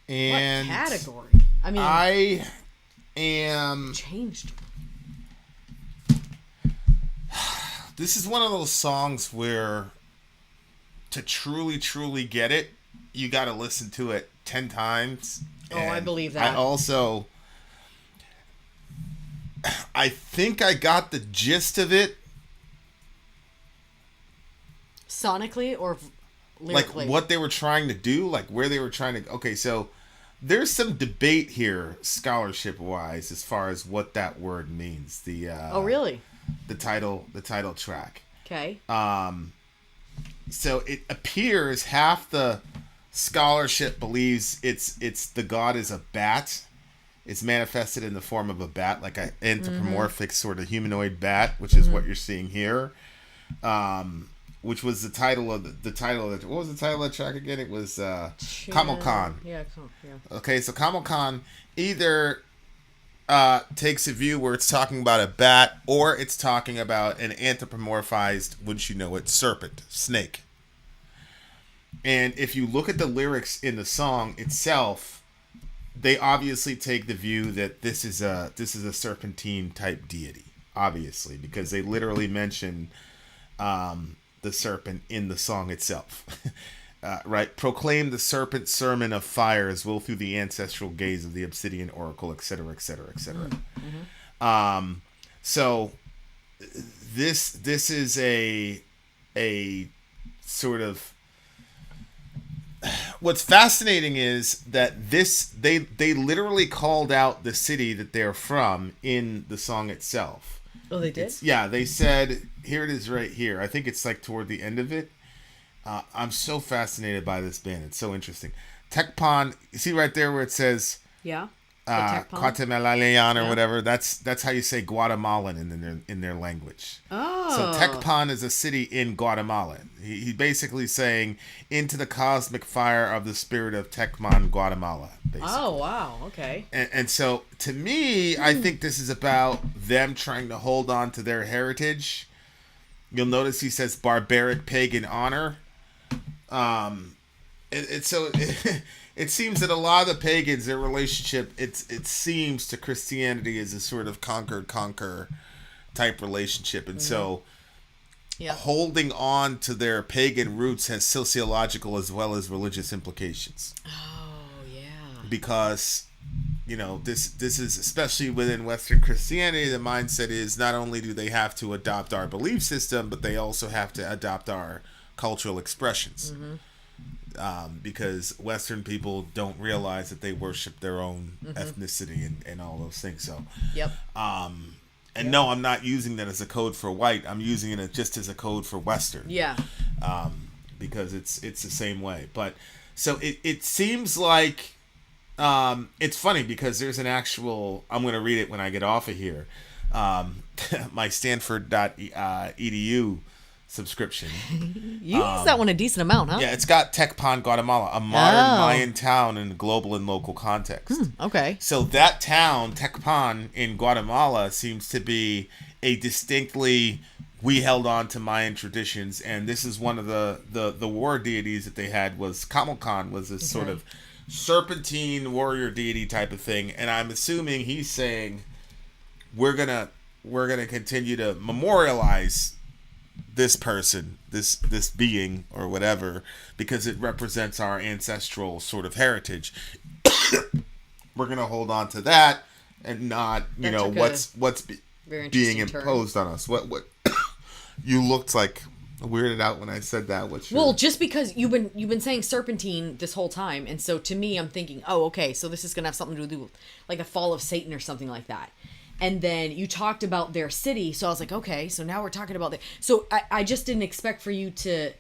And what category? I mean, I am... changed. This is one of those songs where to truly, truly get it, you got to listen to it 10 times. Oh, I And believe that. I think I got the gist of it. Sonically or lyrically? Like what they were trying to do, like where they were trying to... Okay, so there's some debate here, scholarship-wise, as far as what that word means. Oh, really? The title track. Okay. So it appears half the scholarship believes it's the god is a bat. It's manifested in the form of a bat, like an anthropomorphic sort of humanoid bat, which is what you're seeing here. Which was the title of what was the title of the track again? It was Camel Khan. Yeah. Okay, so Camel Khan either takes a view where it's talking about a bat or it's talking about an anthropomorphized, wouldn't you know it, serpent, snake. And if you look at the lyrics in the song itself, they obviously take the view that this is a serpentine type deity, obviously, because they literally mention the serpent in the song itself. Right? Proclaim the serpent sermon of fire as will through the ancestral gaze of the obsidian oracle, etc., etc., etc. So this is a sort of... What's fascinating is that they literally called out the city that they're from in the song itself. Oh, they did? They said, here it is right here. I think it's like toward the end of it. I'm so fascinated by this band. It's so interesting. Tekpon, you see right there where it says Yeah. Guatemalalean or whatever. That's how you say Guatemalan in their language. Oh. So Tekpon is a city in Guatemala. He basically saying into the cosmic fire of the spirit of Tekman, Guatemala. Basically. Oh, wow. Okay. And so to me, I think this is about them trying to hold on to their heritage. You'll notice he says barbaric pagan honor. It seems that a lot of the pagans, their relationship, it seems to Christianity is a sort of conquer type relationship, and so holding on to their pagan roots has sociological as well as religious implications. Oh yeah. Because this is especially within Western Christianity, the mindset is not only do they have to adopt our belief system, but they also have to adopt our cultural expressions. Because Western people don't realize that they worship their own ethnicity and all those things. So, no, I'm not using that as a code for white. I'm using it just as a code for Western. Yeah. Because it's the same way. But so it seems like it's funny because there's an actual. I'm going to read it when I get off of here. My Stanford.edu subscription. You use that one a decent amount, huh? Yeah, it's got Tekpan, Guatemala, a modern Mayan town in global and local context. Okay. So that town, Tekpan in Guatemala, seems to be a distinctly, we held on to Mayan traditions, and this is one of the war deities that they had was Camelcan, was this sort of serpentine warrior deity type of thing, and I'm assuming he's saying we're gonna continue to memorialize this person, this being or whatever, because it represents our ancestral sort of heritage. We're gonna hold on to that and not, what's being imposed on us. What you looked like weirded out when I said that. Well, just because you've been saying serpentine this whole time, and so to me, I'm thinking, oh, okay, so this is gonna have something to do with like the fall of Satan or something like that. And then you talked about their city, so I was like, okay, so now we're talking about so I just didn't expect for you to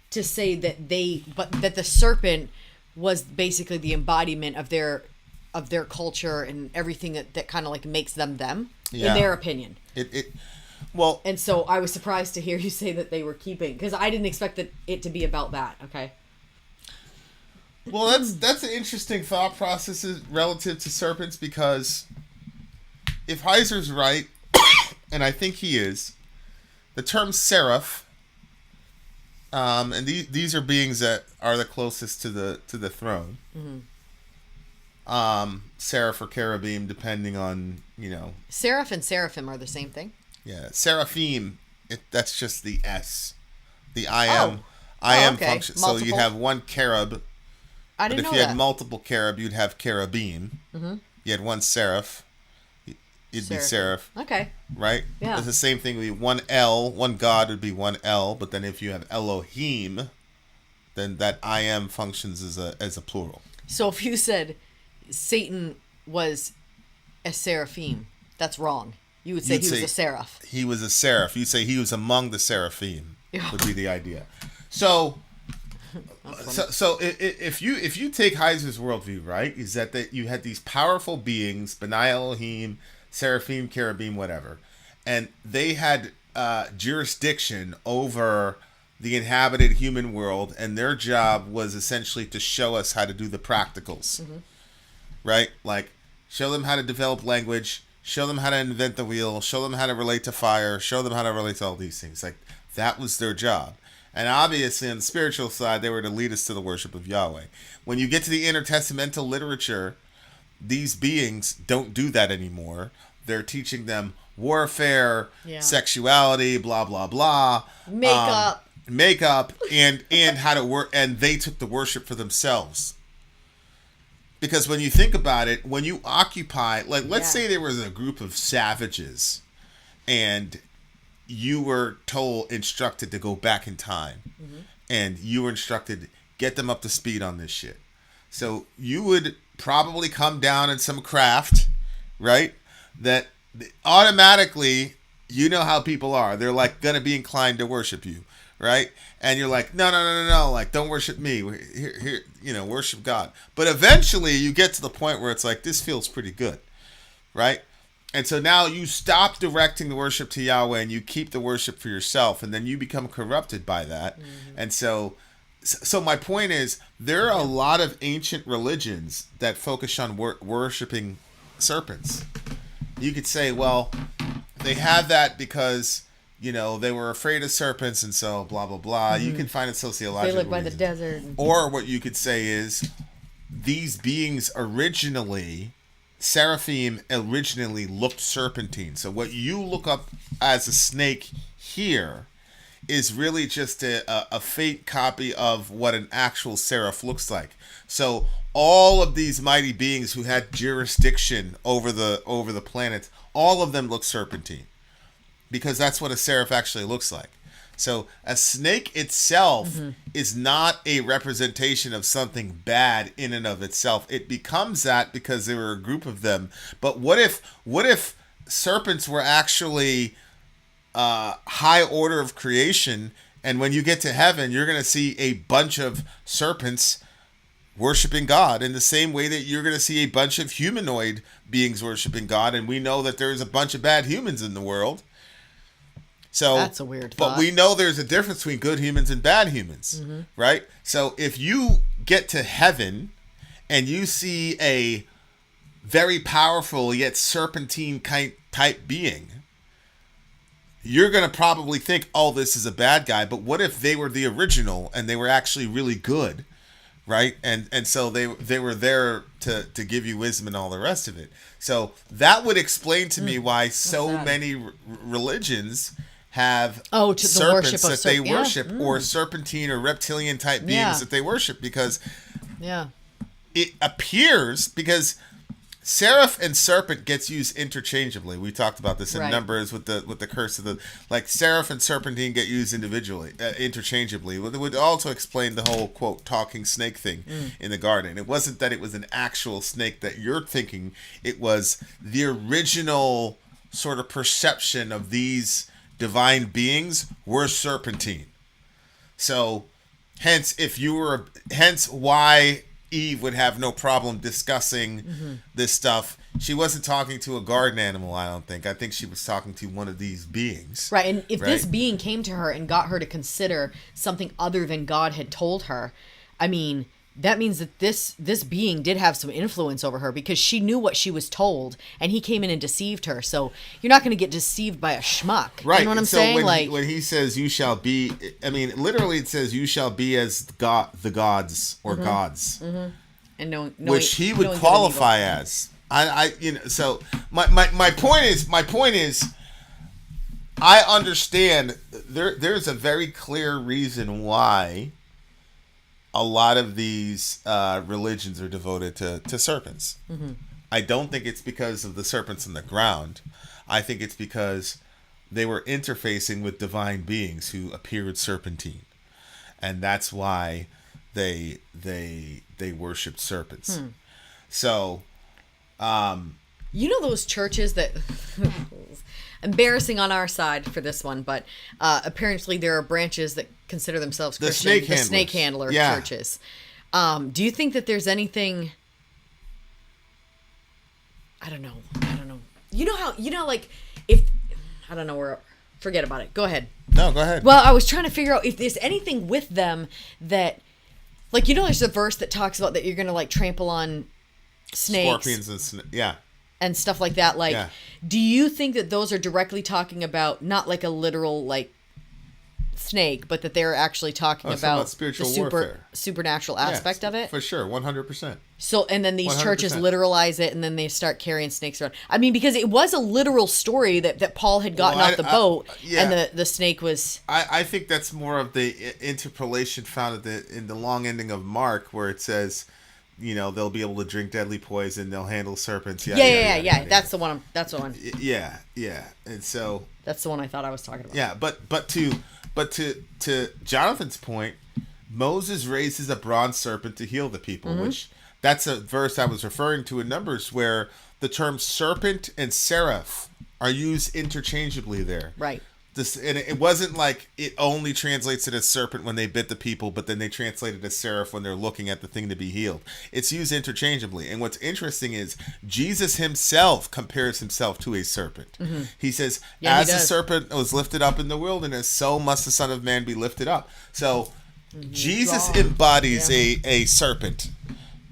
say that that the serpent was basically the embodiment of their culture and everything that kind of like makes them in their opinion. Well, and so I was surprised to hear you say that they were keeping, because I didn't expect it to be about that. Okay. Well, that's an interesting thought process relative to serpents, because if Heiser's right, and I think he is, the term seraph And these are beings that are the closest to the throne. Seraph or cherubim, depending on, Seraph and seraphim are the same thing. Yeah, seraphim. That's just the S, the I am okay. function. Multiple. So you have one cherub. I But didn't if know you that. had multiple cherub, you'd have cherubim. You had one seraph. It'd be seraph, Okay. right? Yeah. It's the same thing. Would be one L. One God would be one L. But then if you have Elohim, then that I am functions as a plural. So if you said Satan was a seraphim, that's wrong. You would say You'd he was say a seraph. He was a seraph. You'd say he was among the seraphim. Yeah. Would be the idea. So if you take Heiser's worldview, right, is that you had these powerful beings, Benai Elohim, seraphim, cherubim, whatever, and they had jurisdiction over the inhabited human world, and their job was essentially to show us how to do the practicals, right? Like, show them how to develop language, show them how to invent the wheel, show them how to relate to fire, show them how to relate to all these things. Like, that was their job. And obviously, on the spiritual side, they were to lead us to the worship of Yahweh. When you get to the intertestamental literature, these beings don't do that anymore. They're teaching them warfare, sexuality, blah, blah, blah. Makeup, and how to work. And they took the worship for themselves. Because when you think about it, when you occupy, like, let's say there was a group of savages, and you were instructed to go back in time, and you were instructed, get them up to speed on this shit. So you would probably come down in some craft, right? That automatically, you know how people are. They're like going to be inclined to worship you, right? And you're like, no, like, don't worship me. Here, worship God. But eventually you get to the point where it's like, this feels pretty good, right? And so now you stop directing the worship to Yahweh and you keep the worship for yourself, and then you become corrupted by that. And so my point is, there are a lot of ancient religions that focus on worshiping serpents. You could say, well, they have that because, they were afraid of serpents, and so blah, blah, blah. You can find it sociological. They live by the desert. Or what you could say is, these beings Seraphim originally looked serpentine. So what you look up as a snake here is really just a fake copy of what an actual seraph looks like. So all of these mighty beings who had jurisdiction over the planets, all of them look serpentine, because that's what a seraph actually looks like. So a snake itself is not a representation of something bad in and of itself. It becomes that because there were a group of them. But what if serpents were actually high order of creation, and when you get to heaven, you're going to see a bunch of serpents worshiping God in the same way that you're going to see a bunch of humanoid beings worshiping God, and we know that there's a bunch of bad humans in the world. So that's a weird thought. But we know there's a difference between good humans and bad humans, right? So if you get to heaven and you see a very powerful yet serpentine type being, you're going to probably think, oh, this is a bad guy. But what if they were the original and they were actually really good, right? And so they were there to give you wisdom and all the rest of it. So that would explain to me why so many religions have serpents that they worship, or serpentine or reptilian type beings that they worship, because it appears, because seraph and serpent gets used interchangeably. We talked about this in Numbers with the curse of the, like, seraph and serpentine get used interchangeably. It would also explain the whole, quote, talking snake thing in the garden. It wasn't that it was an actual snake that you're thinking. It was the original sort of perception of these divine beings were serpentine. So hence why Eve would have no problem discussing this stuff. She wasn't talking to a garden animal, I don't think. I think she was talking to one of these beings. Right, and if this being came to her and got her to consider something other than God had told her, I mean, that means that this being did have some influence over her because she knew what she was told, and he came in and deceived her. So you're not going to get deceived by a schmuck. Right. You know what I'm so saying? when he says you shall be, I mean, literally it says you shall be as the gods or gods, and which he would qualify as. So my point is, I understand there's a very clear reason why a lot of these religions are devoted to serpents. I don't think it's because of the serpents in the ground. I think it's because they were interfacing with divine beings who appeared serpentine, and that's why they worshipped serpents. So, you know those churches that embarrassing on our side for this one, but apparently there are branches that consider themselves Christian, the snake handler churches. Do you think that there's anything? I don't know. You know like if I don't know where. Forget about it. Go ahead. No, go ahead. Well, I was trying to figure out if there's anything with them that, like, you know, there's a verse that talks about that you're gonna like trample on snakes, scorpions, and and stuff like that. Like, do you think that those are directly talking about not like a literal like snake, but that they're actually talking about spiritual the warfare, supernatural aspect of it? For sure, 100%. So, and then these 100%. churches literalize it, and then they start carrying snakes around. I mean, because it was a literal story that Paul had gotten off the boat, and the snake was. I think that's more of the interpolation found in the long ending of Mark, where it says, you know, they'll be able to drink deadly poison, they'll handle serpents. Yeah. That's the one. That's the one. Yeah. And so that's the one I thought I was talking about. Yeah, but to Jonathan's point, Moses raises a bronze serpent to heal the people, which that's a verse I was referring to in Numbers, where the terms serpent and seraph are used interchangeably there. Right. And it wasn't like it only translates it as serpent when they bit the people, but then they translate it as seraph when they're looking at the thing to be healed. It's used interchangeably. And what's interesting is Jesus himself compares himself to a serpent. He says, as the serpent was lifted up in the wilderness, so must the Son of Man be lifted up. So Jesus embodies a serpent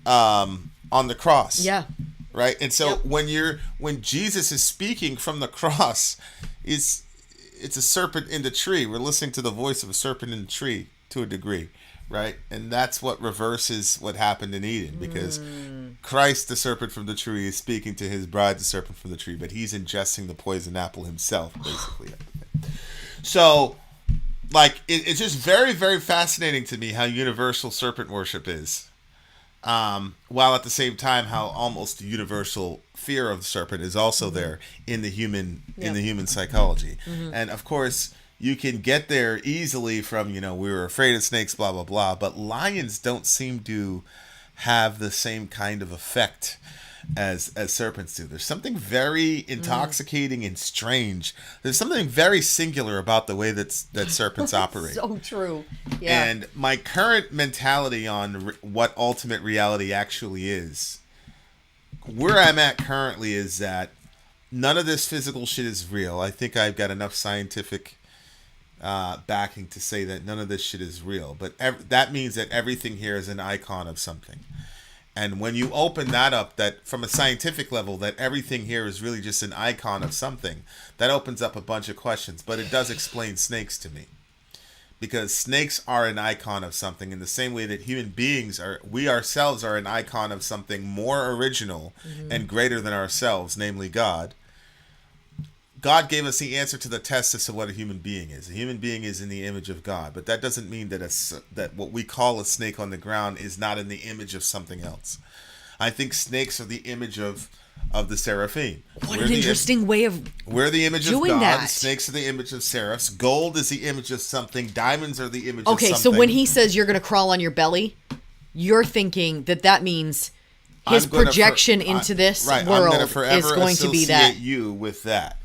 on the cross. Yeah. Right? And so when Jesus is speaking from the cross, it's a serpent in the tree. We're listening to the voice of a serpent in the tree to a degree, right? And that's what reverses what happened in Eden, because Christ, the serpent from the tree, is speaking to his bride, the serpent from the tree, but he's ingesting the poison apple himself, basically. So, like, it's just very, very fascinating to me how universal serpent worship is. While at the same time, how almost universal fear of the serpent is also there in the human psychology. And of course, you can get there easily from, we were afraid of snakes, blah blah blah. But lions don't seem to have the same kind of effect as serpents do. There's something very intoxicating and strange. There's something very singular about the way that serpents operate. So true. Yeah. And my current mentality on what ultimate reality actually is, where I'm at currently, is that none of this physical shit is real. I think I've got enough scientific backing to say that none of this shit is real. But that means that everything here is an icon of something. And when you open that up, that from a scientific level, that everything here is really just an icon of something, that opens up a bunch of questions. But it does explain snakes to me. Because snakes are an icon of something in the same way that human beings are, we ourselves are an icon of something more original and greater than ourselves, namely God. God gave us the answer to the test as to what a human being is. A human being is in the image of God, but that doesn't mean that that what we call a snake on the ground is not in the image of something else. I think snakes are the image of the seraphim. What an interesting way of we're the image of doing God. that. Snakes are the image of seraphs. Gold is the image of something. Diamonds are the image of something. Okay, so when he says you're going to crawl on your belly, you're thinking that means his projection into this world is going to be that. You with that.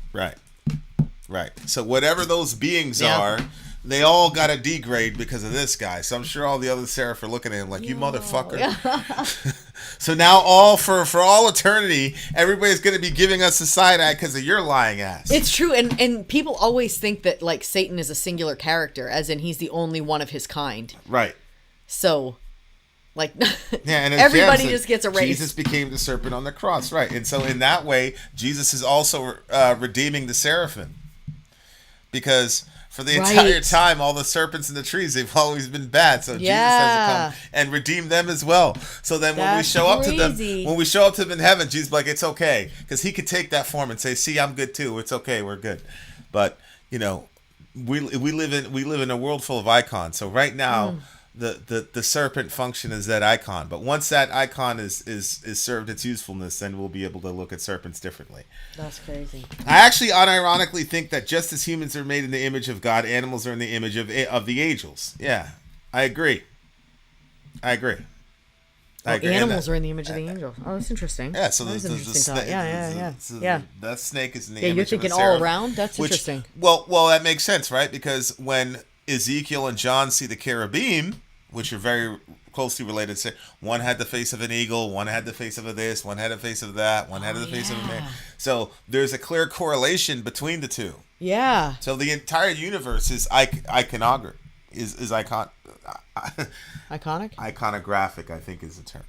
Right. So whatever those beings are, they all got to degrade because of this guy. So I'm sure all the other seraph are looking at him like, you motherfucker. So now for all eternity, everybody's going to be giving us a side eye because of your lying ass. It's true. And people always think that like Satan is a singular character, as in he's the only one of his kind. Right. So Like, Yeah, and as everybody Jan said, just gets erased. Jesus became the serpent on the cross, right? And so in that way, Jesus is also redeeming the seraphim, because for the entire time, all the serpents in the trees, they've always been bad. So Jesus has to come and redeem them as well. So then when we show up to them, when we show up to them in heaven, Jesus is like, it's okay, because he could take that form and say, "See, I'm good too. It's okay. We're good." But we live in a world full of icons. So right now, the serpent function is that icon. But once that icon is served its usefulness, then we'll be able to look at serpents differently. That's crazy. I actually unironically think that just as humans are made in the image of God, animals are in the image of the angels. Yeah, I agree. Animals are in the image of the angels. Oh, that's interesting. Yeah, so that's the interesting thought. Yeah. That snake is in the Yeah, image you're thinking of a seraph, all around? That's interesting. Well, that makes sense, right? Because when Ezekiel and John see the cherubim, which are very closely related, say one had the face of an eagle, one had the face of a this, one had the face of that, one had the face of a man. So there's a clear correlation between the two. Yeah. So the entire universe is iconographic. Iconic? Iconographic, I think, is the term.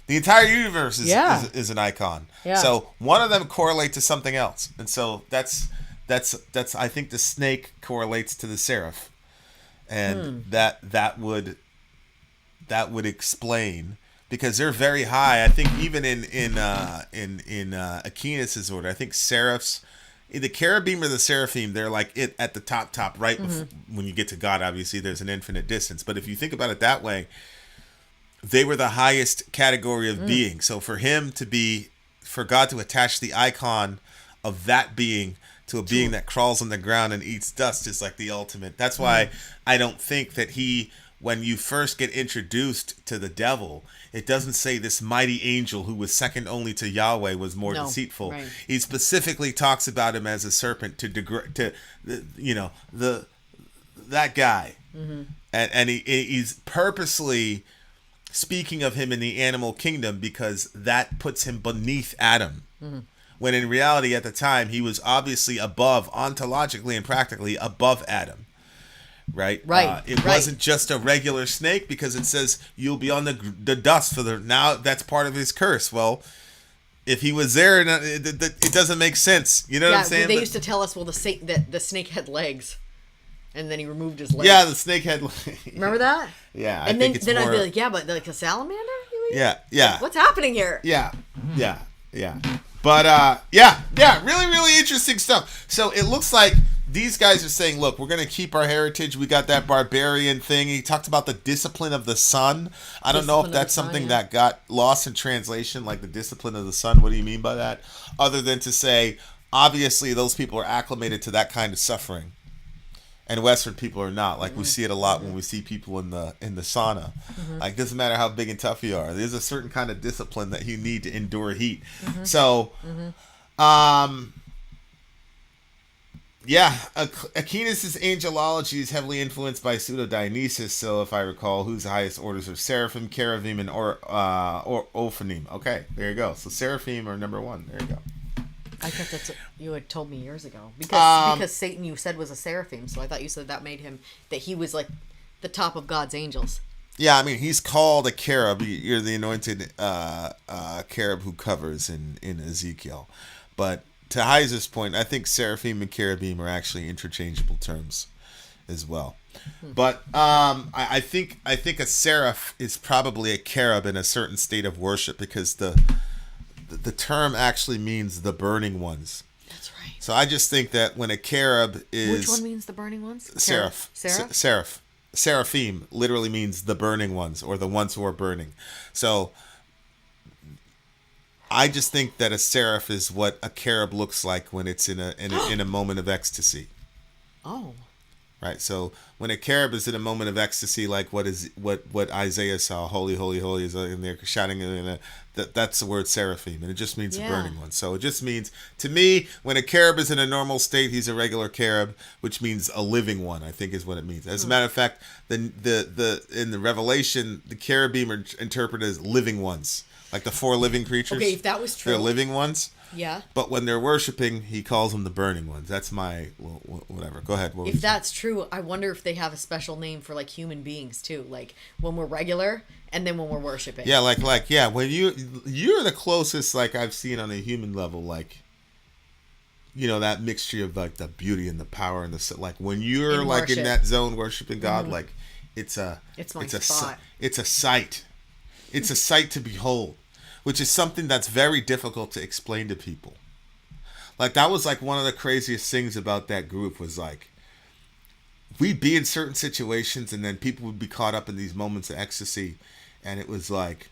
The entire universe is an icon. Yeah. So one of them correlates to something else, and so that's I think the snake correlates to the seraph, and that would explain, because they're very high. I think even in Aquinas' order, I think seraphs. The cherubim or the seraphim, they're like it at the top, right? Before, when you get to God, obviously, there's an infinite distance. But if you think about it that way, they were the highest category of being. So for God to attach the icon of that being to a being that crawls on the ground and eats dust is like the ultimate. That's why I don't think that when you first get introduced to the devil, it doesn't say this mighty angel who was second only to Yahweh was more deceitful. Right. He specifically talks about him as a serpent that guy, and he's purposely speaking of him in the animal kingdom because that puts him beneath Adam. When in reality, at the time, he was obviously above, ontologically and practically above Adam. Right. It wasn't just a regular snake, because it says you'll be on the dust for now. That's part of his curse. Well, if he was there, it doesn't make sense. You know what I'm saying? They used to tell us, that the snake had legs, and then he removed his legs. Yeah, the snake had legs. Remember that? Yeah. And then I'd be like, but like a salamander? Yeah. Like, what's happening here? Yeah. But really, really interesting stuff. So it looks like these guys are saying, look, we're going to keep our heritage. We got that barbarian thing. He talked about the discipline of the sun. I don't know if that's something that got lost in translation, like the discipline of the sun. What do you mean by that? Other than to say, obviously, those people are acclimated to that kind of suffering, and Western people are not. Like we see it a lot when we see people in the sauna. Like, doesn't matter how big and tough you are. There's a certain kind of discipline that you need to endure heat. So, Aquinas' angelology is heavily influenced by Pseudo-Dionysius. So, if I recall, whose highest orders are seraphim, cherubim, and or ophanim. Okay, there you go. So, seraphim are number one. There you go. I thought that's what you had told me years ago. Because Satan, you said, was a seraphim. So I thought you said that made him, that he was like the top of God's angels. Yeah, I mean, he's called a cherub. You're the anointed cherub who covers in Ezekiel. But to Heiser's point, I think seraphim and cherubim are actually interchangeable terms as well. But I think a seraph is probably a cherub in a certain state of worship, because the term actually means the burning ones. That's right. So I just think that when a cherub is... Which one means the burning ones? Seraph. Seraph. Seraphim literally means the burning ones, or the ones who are burning. So I just think that a seraph is what a cherub looks like when it's in a moment of ecstasy. Oh. Right. So when a cherub is in a moment of ecstasy, like what Isaiah saw, holy, holy, holy, is in there shouting, that's the word seraphim, and it just means a burning one. So it just means, to me, when a cherub is in a normal state, he's a regular cherub, which means a living one, I think is what it means. As a matter of fact, in the Revelation, the cherubim are interpreted as living ones, like the four living creatures. Okay, if that was true, they're living ones. Yeah. But when they're worshiping, he calls them the burning ones. That's my whatever. Go ahead. What If that's true, I wonder if they have a special name for like human beings too, like when we're regular and then when we're worshiping. Yeah, like when you're the closest like I've seen on a human level, like that mixture of like the beauty and the power and the like when you're like in that zone worshiping God, like it's a spot. It's a sight. It's a sight to behold, which is something that's very difficult to explain to people. Like that was like one of the craziest things about that group was like we'd be in certain situations and then people would be caught up in these moments of ecstasy, and it was like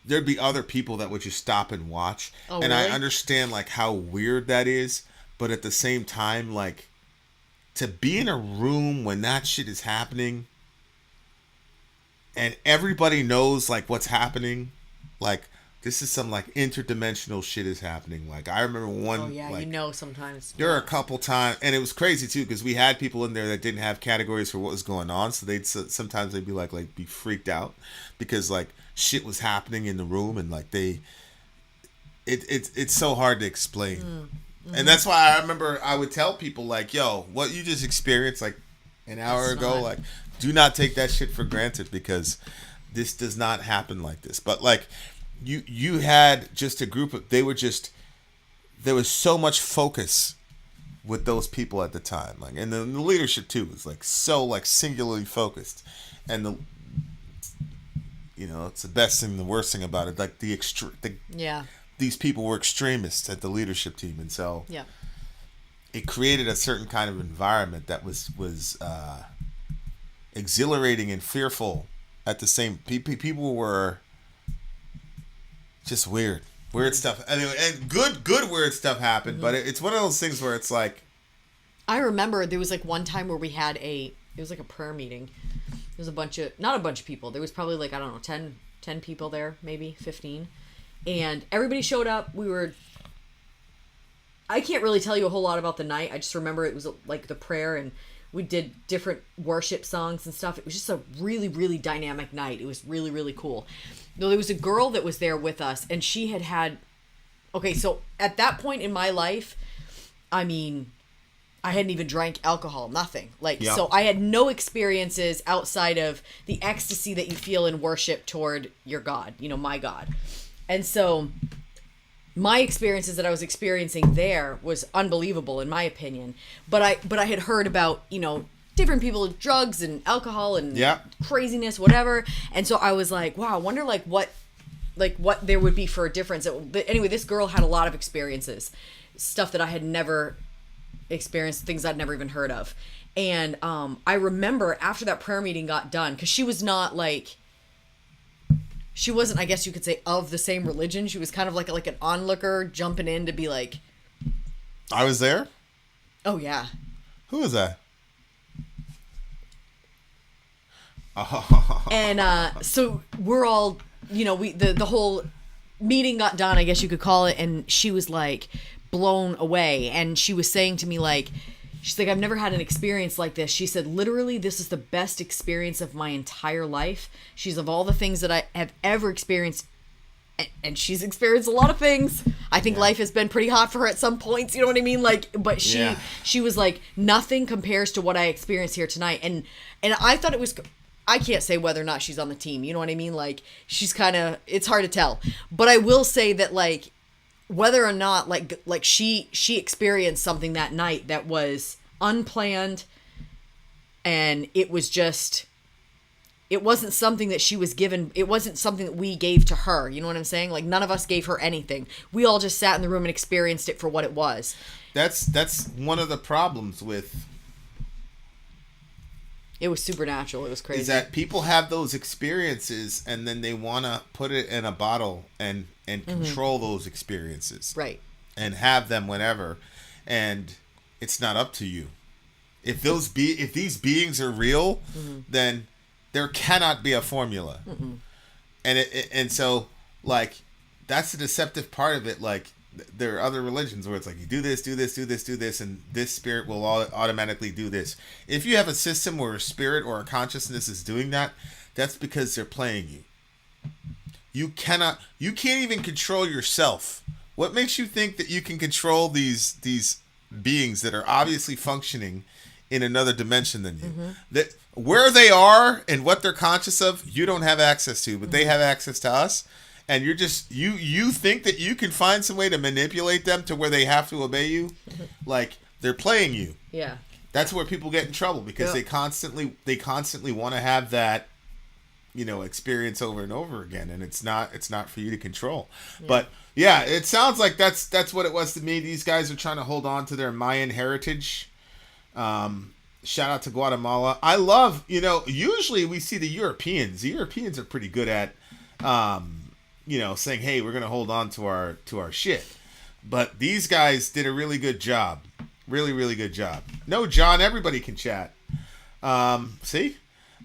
there'd be other people that would just stop and watch. Oh, and really? I understand like how weird that is, but at the same time, like to be in a room when that shit is happening and everybody knows like what's happening, like this is some like interdimensional shit is happening. Like I remember one. Oh yeah, like, sometimes. there are a couple times, and it was crazy too because we had people in there that didn't have categories for what was going on, so sometimes they'd be like be freaked out because like shit was happening in the room, and like it's so hard to explain. Mm-hmm. And that's why I remember I would tell people like, yo, what you just experienced like an hour ago, like do not take that shit for granted because this does not happen like this. But like you had just a group of, there was so much focus with those people at the time, like, and the leadership too was like so like singularly focused, and it's the best thing, the worst thing about it, like these people were extremists at the leadership team, and so it created a certain kind of environment that was exhilarating and fearful at the same. People were just weird stuff. I mean, and good weird stuff happened, but it's one of those things where it's like. I remember there was like one time where we had it was like a prayer meeting. There was not a bunch of people. There was probably like, I don't know, 10 people there, maybe 15. And everybody showed up. I can't really tell you a whole lot about the night. I just remember it was like the prayer, and we did different worship songs and stuff. It was just a really, really dynamic night. It was really, really cool. Though there was a girl that was there with us, and she had okay, so at that point in my life, I mean, I hadn't even drank alcohol, nothing. So I had no experiences outside of the ecstasy that you feel in worship toward your God, my God. And so my experiences that I was experiencing there was unbelievable in my opinion. But I had heard about, different people with drugs and alcohol and craziness, whatever. And so I was like, wow, I wonder what there would be for a difference. But anyway, this girl had a lot of experiences, stuff that I had never experienced, things I'd never even heard of. And I remember after that prayer meeting got done, because she was not like, she wasn't, I guess you could say, of the same religion. She was kind of like an onlooker jumping in to be like, I was there? Oh yeah. Who was that? And so we're all, the whole meeting got done, I guess you could call it, and she was like blown away, and she was saying to me like, she's like, I've never had an experience like this. She said, literally, this is the best experience of my entire life. She's, of all the things that I have ever experienced, and she's experienced a lot of things. I think life has been pretty hot for her at some points, you know what I mean? Like, but she was like, nothing compares to what I experienced here tonight. And I thought it was, I can't say whether or not she's on the team, you know what I mean? Like, she's kind of, it's hard to tell. But I will say that, like, whether or not like she experienced something that night that was unplanned, and it wasn't something that she was given, it wasn't something that we gave to her, you know what I'm saying? Like, none of us gave her anything. We all just sat in the room and experienced it for what it was. That's one of the problems with, it was supernatural. It was crazy. Is that people have those experiences and then they want to put it in a bottle and control those experiences. Right. And have them whenever. And it's not up to you. If these beings are real, then there cannot be a formula. And so, like, that's the deceptive part of it. Like, there are other religions where it's like, you do this, and this spirit will automatically do this. If you have a system where a spirit or a consciousness is doing that, that's because they're playing you. You can't even control yourself What makes you think that you can control these beings that are obviously functioning in another dimension than you? That where they are and what they're conscious of, you don't have access to, but they have access to us. And you're just you think that you can find some way to manipulate them to where they have to obey you, like they're playing you. Yeah. That's where people get in trouble because they constantly want to have that, experience over and over again, and it's not for you to control. Yeah. But yeah, it sounds like that's what it was to me. These guys are trying to hold on to their Mayan heritage. Shout out to Guatemala. I love, usually we see the Europeans. The Europeans are pretty good at, saying, hey, we're going to hold on to our shit. But these guys did a really good job. Really, really good job. No, John, everybody can chat. See?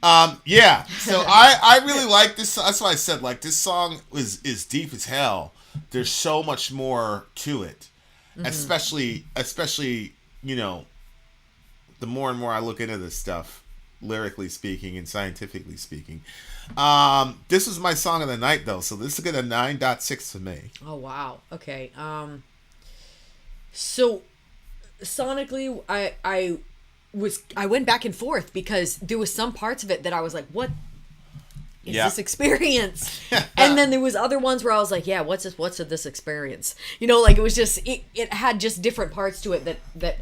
Yeah. So I really like this. That's why I said, like, this song is deep as hell. There's so much more to it. Especially, the more and more I look into this stuff, lyrically speaking and scientifically speaking. This was my song of the night, though, so this is a 9.6 for me. Oh, wow. Okay. So sonically, I went back and forth because there was some parts of it that I was like, what is this experience? And then there was other ones where I was like, yeah, what's this experience? Like it was just, it had just different parts to it that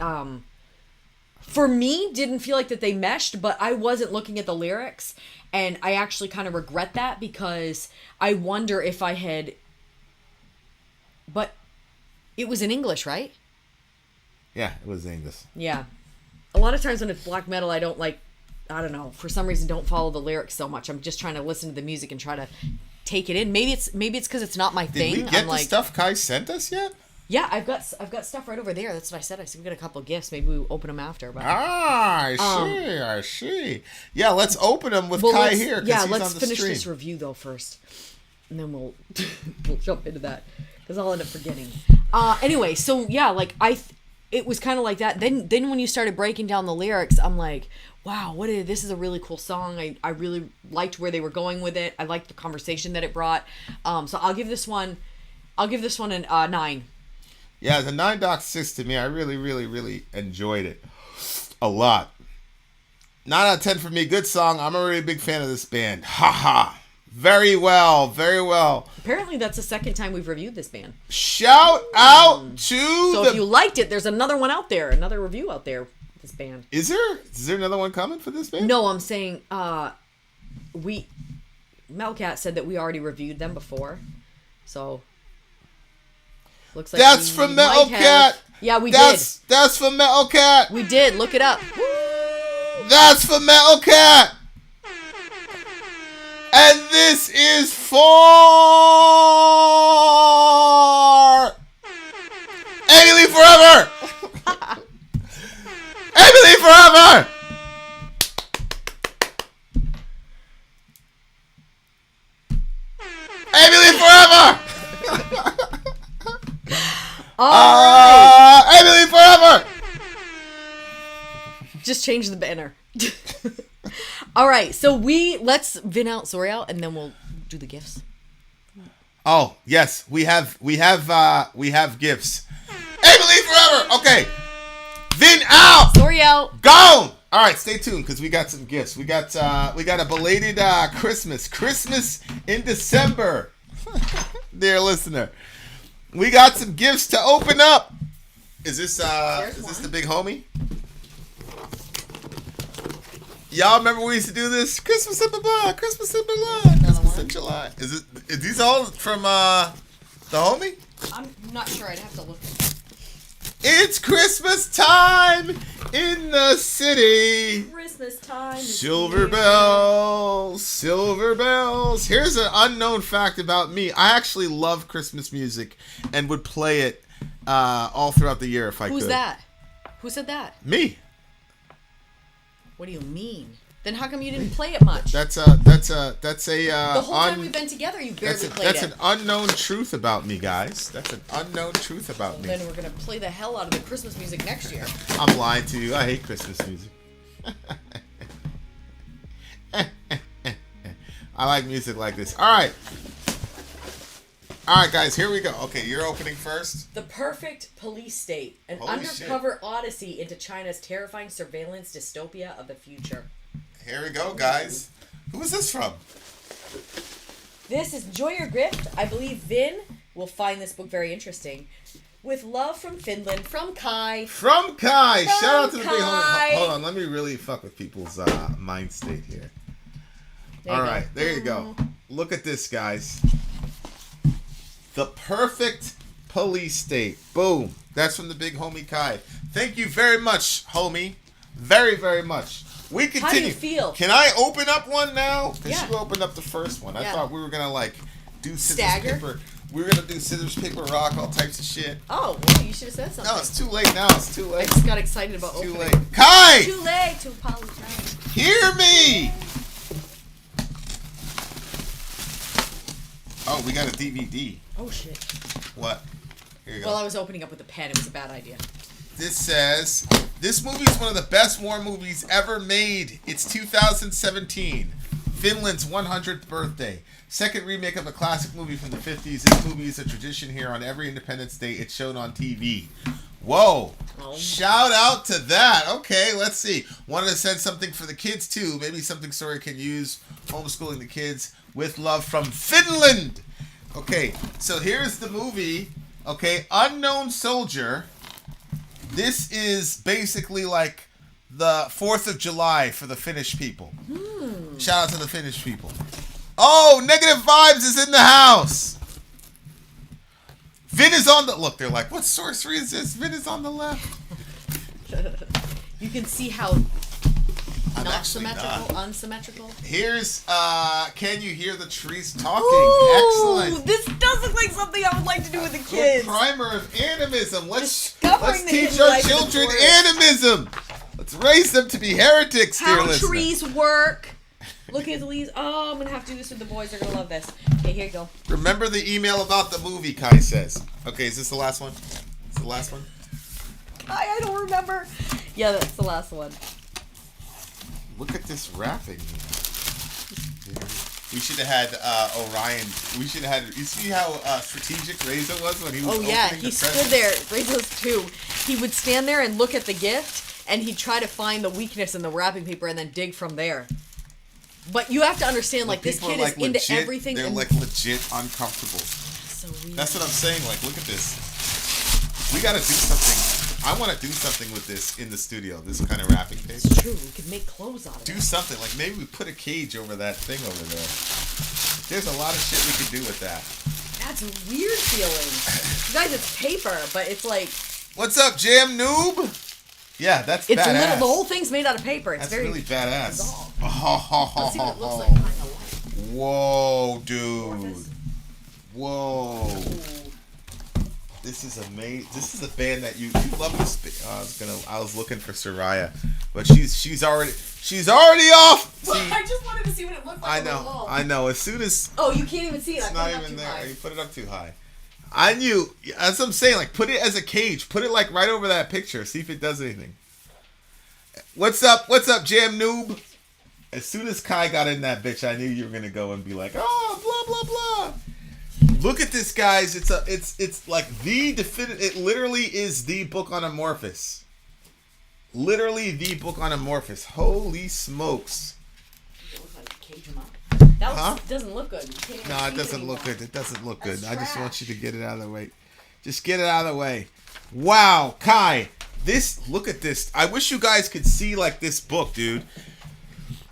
for me didn't feel like that they meshed, but I wasn't looking at the lyrics, and I actually kind of regret that because I wonder if I had, but it was in English, right? Yeah, it was English. Yeah. A lot of times when it's black metal, I don't know, for some reason don't follow the lyrics so much. I'm just trying to listen to the music and try to take it in. Maybe it's because it's not my thing. Did we get the stuff Kai sent us yet? Yeah, I've got stuff right over there. That's what I said. I said we got a couple of gifts. Maybe we open them after. But I see. Yeah, let's open them with Kai here. Yeah, let's finish this review though first, and then we'll jump into that because I'll end up forgetting. Anyway, so yeah, like it was kind of like that. Then when you started breaking down the lyrics, I'm like, wow, this is a really cool song. I really liked where they were going with it. I liked the conversation that it brought. So I'll give this one a 9. Yeah, the 9.6 to me. I really, really, really enjoyed it a lot. 9 out of 10 for me. Good song. I'm a really big fan of this band. Ha. Very well. Very well. Apparently, that's the second time we've reviewed this band. Shout out to if you liked it, there's another one out there. Another review out there. This band. Is there another one coming for this band? No, I'm saying MetalCat said that we already reviewed them before. So looks like that's from MetalCat. Yeah, we did. That's from MetalCat. We did. Look it up. That's from MetalCat. And this is for Emily Forever. Emily Forever. Emily Forever. Emily Forever. Just change the banner. All right, so let's vin out Zori out, and then we'll do the gifts. Oh yes, we have gifts. Emily Forever. Okay, vin out. Zori out. Gone. All right, stay tuned because we got some gifts. We got a belated Christmas in December, dear listener. We got some gifts to open up. Is this the big homie? Y'all remember we used to do this? Christmas in July, Christmas in July, Christmas in July. Is these all from the homie? I'm not sure. I'd have to look. It's Christmas time in the city. Christmas time. Silver bells, silver bells. Here's an unknown fact about me. I actually love Christmas music and would play it all throughout the year if I could. Who's that? Who said that? Me. What do you mean? Then how come you didn't play it much? That's a the whole time we've been together, you barely played it. That's an unknown truth about me, guys. That's an unknown truth about me. Then we're gonna play the hell out of the Christmas music next year. I'm lying to you. I hate Christmas music. I like music like this. All right. All right, guys, here we go. Okay, you're opening first. The Perfect Police State. An Holy undercover odyssey into China's terrifying surveillance dystopia of the future. Here we go, guys. Who is this from? This is Enjoy Your Grift. I believe Vin will find this book very interesting. With love from Finland, from Kai. From Kai. From Shout out to the big Kai. homie. Hold on, let me really fuck with people's mind state here. All right, there you go. Look at this, guys. The Perfect Police State. Boom. That's from the big homie Kai. Thank you very much, homie. Very, very much. We continue. How do you feel? Can I open up one now? Because Yeah. you opened up the first one. I Yeah. thought we were gonna like do scissors Stagger? paper. We were gonna do scissors paper rock, all types of shit. Oh, well, you should have said something. No, it's too late now. It's too I late. just got excited about Too opening. late. Kai, Too late to apologize. hear me. Oh, we got a DVD. Oh, shit. What? Here you go. Well, I was opening up with a pen. It was a bad idea. This says, this movie is one of the best war movies ever made. It's 2017. Finland's 100th birthday. Second remake of a classic movie from the 50s. This movie is a tradition here. On every Independence Day, it's shown on TV. Whoa. Oh. Shout out to that. Okay, let's see. Wanted to send something for the kids, too. Maybe something Story can use. Homeschooling the kids. With love from Finland. Okay, so here's the movie. Okay, Unknown Soldier. This is basically like the 4th of July for the Finnish people. Shout out to the Finnish people. Oh, Negative Vibes is in the house. Vin is on the... Look, they're like, what sorcery is this? Vin is on the left. You can see how I'm not actually symmetrical, not. unsymmetrical. Here's, Can You Hear the Trees Talking? Ooh, Excellent. this does look like something I would like to do with the Good kids. primer of animism. Discovering Let's the teach hidden our life of the children forest. animism. Let's raise them to be heretics, dear How listener. trees work. Look at the leaves. Oh, I'm going to have to do this with the boys. They're going to love this. Okay, here you go. Remember the email about the movie, Kai says. Okay, is this the last one? Is the last one? I don't remember. Yeah, that's the last one. Look at this wrapping. We should have had Orion. We should have had... You see how strategic Reza was when he was Oh, yeah. opening He the stood present? there. Rachel's too. He would stand there and look at the gift, and he'd try to find the weakness in the wrapping paper and then dig from there. But you have to understand, like, this People are, kid is like, into legit- everything. They're and like legit uncomfortable. so weird. That's what I'm saying. Like, look at this. We got to do something. I want to do something with this in the studio. This kind of wrapping paper. It's true. We could make clothes out of it. Do something. Like maybe we put a cage over that thing over there. There's a lot of shit we could do with that. That's a weird feeling. You guys, it's paper, but it's like... What's up, Jam Noob? Yeah, that's It's badass. the whole thing's made out of paper. It's That's very really badass. bizarre. Oh, Let's see what it looks like kind of Whoa, dude. Amorphous. Whoa. This is amazing. This is a band that you love this. I was looking for Soraya, but she's already off. Well, See, I just wanted to see what it looked like I on the know. wall. I know. As soon as Oh, you can't even see it. it's I not put it up even too there, high. you put it up too high. I knew. That's what I'm saying. Like, put it as a cage. Put it like right over that picture. See if it does anything. What's up? What's up, Jam Noob? As soon as Kai got in that bitch, I knew you were gonna go and be like, oh, blah blah blah. Look at this, guys. It's like the definitive. It literally is the book on Amorphous. Literally the book on Amorphous. Holy smokes! It looks like cage him up. That Huh? doesn't look good. You can't even No, see it doesn't anymore. look good. It doesn't look good. That's I just want trash. you to get it out of the way. Just get it out of the way. Wow, Kai. Look at this. I wish you guys could see like this book, dude.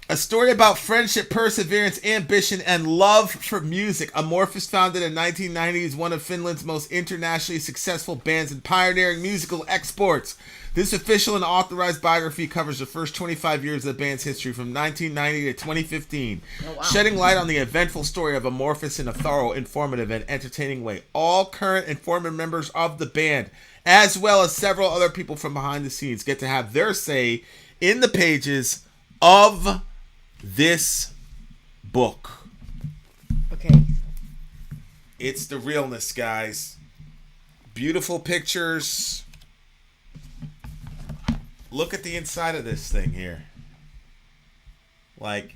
A story about friendship, perseverance, ambition, and love for music. Amorphous, founded in 1990, is one of Finland's most internationally successful bands and pioneering musical exports. This official and authorized biography covers the first 25 years of the band's history from 1990 to 2015, Oh, wow. shedding light on the eventful story of Amorphous in a thorough, informative, and entertaining way. All current and former members of the band, as well as several other people from behind the scenes, get to have their say in the pages of this book. Okay. It's the realness, guys. Beautiful pictures. Look at the inside of this thing here. Like,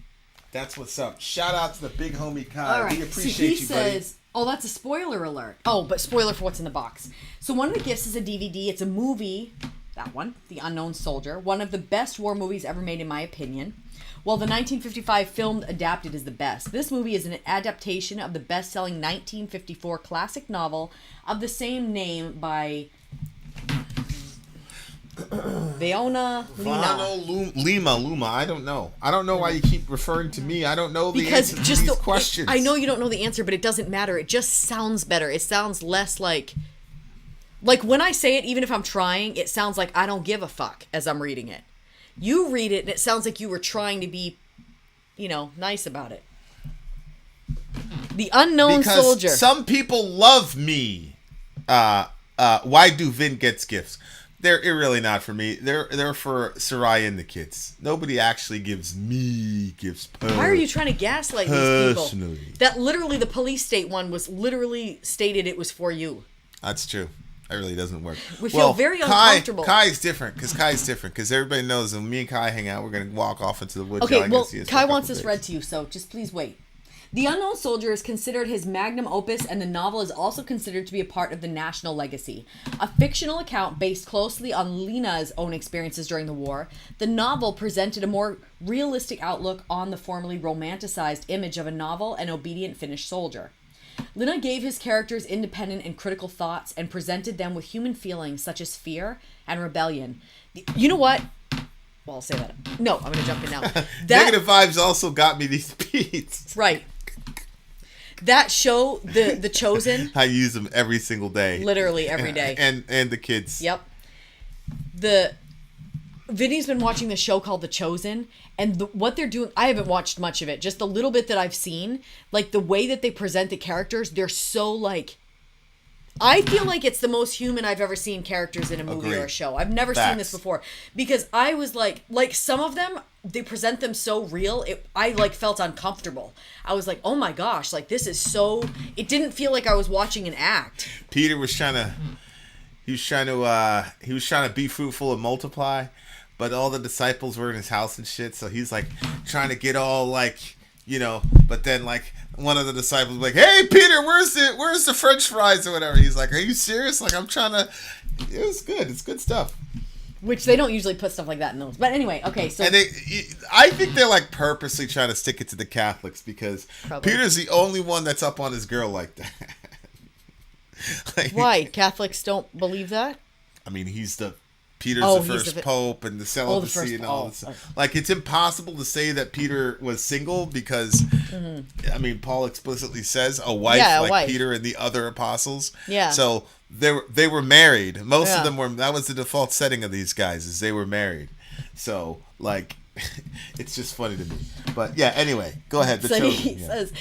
that's what's up. Shout out to the big homie Kai. All right. We So appreciate he you, buddy. says Oh, that's a spoiler alert. Oh, but spoiler for what's in the box. So one of the gifts is a DVD. It's a movie, that one, The Unknown Soldier, one of the best war movies ever made in my opinion. While the 1955 film adapted is the best. This movie is an adaptation of the best-selling 1954 classic novel of the same name by Leona Lima. I don't know. I don't know why you keep referring to me. I don't know the answer to these questions. I know you don't know the answer, but it doesn't matter. It just sounds better. It sounds less like when I say it, even if I'm trying, it sounds like I don't give a fuck as I'm reading it. You read it, and it sounds like you were trying to be, nice about it. The Unknown Soldier. Some people love me. Why do Vin gets gifts? They're really not for me. They're for Soraya and the kids. Nobody actually gives me gifts. Why are you trying to gaslight these people? That literally the police state one was literally stated it was for you. That's true. That really doesn't work. We feel very uncomfortable. Kai's different because everybody knows when me and Kai hang out, we're going to walk off into the woods. Okay, well, Kai wants this read to you, so just please wait. The Unknown Soldier is considered his magnum opus, and the novel is also considered to be a part of the national legacy. A fictional account based closely on Lena's own experiences during the war, the novel presented a more realistic outlook on the formerly romanticized image of a novel and obedient Finnish soldier. Lena gave his characters independent and critical thoughts and presented them with human feelings such as fear and rebellion. You know what? Well, I'll say that. No, I'm going to jump in now. Negative vibes also got me these beats. Right. That show, The Chosen. I use them every single day. Literally every day. And the kids. Yep. Vinny's been watching this show called The Chosen, and what they're doing, I haven't watched much of it, just a little bit that I've seen, like the way that they present the characters, they're so I feel like it's the most human I've ever seen characters in a movie or a show. I've never seen this before, because I was like some of them, they present them so real, I felt uncomfortable. I was like, oh my gosh, this is so, it didn't feel like I was watching an act. Peter was trying to be fruitful and multiply, but all the disciples were in his house and shit, so he's trying to get all but then one of the disciples was like, hey Peter, where's the French fries or whatever? He's like, are you serious? I'm trying to, it was good. It's good stuff. Which they don't usually put stuff like that in those. But anyway, okay, so. And I think they're purposely trying to stick it to the Catholics because Probably. Peter's the only one that's up on his girl like that. Why? Catholics don't believe that? I mean, Peter's the first pope and the celibacy and all this. Okay. It's impossible to say that Peter was single because, I mean, Paul explicitly says a wife wife. Peter and the other apostles. Yeah. So they were married. Most of them were. That was the default setting of these guys, is they were married. So it's just funny to me. But yeah. Anyway, go ahead. The Chosen. He says.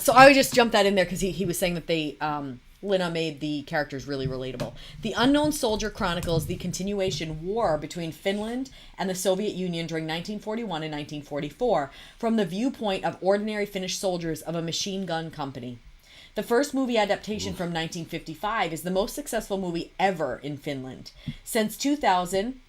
So I would just jump that in there because he was saying that they. Lena made the characters really relatable. The Unknown Soldier chronicles the continuation war between Finland and the Soviet Union during 1941 and 1944 from the viewpoint of ordinary Finnish soldiers of a machine gun company. The first movie adaptation from 1955 is the most successful movie ever in Finland. Since 2000,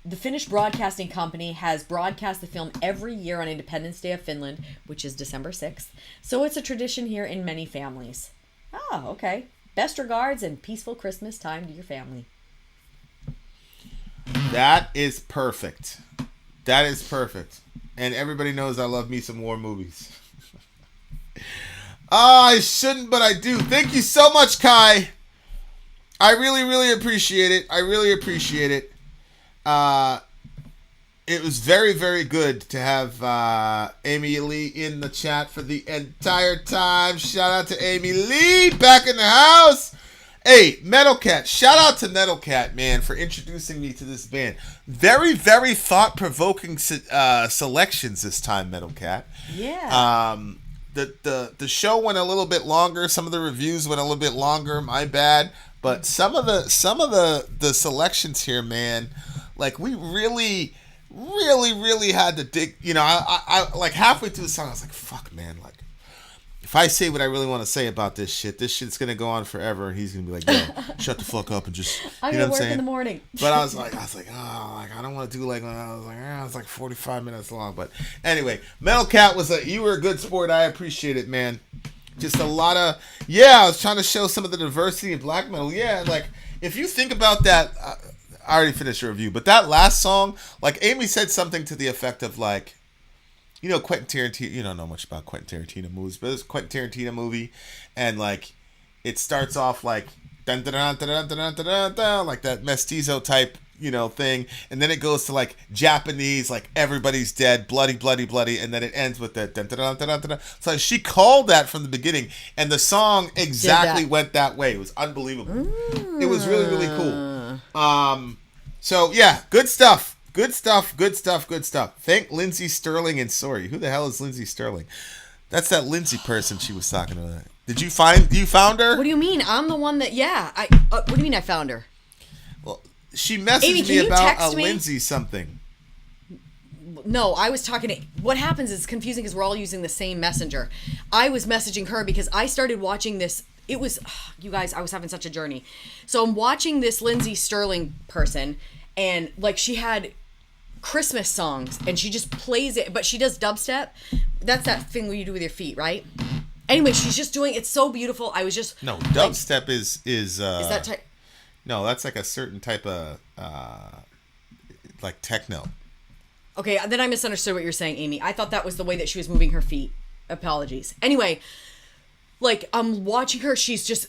the Finnish Broadcasting Company has broadcast the film every year on Independence Day of Finland, which is December 6th. So it's a tradition here in many families. Oh, okay. Best regards and peaceful Christmas time to your family. That is perfect. That is perfect. And everybody knows I love me some war movies. I shouldn't, but I do. Thank you so much, Kai. I really, really appreciate it. I really appreciate it. It was very, very good to have Amy Lee in the chat for the entire time. Shout out to Amy Lee back in the house. Hey, MetalCat. Shout out to MetalCat, man, for introducing me to this band. Very, very thought-provoking selections this time, MetalCat. Yeah. The show went a little bit longer. Some of the reviews went a little bit longer. My bad. But some of the selections here, man. We really, really, really had to dig. I halfway through the song, I was like, "Fuck, man!" if I say what I really want to say about this shit's gonna go on forever. He's gonna be like, "Yo, shut the fuck up and just." I'm you know gonna what I'm work saying? in the morning. But I was like, oh, like I don't want to do like. I was like, it's like 45 minutes long. But anyway, Metal Cat you were a good sport. I appreciate it, man. Just a lot of I was trying to show some of the diversity in black metal. Yeah, like if you think about that, I already finished your review, but that last song, like Amy said something to the effect of like. You know, Quentin Tarantino, you don't know much about Quentin Tarantino movies, but it's a Quentin Tarantino movie, and, like, it starts off, like, dun dun dun dun dun dun dun dun, like that mestizo type, you know, thing, and then it goes to, like, Japanese, like, everybody's dead, bloody, bloody, bloody, and then it ends with that dun dun dun dun dun dun. So she called that from the beginning, and the song exactly went that way. It was unbelievable. It was really, really cool. So, yeah, good stuff. Good stuff. Thank Lindsay Sterling and sorry. Who the hell is Lindsay Sterling? That's that Lindsay person she was talking about. Did you found her? What do you mean? I'm the one that, what do you mean I found her? Well, she messaged Amy, me about a Lindsay something. No, I was talking to, what happens is confusing because we're all using the same messenger. I was messaging her because I started watching this. It was, you guys, I was having such a journey. So I'm watching this Lindsay Sterling person and like she had Christmas songs and she just plays it, but she does dubstep. That's that thing where you do with your feet, right? Anyway, she's just doing it's so beautiful. I was just no dubstep like, is that type? No, that's like a certain type of like techno. Okay, then I misunderstood what you're saying, Amy. I thought that was the way that she was moving her feet. Apologies. Anyway, like I'm watching her, she's just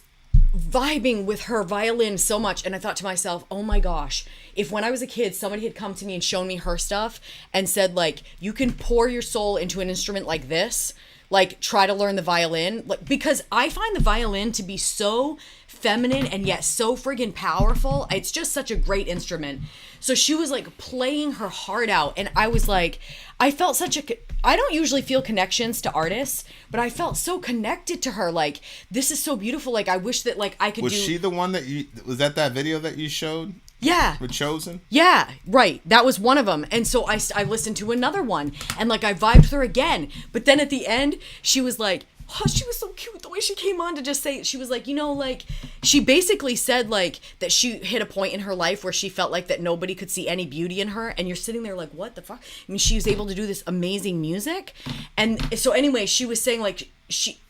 vibing with her violin so much, and I thought to myself, oh my gosh, if when I was a kid somebody had come to me and shown me her stuff and said like you can pour your soul into an instrument like this, like try to learn the violin, like because I find the violin to be so feminine and yet so friggin' powerful. It's just such a great instrument. So she was like playing her heart out, and I was like, I felt such a, I don't usually feel connections to artists, but I felt so connected to her. Like, this is so beautiful. Like, I wish that like I could Was she the one that was that video that you showed? Yeah. With Chosen? Yeah, right. That was one of them. And so I listened to another one and like I vibed with her again. But then at the end, she was like, oh, she was so cute the way she came on to just say, she was like, you know, like, she basically said like that she hit a point in her life where she felt like that nobody could see any beauty in her. And you're sitting there like, what the fuck? I mean, she was able to do this amazing music. And so anyway, she was saying like, she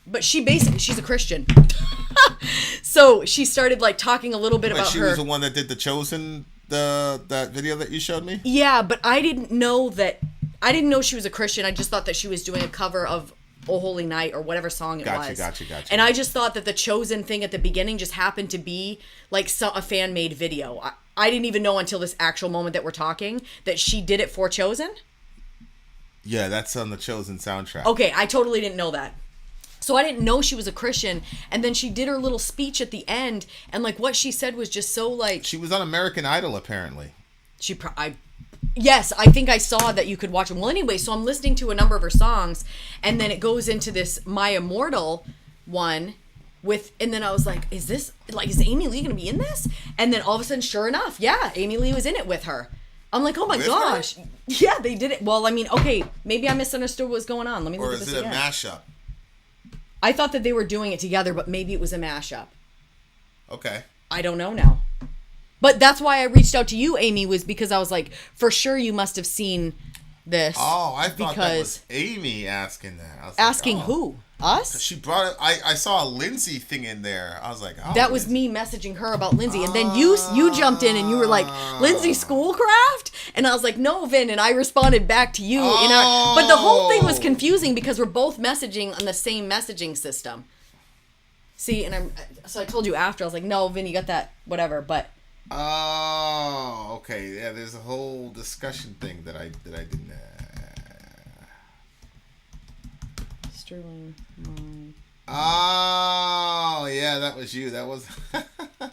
basically, she's a Christian. So she started like talking a little bit about her. She was the one that did the Chosen, that video that you showed me? Yeah, but I didn't know she was a Christian. I just thought that she was doing a cover of Oh Holy Night or whatever song it was. Gotcha. And I just thought that the Chosen thing at the beginning just happened to be like a fan-made video. I didn't even know until this actual moment that we're talking that she did it for Chosen. Yeah, that's on the Chosen soundtrack. Okay, I totally didn't know that. So I didn't know she was a Christian, and then she did her little speech at the end, and like what she said was just so like. She was on American Idol apparently. Yes, I think I saw that you could watch them. Well, anyway, so I'm listening to a number of her songs, and then it goes into this My Immortal one and then I was like, is Amy Lee gonna be in this? And then all of a sudden, sure enough, yeah, Amy Lee was in it with her. I'm like, oh my gosh. Her? Yeah, they did it. Well, I mean, okay, maybe I misunderstood what was going on. Let me look at this again. Or is it a mashup? I thought that they were doing it together, but maybe it was a mashup. Okay. I don't know now. But that's why I reached out to you, Amy, was because I was like, for sure you must have seen this. Oh, I thought that was Amy asking that. I was asking like, who? Us? She brought it. I saw a Lindsay thing in there. I was like, oh. That was me messaging her about Lindsay. And then you jumped in and you were like, Lindsay Schoolcraft? And I was like, no, Vin. And I responded back to you. But the whole thing was confusing because we're both messaging on the same messaging system. See, so I told you after, I was like, no, Vin, you got that, whatever, but. Oh, okay. Yeah, there's a whole discussion thing that I didn't. Sterling. Oh, yeah, that was you. That was.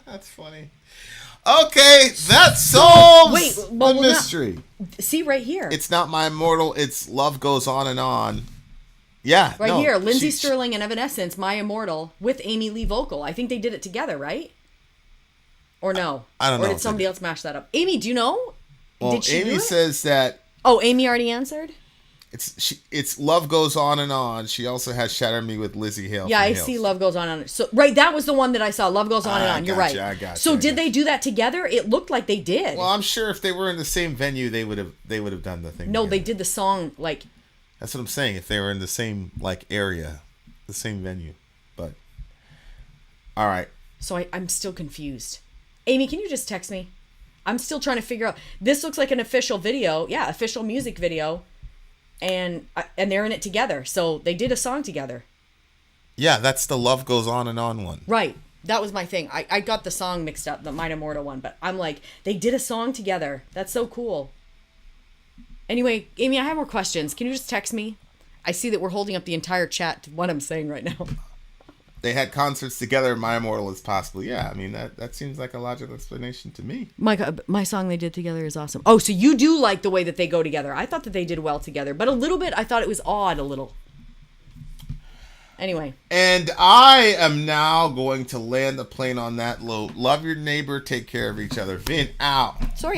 That's funny. Okay, that solves the mystery. See right here. It's not My Immortal. It's Love Goes On and On. Yeah, here. Lindsay Sterling and Evanescence, My Immortal, with Amy Lee vocal. I think they did it together, right? Or no? I don't know. Or did somebody else mash that up? Amy, do you know? Well, Amy says that. Oh, Amy already answered? It's Love Goes On and On. She also has Shatter Me with Lizzie Hale. Yeah, from I Hills. see Love Goes On and On. So right, that was the one that I saw. Love Goes On and On. You're right. I got so you. did they do that together? It looked like they did. Well, I'm sure if they were in the same venue, they would have done the thing. No, together. they did the song like. That's what I'm saying. If they were in the same area, the same venue, but all right. So I'm still confused. Amy, can you just text me? I'm still trying to figure out. This looks like an official video. Yeah, official music video. And they're in it together. So they did a song together. Yeah, that's the Love Goes On and On one. Right. That was my thing. I got the song mixed up, the Mina Morta one. But I'm like, they did a song together. That's so cool. Anyway, Amy, I have more questions. Can you just text me? I see that we're holding up the entire chat to what I'm saying right now. They had concerts together. My Immortal is possible. Yeah, I mean that seems like a logical explanation to me. My song they did together is awesome. Oh, so you do like the way that they go together. I thought that they did well together, but a little bit I thought it was odd a little. Anyway. And I am now going to land the plane on that note. Love your neighbor, take care of each other. Vin out. Sorry,